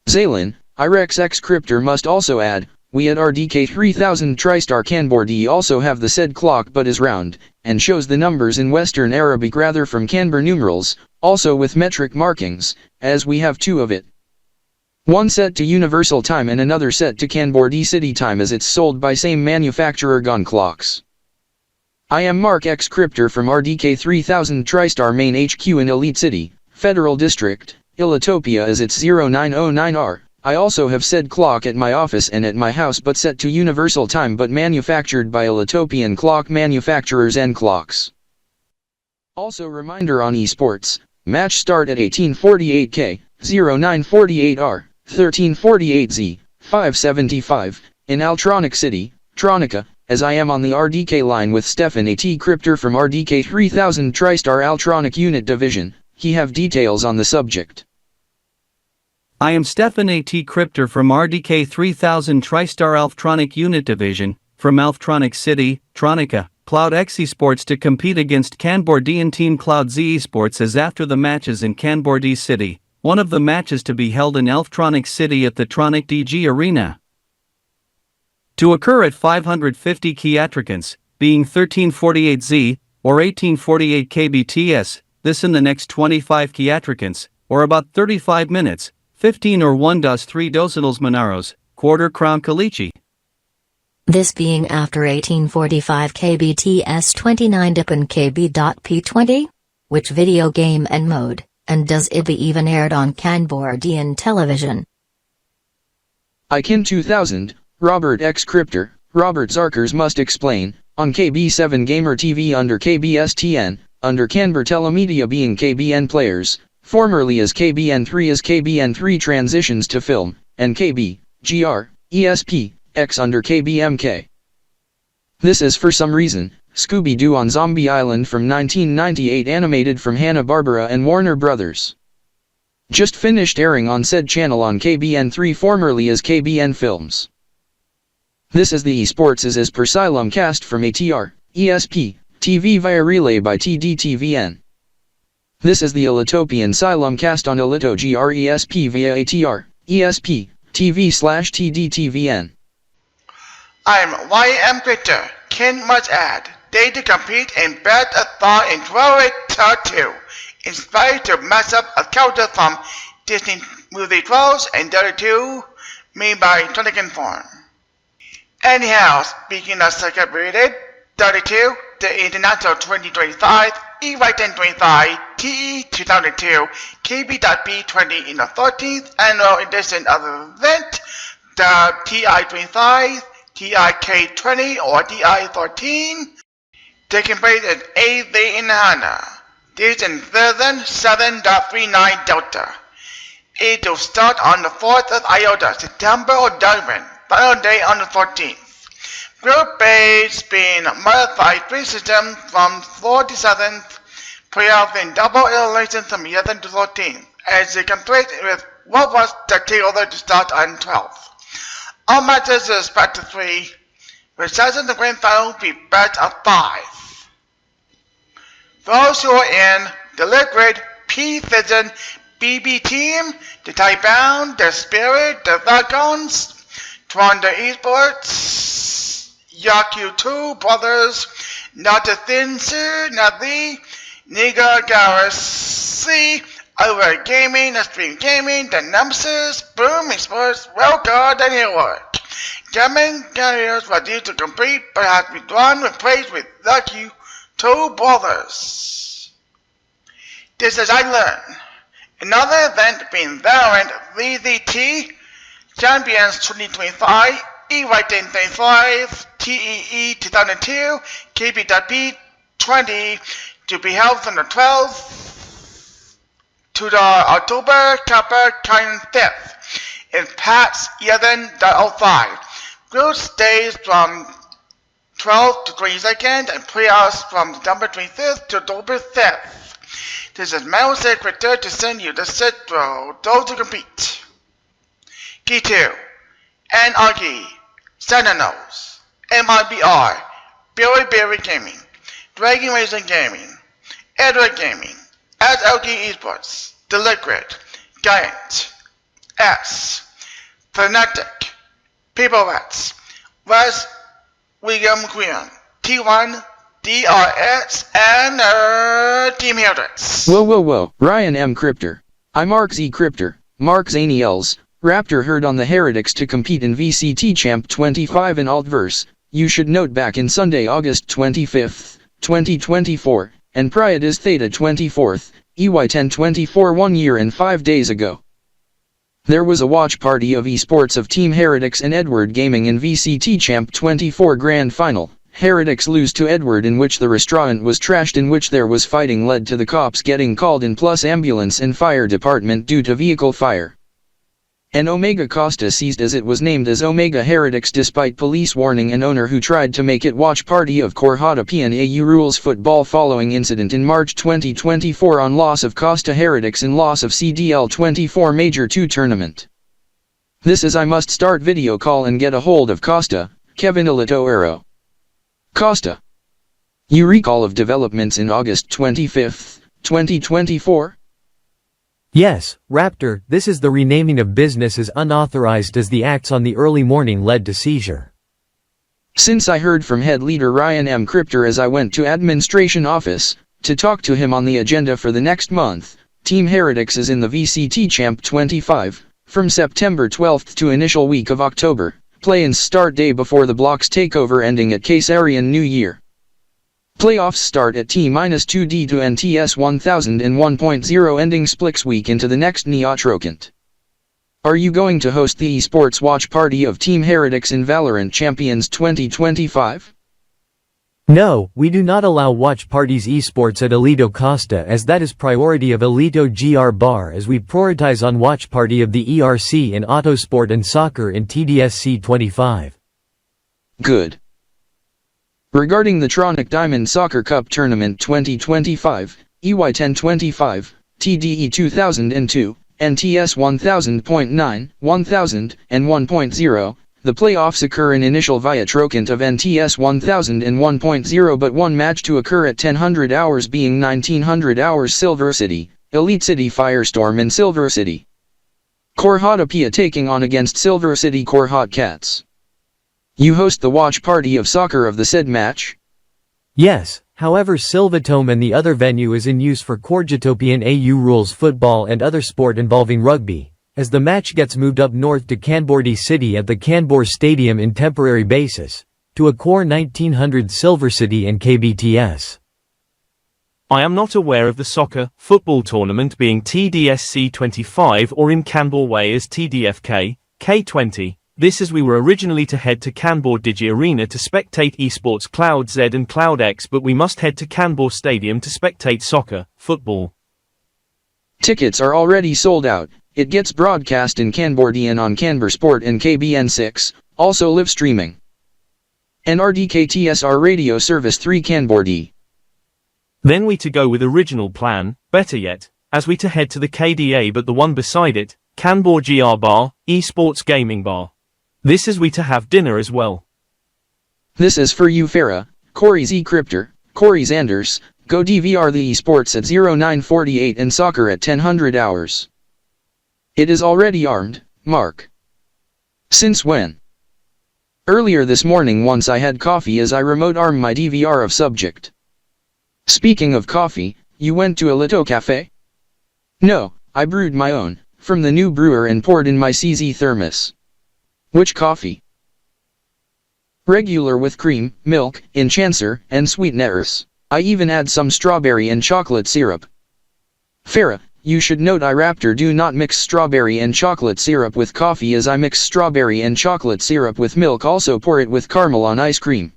Zalan, Irex X Cryptor must also add, we at RDK 3000 TriStar KanborZeven also have the said clock but is round, and shows the numbers in Western Arabic rather from Kanbor numerals, also with metric markings, as we have 2 of it. One set to Universal Time and another set to KanborZeven City Time as it's sold by same manufacturer Gun Clocks. I am Mark X Cryptor from RDK 3000 TriStar Main HQ in Elite City, Federal District, Elitopia as its 0909R. I also have said clock at my office and at my house but set to Universal Time but manufactured by Elitopian clock manufacturers and clocks. Also reminder on esports, match start at 1848K, 0948R, 1348Z, 575, in Altronic City, Tronica, as I am on the RDK line with Stefan AT Cryptor from RDK 3000 TriStar Altronic Unit Division, he have details on the subject. I am Stefan A.T. Crypter from RDK 3000 TriStar Alftronic Unit Division, from Alftronic City, Tronica, Cloud X Esports to compete against KanborD and Team Cloud Z Esports as after the matches in KanborD City, one of the matches to be held in Alftronic City at the Tronic DG Arena. To occur at 550 Kiatricans, being 1348Z, or 1848 kbts, this in the next 25 Kiatricans, or about 35 minutes, 15 or 1.3 dosinals Monaros, quarter crown Kalichi. This being after 1845 KBTS 29 dip and KB.P 20? Which video game and mode, and does it be even aired on KanborZeven television? ICANN 2000, Robert X Crypter, Robert Zarkers must explain, on KB7 Gamer TV under KBSTN, under Kanbor Telemedia being KBN Players, formerly as KBN3 as KBN3 transitions to film, and KB, GR, ESP, X under KBMK. This is for some reason, Scooby-Doo on Zombie Island from 1998 animated from Hanna-Barbera and Warner Brothers. Just finished airing on said channel on KBN3 formerly as KBN Films. This is the esports as per Xylem cast from ATR, ESP, TV via relay by TDTVN. This is the Elitopian Xylem cast on Elito GRESP via ATR, ESP, TV/TDTVN. I'm YM Critter, Ken must add, day to compete and bet a thought and throw it to inspired to mess up a character from Disney movie Trolls and 32, made by Tonic Form. Anyhow, speaking of separated, 32, the International 2025, Ry.E TE 2002, Kb.P 20 in the 13th annual edition of the event, the TI25, TIK 20 or TI 13, taking place at 8th day in Hana. This in 7.39 Delta. It will start on the 4th of Iota, September or Darwin, final day on the 14th. Group base being modified free system from 4th to 7th, playoff in double elimination from 11th to 14th, as it completes with what was the takeover to start on 12th. All matches are expected to 3, with in the grand final be best of 5. Those who are in the Liquid, P-Fission, BB Team, the Tybound, the Spirit, the Falcons, Toronto Esports, Yaku2 Brothers, Not the Thin Sir, Not the Niga Galaxy, Over Gaming, The Stream Gaming, The Nemesis, Boom Esports, Wellguard, and Heroic. Gaming carriers were due to complete but has withdrawn with praise with Yaku2 Brothers. This is I Learn. Another event being Valorant VZT Champions 2025, EY1025, TEE 2002, Kb.P 20 to be held from the 12th to the October Kappa 5th in PAX 11.05. Group stays from 12th to 22nd and playoffs from September 25th to October 5th. This is Mail Secretary to send you the set for those to compete. Key 2. NRG, Sentinels, MIBR, Berry Gaming, Dragon Racing Gaming, Edward Gaming, SLG Esports, The Liquid, Giant, S, Fnatic, People Rats, West William Queen, T1, DRS, and Team Helix. Whoa, Ryan M. Crypter. I'm Mark Z. Crypter, Mark Zaniels, Raptor heard on the Heretics to compete in VCT Champ 25 in Altverse. You should note back in Sunday, August 25th, 2024, and Priad is Theta 24th, EY10 24 1 year and 5 days ago. There was a watch party of esports of Team Heretics and Edward Gaming in VCT Champ 24 Grand Final. Heretics lose to Edward, in which the restaurant was trashed, in which there was fighting led to the cops getting called in plus ambulance and fire department due to vehicle fire. And Omega Costa ceased as it was named as Omega Heretics despite police warning and owner who tried to make it watch party of Kb.P and AU rules football following incident in March 2024 on loss of Costa Heretics and loss of CDL 24 Major 2 tournament. This is I must start video call and get a hold of Costa, Kevin Ilitoero. Costa. You recall of developments in August 25, 2024? Yes, Raptor, this is the renaming of business as unauthorized as the acts on the early morning led to seizure. Since I heard from head leader Ryan M. Crypter as I went to administration office, to talk to him on the agenda for the next month, Team Heretics is in the VCT Champ 25, from September 12 to initial week of October, play-ins start day before the blocks takeover ending at Kasarian New Year. Playoffs start at T-2D to NTS 1001.0 ending Splix week into the next Neotrocant. Are you going to host the esports watch party of Team Heretics in Valorant Champions 2025? No, we do not allow watch parties esports at Elito Costa as that is priority of Elito GR Bar as we prioritize on watch party of the ERC in Autosport and Soccer in TDSC 25. Good. Regarding the Tronic Diamond Soccer Cup Tournament 2025, EY 1025, TDE 2002, NTS 1000.9, 1000, and 1.0, the playoffs occur in initial via Trocant of NTS 1001.0 but one match to occur at 1000 hours being 1900 hours Silver City, Elite City Firestorm and Silver City. Kb.P taking on against Silver City Kb Cats. You host the watch party of soccer of the said match? Yes, however Silvatome and the other venue is in use for Kb.P AU rules football and other sport involving rugby, as the match gets moved up north to KanborD City at the Kanbor Stadium in temporary basis, to a core 1900 Silver City and KBTS. I am not aware of the soccer, football tournament being TDSC 25 or in Kanbor Way as TDFK, K20. This as we were originally to head to Kanbor Digi Arena to spectate esports Cloud Z and Cloud X but we must head to Kanbor Stadium to spectate soccer, football. Tickets are already sold out, it gets broadcast in KanborD and on Kanbor Sport and KBN6, also live streaming. And RDK TSR radio service 3 KanborD. Then we to go with original plan, better yet, as we to head to the KDA but the one beside it, Kanbor GR Bar, esports gaming bar. This is we to have dinner as well. This is for you Farah, Corey Z Crypter, Corey Zanders, go DVR the esports at 0948 and soccer at 1000 hours. It is already armed, Mark. Since when? Earlier this morning once I had coffee as I remote arm my DVR of subject. Speaking of coffee, you went to a Lito Cafe? No, I brewed my own, from the new brewer and poured in my CZ thermos. Which coffee? Regular with cream, milk, enchancer, and sweeteners. I even add some strawberry and chocolate syrup. Farah, you should note I Raptor do not mix strawberry and chocolate syrup with coffee as I mix strawberry and chocolate syrup with milk also pour it with caramel on ice cream.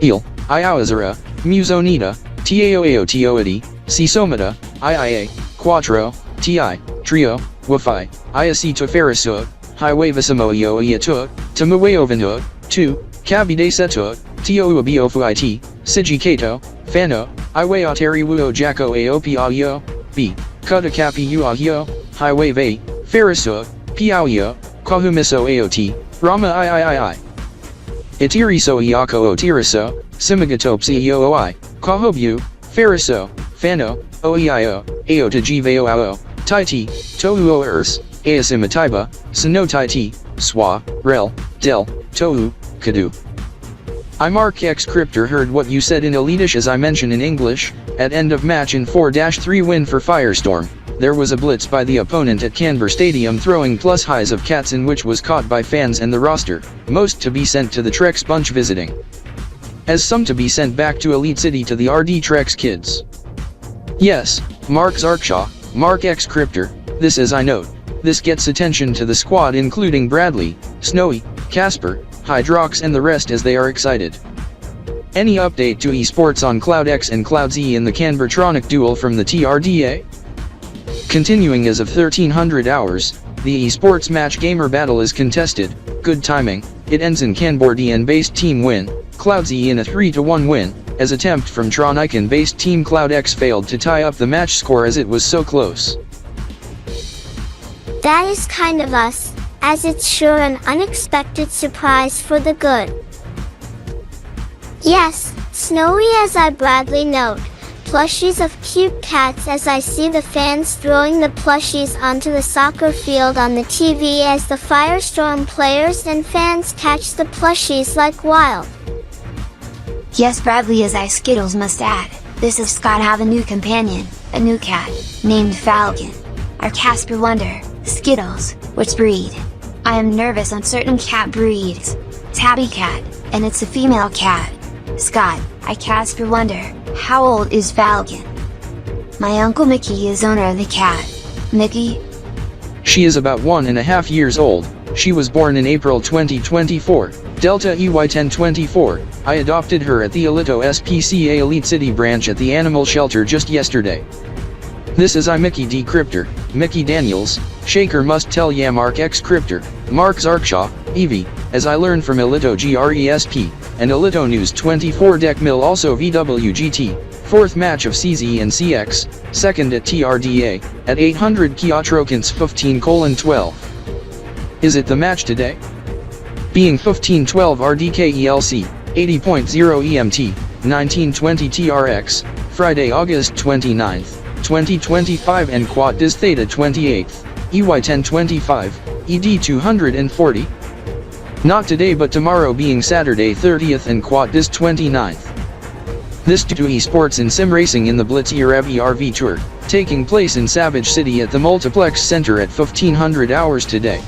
Eel, Iawazara, Musonida, Taoaotoadi, Sisomata, Iia, Quattro, Ti, Trio, Wafi, Iacito Ferrisut, Highwavasimoio Iatut, Tamuaovinut, 2, Kb.SDY, Tioubiofuit, Sigi Fano, Iwaateri Wuo Jacko Aopio, B, Kutakapi Uahio, Highwave, Ferrisut, Piaoyo, Kahumiso Aot, Rama III. Itiriso Iako Otiriso, Simigatops Eooi, Kahobu, Feriso, Fano, Oeio, Aota Gvao, Taiti, Tohu Ers, Aasimataiba, Sino Taiti, Swa, Rel, Del, Tohu, Kadu. I Mark X Cryptor heard what you said in Elitish as I mentioned in English. At end of match in 4-3 win for Firestorm, there was a blitz by the opponent at Canberra Stadium throwing plus highs of cats in which was caught by fans and the roster, most to be sent to the Trex bunch visiting. As some to be sent back to Elite City to the RD Trex kids. Yes, Mark Zarkshaw, Mark X Cryptor, this as I note. This gets attention to the squad including Bradley, Snowy, Casper, Hydrox and the rest as they are excited. Any update to esports on Cloud X and Cloud Z in the Canbertronic duel from the TRDA? Continuing as of 1300 hours, the esports match gamer battle is contested, good timing, it ends in KanborZeven based team win, Cloud Z in a 3-1 win, as attempt from Tronican based team Cloud X failed to tie up the match score as it was so close. That is kind of us, as it's sure an unexpected surprise for the good. Yes, Snowy as I Bradley note, plushies of cute cats as I see the fans throwing the plushies onto the soccer field on the TV as the Firestorm players and fans catch the plushies like wild. Yes, Bradley as I Skittles must add, this is Scott have a new companion, a new cat, named Falcon. Our Casper wonder, Skittles, which breed? I am nervous on certain cat breeds. Tabby cat, and it's a female cat. Scott, I Casper wonder, how old is Falcon? My Uncle Mickey is owner of the cat. Mickey? She is about 1.5 years old, she was born in April 2024, Delta EY 1024, I adopted her at the Alito SPCA Elite City branch at the animal shelter just yesterday. This is I Mickey D. Cryptor, Mickey Daniels, Shaker must tell ya Mark X Cryptor, Mark Zarkshaw, Evie, as I learned from Alito GRESP, and Alito News 24 Deck Mill also VWGT, 4th match of CZ and CX, 2nd at TRDA, at 800 Kiotrokins 15:12. Is it the match today? Being 15:12 RDK ELC, 80.0 EMT, 1920 TRX, Friday August 29th. 2025 and Quad Dis Theta 28th, EY 1025, ED 240? Not today but tomorrow being Saturday 30th and Quad Dis 29th. This due to esports and sim racing in the Blitz ERV RV Tour, taking place in Savage City at the Multiplex Center at 1500 hours today.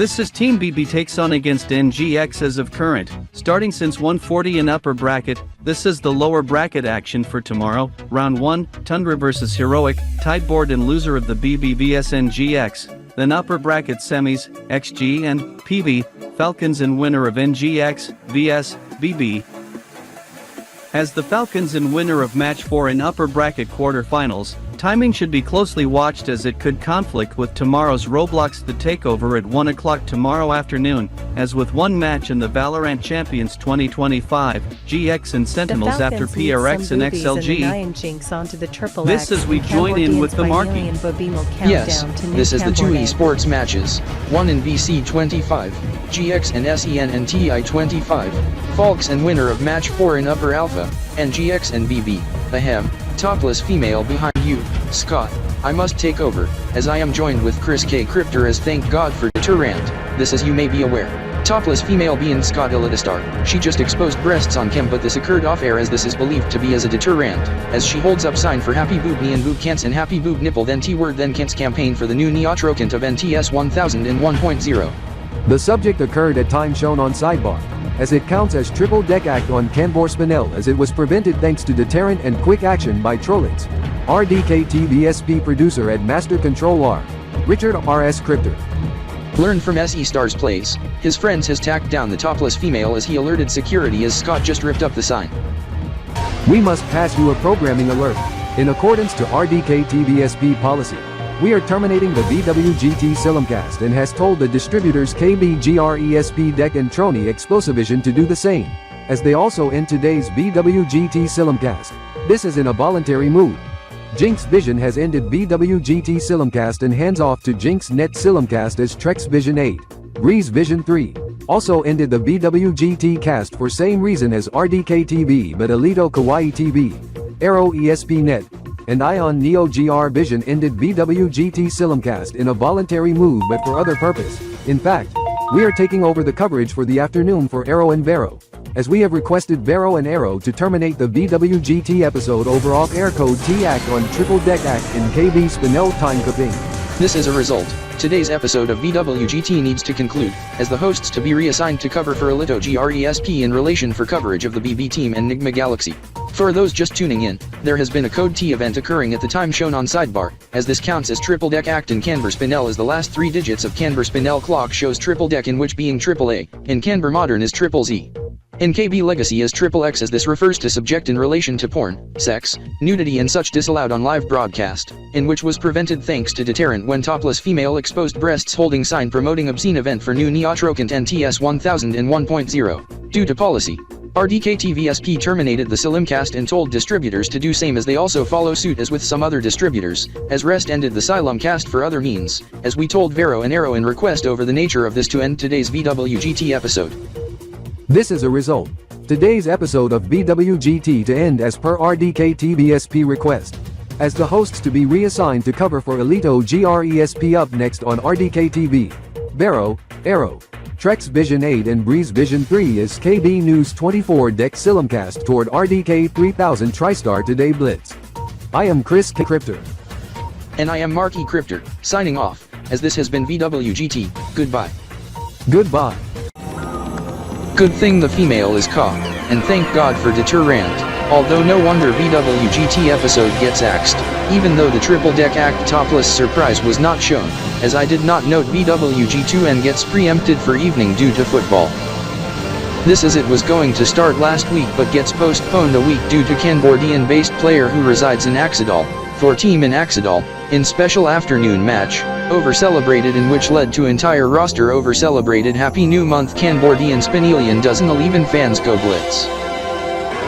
This is Team BB takes on against NGX as of current, starting since 140 in upper bracket. This is the lower bracket action for tomorrow. Round 1, Tundra vs Heroic, tied board and loser of the BB vs NGX. Then upper bracket semis, XG and PB, Falcons and winner of NGX vs BB. As the Falcons and winner of match 4 in upper bracket quarterfinals, timing should be closely watched as it could conflict with tomorrow's Roblox The Takeover at 1 o'clock tomorrow afternoon, as with one match in the Valorant Champions 2025, GX and Sentinels after PRX and XLG. This as we join in with the marking. Yes, this is the two esports matches, one in VC 25, GX and SEN and TI 25, Falks and winner of match 4 in upper alpha, and GX and BB, ahem, topless female behind you, Scott. I must take over, as I am joined with Chris K. Cryptor as thank God for Deterrent. This as you may be aware. Topless female being Scott Elidastar. She just exposed breasts on cam, but this occurred off air as this is believed to be as a deterrent, as she holds up sign for Happy Boob Knee and Boob Cants and Happy Boob Nipple then T-word then Cants campaign for the new Neotrocant of NTS 1001.0. The subject occurred at time shown on sidebar, as it counts as triple deck act on KanborZeven as it was prevented thanks to deterrent and quick action by Trollix. RDK Kb.SP producer at Master Control R. Richard R.S. Cryptor. Learn from SE Star's plays. His friends has tacked down the topless female as he alerted security as Scott just ripped up the sign. We must pass you a programming alert. In accordance to RDK Kb.SP policy, we are terminating the VWGT Silimcast and has told the distributors KB.GRESP Deck and Trony Explosivision to do the same, as they also end today's VWGT Silimcast. This is in a voluntary move. Jinx Vision has ended VWGT Silimcast and hands off to Jinx Net Silimcast as Trex Vision 8. Breeze Vision 3 also ended the VWGT cast for same reason as RDK TV, but Alito Kawaii TV, Arrow ESP Net, and Ion Neo GR Vision ended VWGT Silimcast in a voluntary move but for other purpose. In fact, we are taking over the coverage for the afternoon for Arrow and Vero, as we have requested Vero and Arrow to terminate the VWGT episode over off-air code T-Act on Triple Deck Act in KB.SDY time campaign. This is a result. Today's episode of VWGT needs to conclude, as the hosts to be reassigned to cover for Alito GRESP in relation for coverage of the BB team and Enigma Galaxy. For those just tuning in, there has been a Code T event occurring at the time shown on sidebar, as this counts as Triple Deck Act in KanborZeven as the last 3 digits of KanborZeven clock shows Triple Deck in which being AAA, in Kanbor Modern is Triple Z. In KB Legacy as Triple X as this refers to subject in relation to porn, sex, nudity and such disallowed on live broadcast, in which was prevented thanks to deterrent when topless female exposed breasts holding sign promoting obscene event for new Neotrocant NTS 1001.0. Due to policy, RDK TVSP terminated the Silimcast and told distributors to do same as they also follow suit as with some other distributors, as Rest ended the Silimcast for other means, as we told Vero and Arrow in request over the nature of this to end today's VWGT episode. This is a result. Today's episode of VWGT to end as per RDK TVSP request, as the hosts to be reassigned to cover for Alito GRESP up next on RDK TV. Vero, Arrow, Trex Vision 8 and Breeze Vision 3 is KB News 24 Deck Silimcast toward RDK 3000 TriStar Today Blitz. I am Chris K. Cryptor. And I am Mark E. Cryptor, signing off, as this has been VWGT. Goodbye. Goodbye. Good thing the female is caught, and thank God for deterrent, although no wonder VWGT episode gets axed, even though the Triple Deck Act topless surprise was not shown, as I did not note VWG2N gets preempted for evening due to football. This as it was going to start last week but gets postponed a week due to KanborZeven based player who resides in Axidal, for team in Axidal, in special afternoon match, over-celebrated in which led to entire roster over-celebrated Happy New Month KanborZeven Spinelian doesn't even fans go blitz.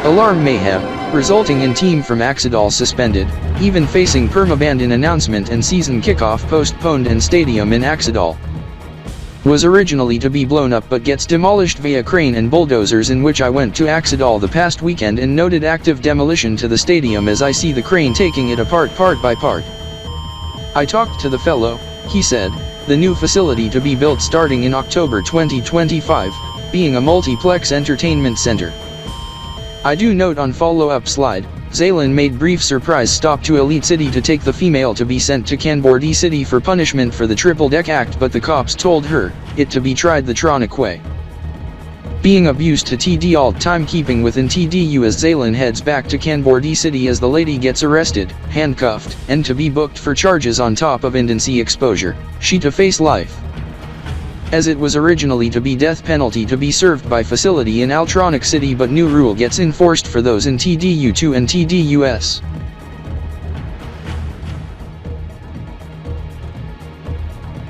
Alarm mayhem, resulting in team from Axidal suspended, even facing permaban in announcement and season kickoff postponed and stadium in Axidal was originally to be blown up but gets demolished via crane and bulldozers, in which I went to Axidal the past weekend and noted active demolition to the stadium as I see the crane taking it apart part by part. I talked to the fellow, he said, the new facility to be built starting in October 2025, being a multiplex entertainment center. I do note on follow-up slide, Zaylin made brief surprise stop to Elite City to take the female to be sent to KanborD City for punishment for the triple deck act, but the cops told her, it to be tried the Tronic way. Being abused to TD alt timekeeping within TDU as Zaylin heads back to KanborD City as the lady gets arrested, handcuffed, and to be booked for charges on top of indecency exposure, she to face life. As it was originally to be death penalty to be served by facility in Altronic City, but new rule gets enforced for those in TDU2 and TDUS.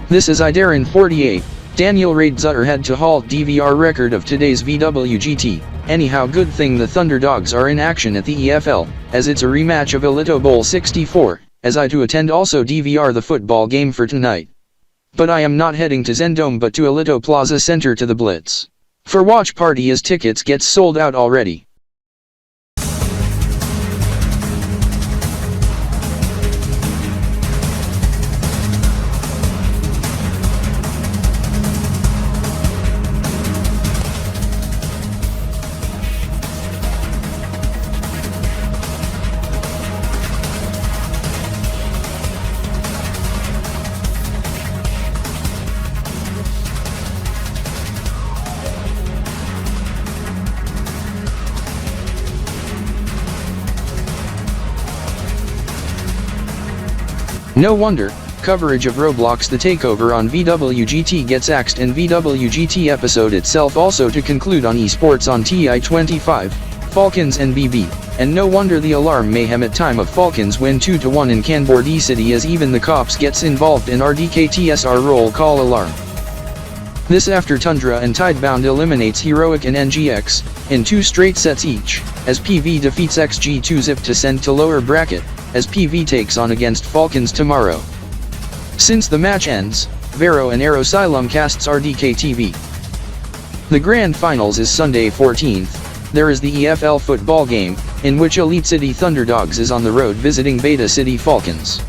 This is Idarin 48. Daniel Raid Zutter had to halt DVR record of today's VWGT. Anyhow, good thing the Thunder Dogs are in action at the EFL, as it's a rematch of Elito Bowl 64, as I to attend also DVR the football game for tonight. But I am not heading to Zendome but to Elito Plaza Center to the Blitz. For watch party as tickets gets sold out already. No wonder, coverage of Roblox the takeover on VWGT gets axed, and VWGT episode itself also to conclude on esports on TI-25, Falcons and BB, and no wonder the alarm mayhem at time of Falcons win 2-1 in KanborD City as even the cops gets involved in RDK TSR roll call alarm. This after Tundra and Tidebound eliminates Heroic and NGX, in 2 straight sets each, as PV defeats XG2 Zip to send to lower bracket, as PV takes on against Falcons tomorrow. Since the match ends, Vero and Aerosylum casts RDK TV. The grand finals is Sunday 14th, there is the EFL football game, in which Elite City Thunderdogs is on the road visiting Beta City Falcons.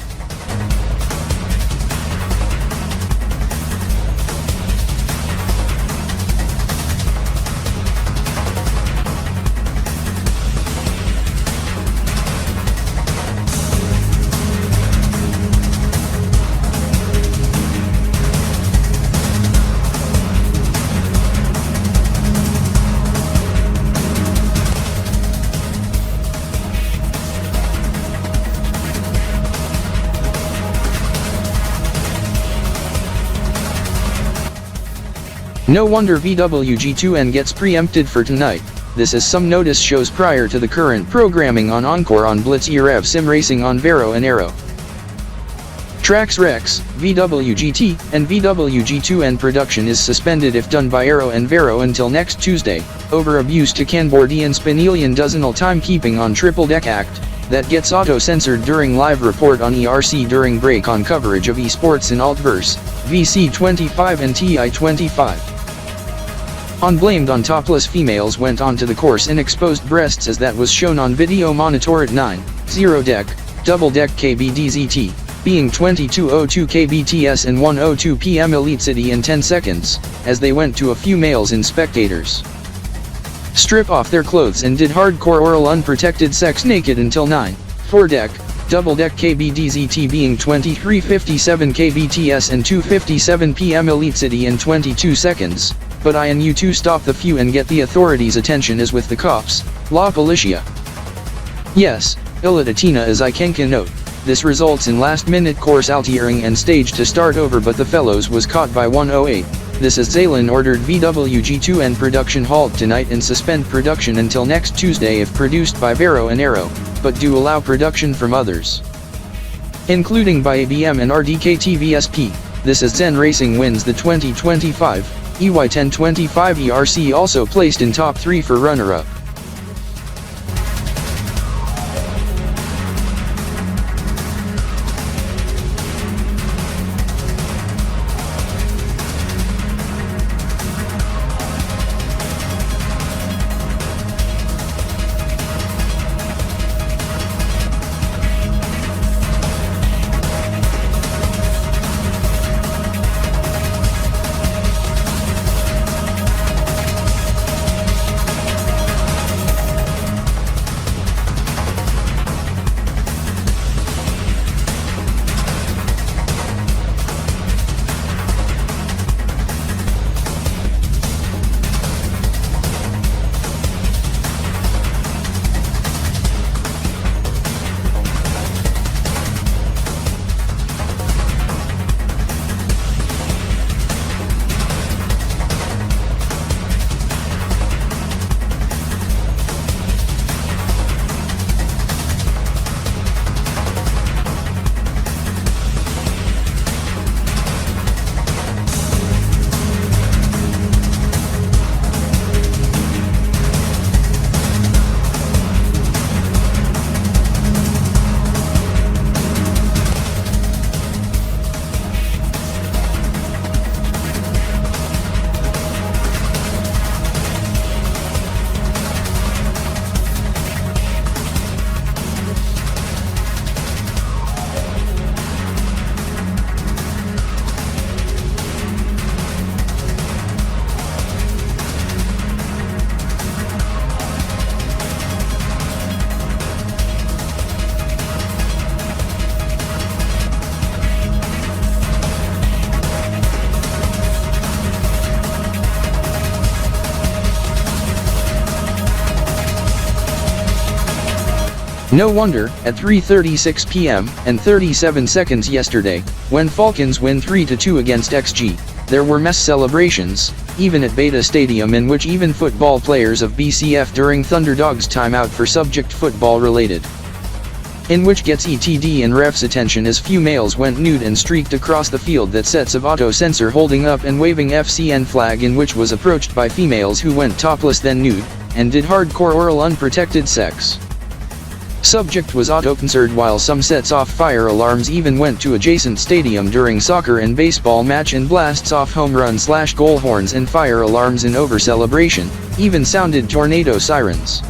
No wonder VWG2N gets preempted for tonight. This is some notice shows prior to the current programming on Encore on Blitz Rev Sim Racing on Vero and Aero. Trax Rex, VWGT, and VWG2N production is suspended if done by Aero and Vero until next Tuesday, over abuse to KanborD and Spinelian dozenal timekeeping on Triple Deck Act, that gets auto-censored during live report on ERC during break on coverage of esports in Altverse, VC25 and TI25. On blamed on topless females went onto the course in exposed breasts as that was shown on video monitor at 9:0 deck, double deck KBDZT, being 22:02 KBTS and 1:02 PM Elite City in 10 seconds, as they went to a few males in spectators. Strip off their clothes and did hardcore oral unprotected sex naked until 9:4 deck, double deck KBDZT being 23:57 KBTS and 2:57 PM Elite City in 22 seconds. But I and you two stop the few and get the authorities' attention as with the cops, La Policia. Yes, Illidatina as I can note, this results in last-minute course altiering and stage to start over, but the fellows was caught by 108. This is Zaylin ordered VWG2N production halt tonight and suspend production until next Tuesday if produced by Vero and Aero, but do allow production from others, including by ABM and RDK TVSP. This is Zen Racing wins the 2025 EY 1025 ERC, also placed in top 3 for runner-up. No wonder, at 3:36 p.m. and 37 seconds yesterday, when Falcons win 3-2 against XG, there were mass celebrations, even at Beta Stadium, in which even football players of BCF during Thunderdogs timeout for subject football related. In which gets ETD and ref's attention as few males went nude and streaked across the field that sets of auto sensor holding up and waving FCN flag, in which was approached by females who went topless then nude, and did hardcore oral unprotected sex. Subject was auto-censored, while some sets off fire alarms, even went to adjacent stadium during soccer and baseball match and blasts off home run/goal horns and fire alarms in over celebration, even sounded tornado sirens.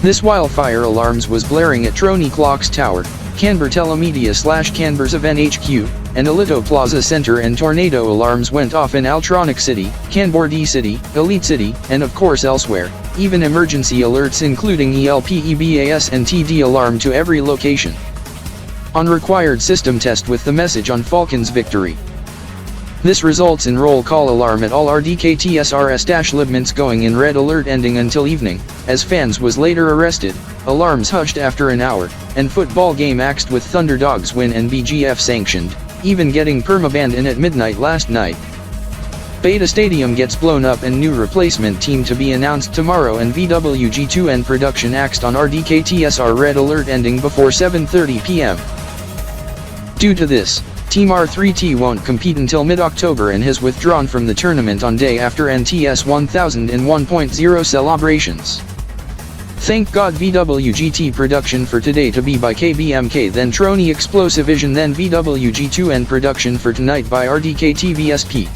This while fire alarms was blaring at Trony Clocks Tower, Canberra Telemedia/KanborZeven HQ, and Alito Plaza Center, and tornado alarms went off in Altronic City, KBIP City, Elite City, and of course elsewhere, even emergency alerts including ELPEBAS and TD alarm to every location. On required system test with the message on Falcons victory. This results in roll call alarm at all RDK TSRS-libments going in red alert ending until evening, as fans was later arrested, alarms hushed after an hour, and football game axed with Thunderdogs win and BGF sanctioned, even getting permabanned in at midnight last night. Beta Stadium gets blown up and new replacement team to be announced tomorrow, and VWG2N production axed on RDK TSR red alert ending before 7:30 p.m. Due to this, Team R3T won't compete until mid-October and has withdrawn from the tournament on day after NTS 1001.0 celebrations. Thank God VWGT production for today to be by KBMK, then Trony Explosivision, then VWG2N production for tonight by RDK TVSP.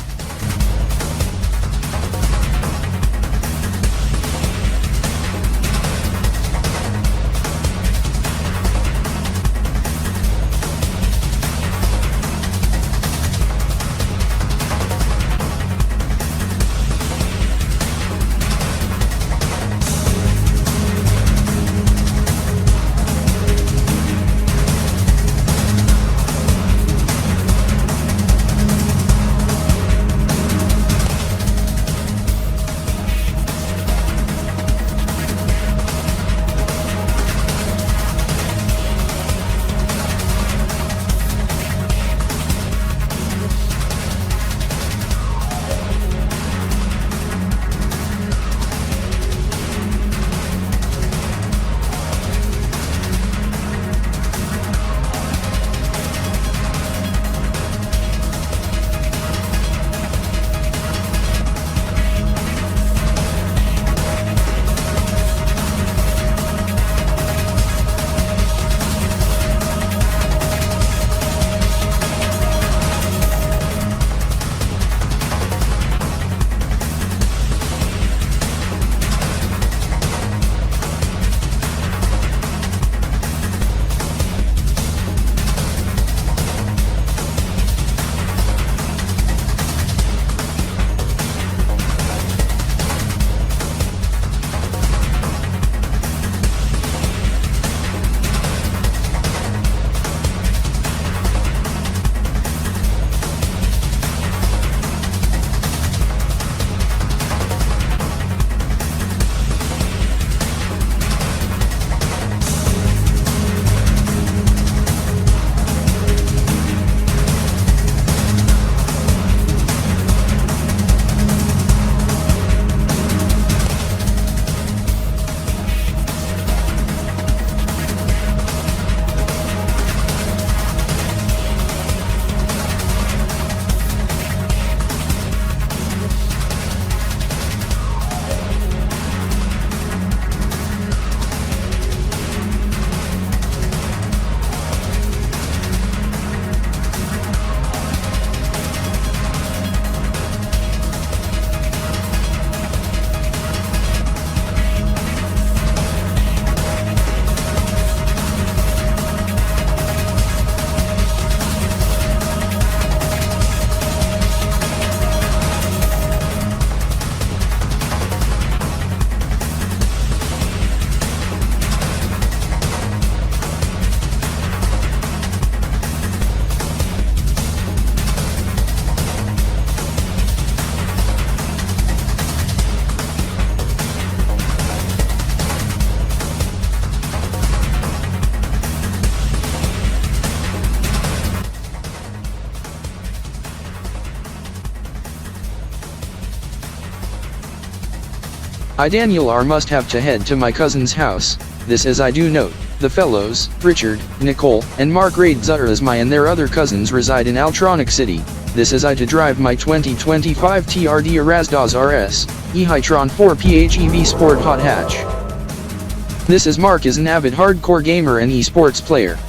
I Daniel R must have to head to my cousin's house, this as I do note, the fellows, Richard, Nicole, and Mark Zutter as my and their other cousins reside in Altronic City, this as I to drive my 2025 TRD Erasdas RS, eHytron 4 PHEV Sport Hot Hatch. This as Mark is an avid hardcore gamer and esports player.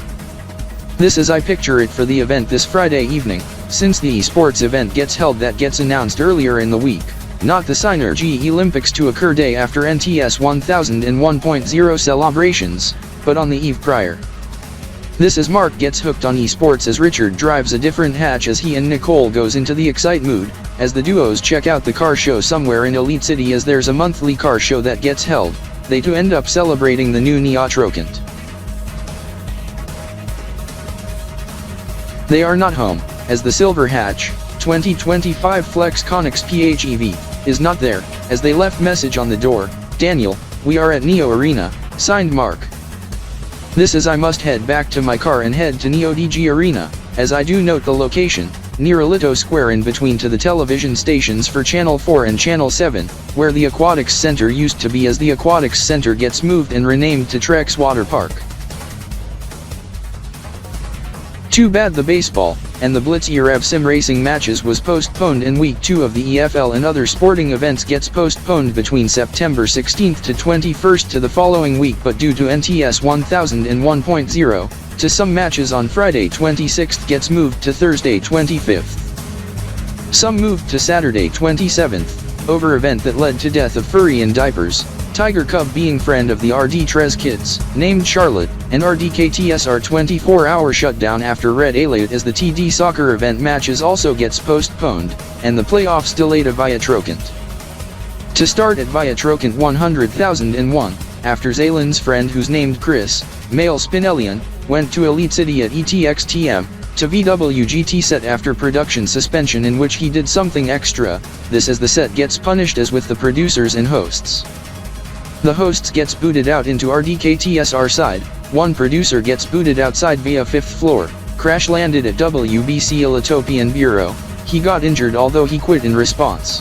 This as I picture it for the event this Friday evening, since the esports event gets held that gets announced earlier in the week, not the Synergy Olympics to occur day after NTS 1001.0 celebrations, but on the eve prior. This as Mark gets hooked on esports as Richard drives a different hatch as he and Nicole goes into the excite mood, as the duos check out the car show somewhere in Elite City as there's a monthly car show that gets held, they too end up celebrating the new Neotrocant. They are not home, as the Silver Hatch, 2025 Flex Connex PHEV, is not there, as they left message on the door, Daniel, we are at Neo Arena, signed Mark. This as I must head back to my car and head to Neo DG Arena, as I do note the location, near Alito Square in between to the television stations for Channel 4 and Channel 7, where the Aquatics Center used to be as the Aquatics Center gets moved and renamed to Trex Water Park. Too bad the baseball, and the Blitz EREV sim racing matches was postponed in week 2 of the EFL and other sporting events gets postponed between September 16th to 21st to the following week but due to NTS 1001.0, to some matches on Friday 26th gets moved to Thursday 25th. Some moved to Saturday 27th, over event that led to death of furry in diapers, Tiger Cub being friend of the RD Trez kids, named Charlotte, and RDK TSR 24-hour shutdown after Red Alert as the TD soccer event matches also gets postponed, and the playoffs delayed a Viatrocant. To start at Viatrocant 100,001, after Zaylin's friend who's named Chris, male Spinellian, went to Elite City at ETXTM, to VWGT set after production suspension in which he did something extra, this as the set gets punished as with the producers and hosts. The hosts gets booted out into RDK TSR side, one producer gets booted outside via 5th floor, crash landed at WBC Elitopian Bureau, he got injured although he quit in response.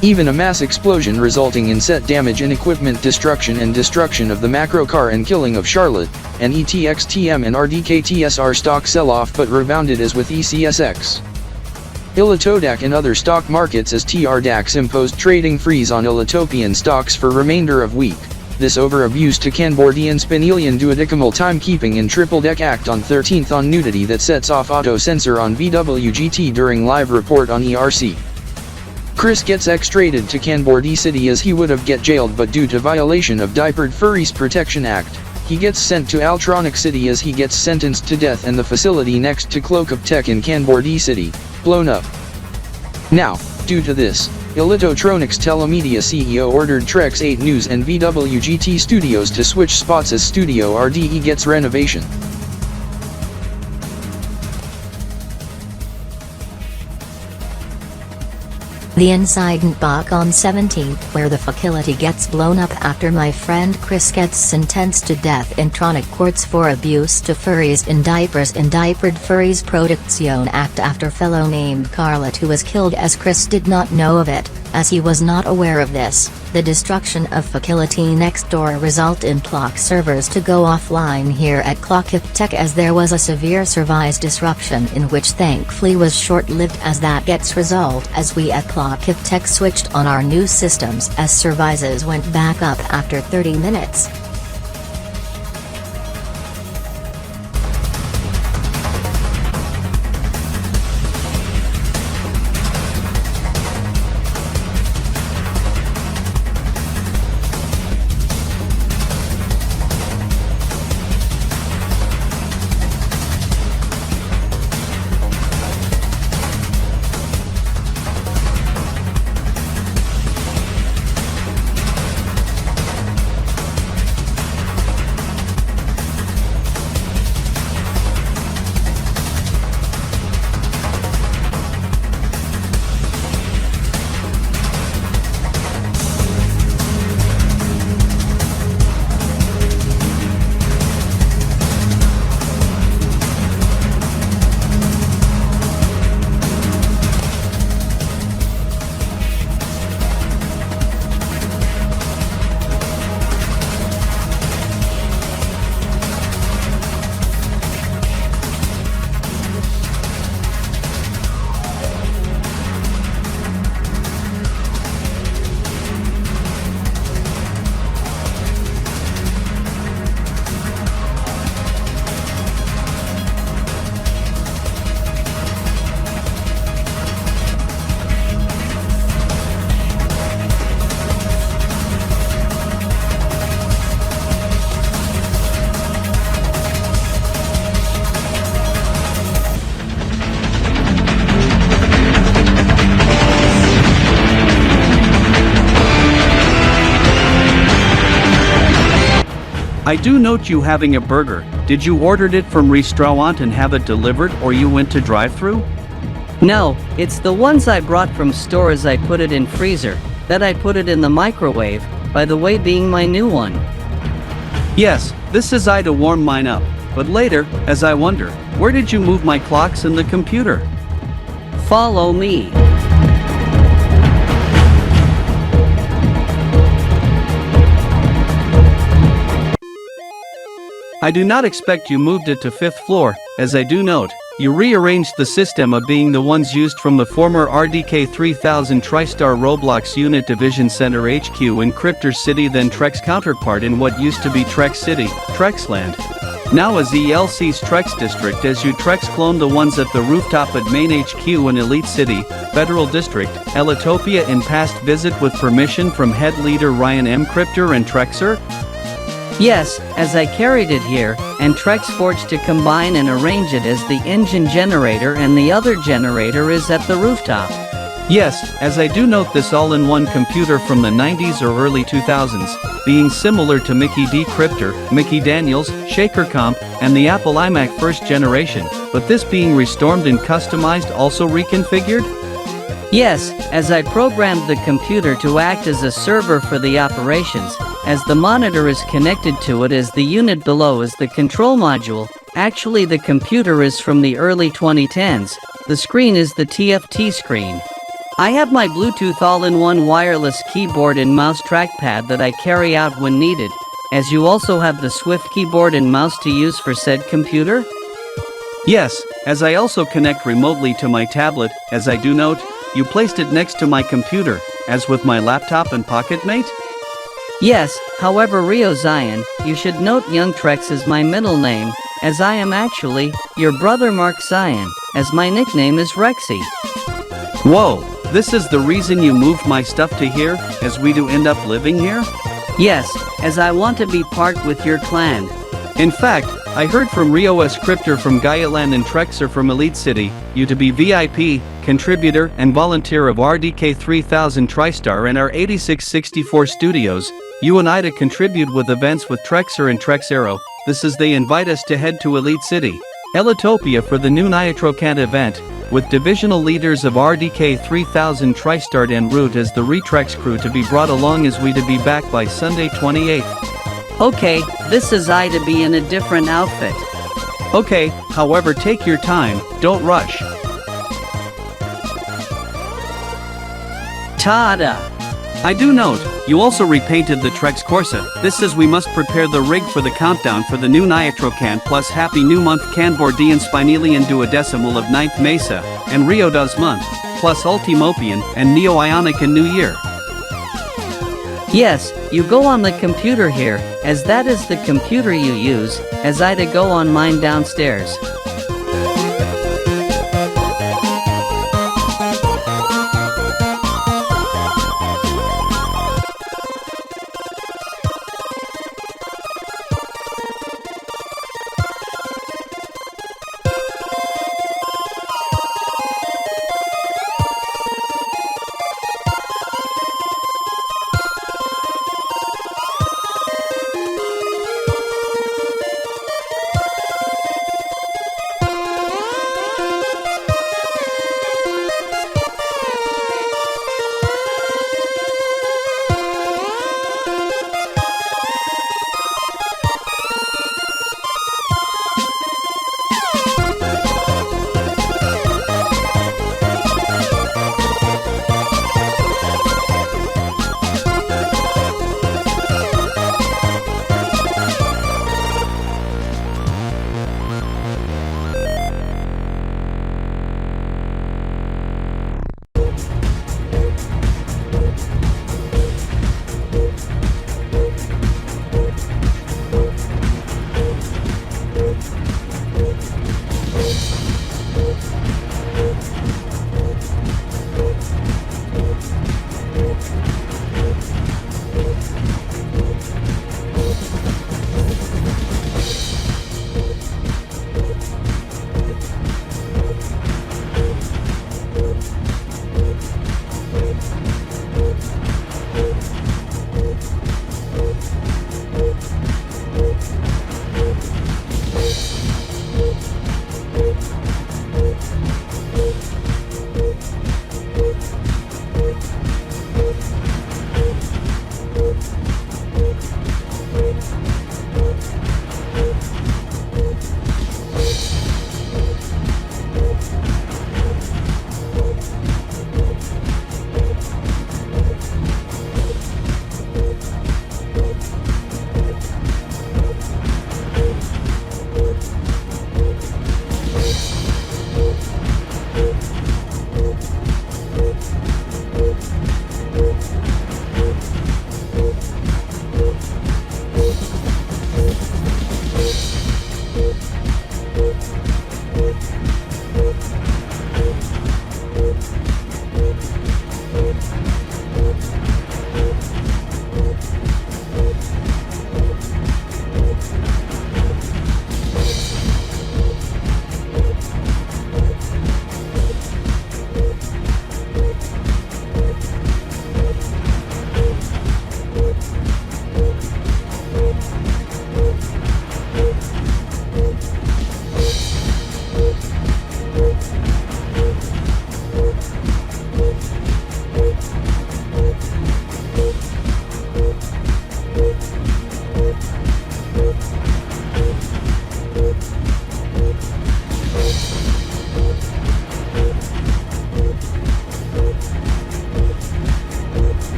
Even a mass explosion resulting in set damage and equipment destruction and destruction of the macro car and killing of Charlotte, and ETXTM and RDK TSR stock sell-off but rebounded as with ECSX. Ilitodac and other stock markets as TRDAX imposed trading freeze on Ilitopian stocks for remainder of week, this over abuse to KanborZeven Spinelian duodecimal timekeeping in Triple Deck Act on 13th on nudity that sets off auto censor on VWGT during live report on ERC. Chris gets extradited to KanborZeven City as he would have get jailed but due to violation of Diapered Furries Protection Act, he gets sent to Altronic City as he gets sentenced to death and the facility next to Cloak of Tech in KanborZeven City, blown up. Now, due to this, Ilitotronics Telemedia CEO ordered Trex 8 News and VWGT Studios to switch spots as Studio RDE gets renovation. The incident back on 17th where the facility gets blown up after my friend Chris gets sentenced to death in Tronic courts for abuse to furries in diapers in Diapered Furries Protection Act after fellow named Carlot who was killed as Chris did not know of it, as he was not aware of this. The destruction of facility next door result in clock servers to go offline here at Kb.P Tech as there was a severe service disruption in which thankfully was short-lived as that gets resolved as we at Kb.P Tech switched on our new systems as services went back up after 30 minutes. I do note you having a burger. Did you ordered it from restaurant and have it delivered, or you went to drive-thru? No, it's the ones I brought from stores. I put it in freezer, that I put it in the microwave, by the way being my new one. Yes, this is I to warm mine up, but later, as I wonder, where did you move my clocks in the computer? Follow me. I do not expect you moved it to 5th floor, as I do note, you rearranged the system of being the ones used from the former RDK 3000 TriStar Roblox Unit Division Center HQ in Cryptor City, then Trex counterpart in what used to be Trex City, Trexland. Now as ELC's Trex District, as you Trex clone the ones at the rooftop at Main HQ in Elite City, Federal District, Elitopia in past visit with permission from head leader Ryan M. Cryptor and Trexer? Yes, as I carried it here, and Trex forged to combine and arrange it as the engine generator, and the other generator is at the rooftop. Yes, as I do note this all-in-one computer from the 90s or early 2000s, being similar to Mickey D. Cryptor, Mickey Daniels, Shaker Comp, and the Apple iMac first generation, but this being restored and customized, also reconfigured? Yes, as I programmed the computer to act as a server for the operations, as the monitor is connected to it, as the unit below is the control module. Actually the computer is from the early 2010s, the screen is the TFT screen. I have my Bluetooth all-in-one wireless keyboard and mouse trackpad that I carry out when needed, as you also have the Swift keyboard and mouse to use for said computer? Yes, as I also connect remotely to my tablet, as I do note, you placed it next to my computer, as with my laptop and PocketMate? Yes, however Rio Zion, you should note Young Trex is my middle name, as I am actually your brother Mark Zion, as my nickname is Rexy. Whoa, this is the reason you moved my stuff to here, as we do end up living here? Yes, as I want to be part with your clan. In fact, I heard from Rio S. Cryptor from Gaialand and Trexer from Elite City, you to be VIP, contributor, and volunteer of RDK 3000 TriStar and our 8664 studios, you and I to contribute with events with Trexer and Trexero. This is they invite us to head to Elite City, Elitopia for the new Niatrocant event, with divisional leaders of RDK 3000 TriStar en route as the Retrex crew to be brought along as we to be back by Sunday 28th. Okay, this is I to be in a different outfit. Okay, however take your time, don't rush. Ta-da! I do note, you also repainted the Trex Corsa. This is we must prepare the rig for the countdown for the new Niatrocant plus Happy New Month KanborZeven Spinelian Duodecimal of 9th Mesa, and Rio Does Month, plus Ultimopian, and Neo Ionic and New Year. Yes, you go on the computer here, as that is the computer you use, as I to go on mine downstairs.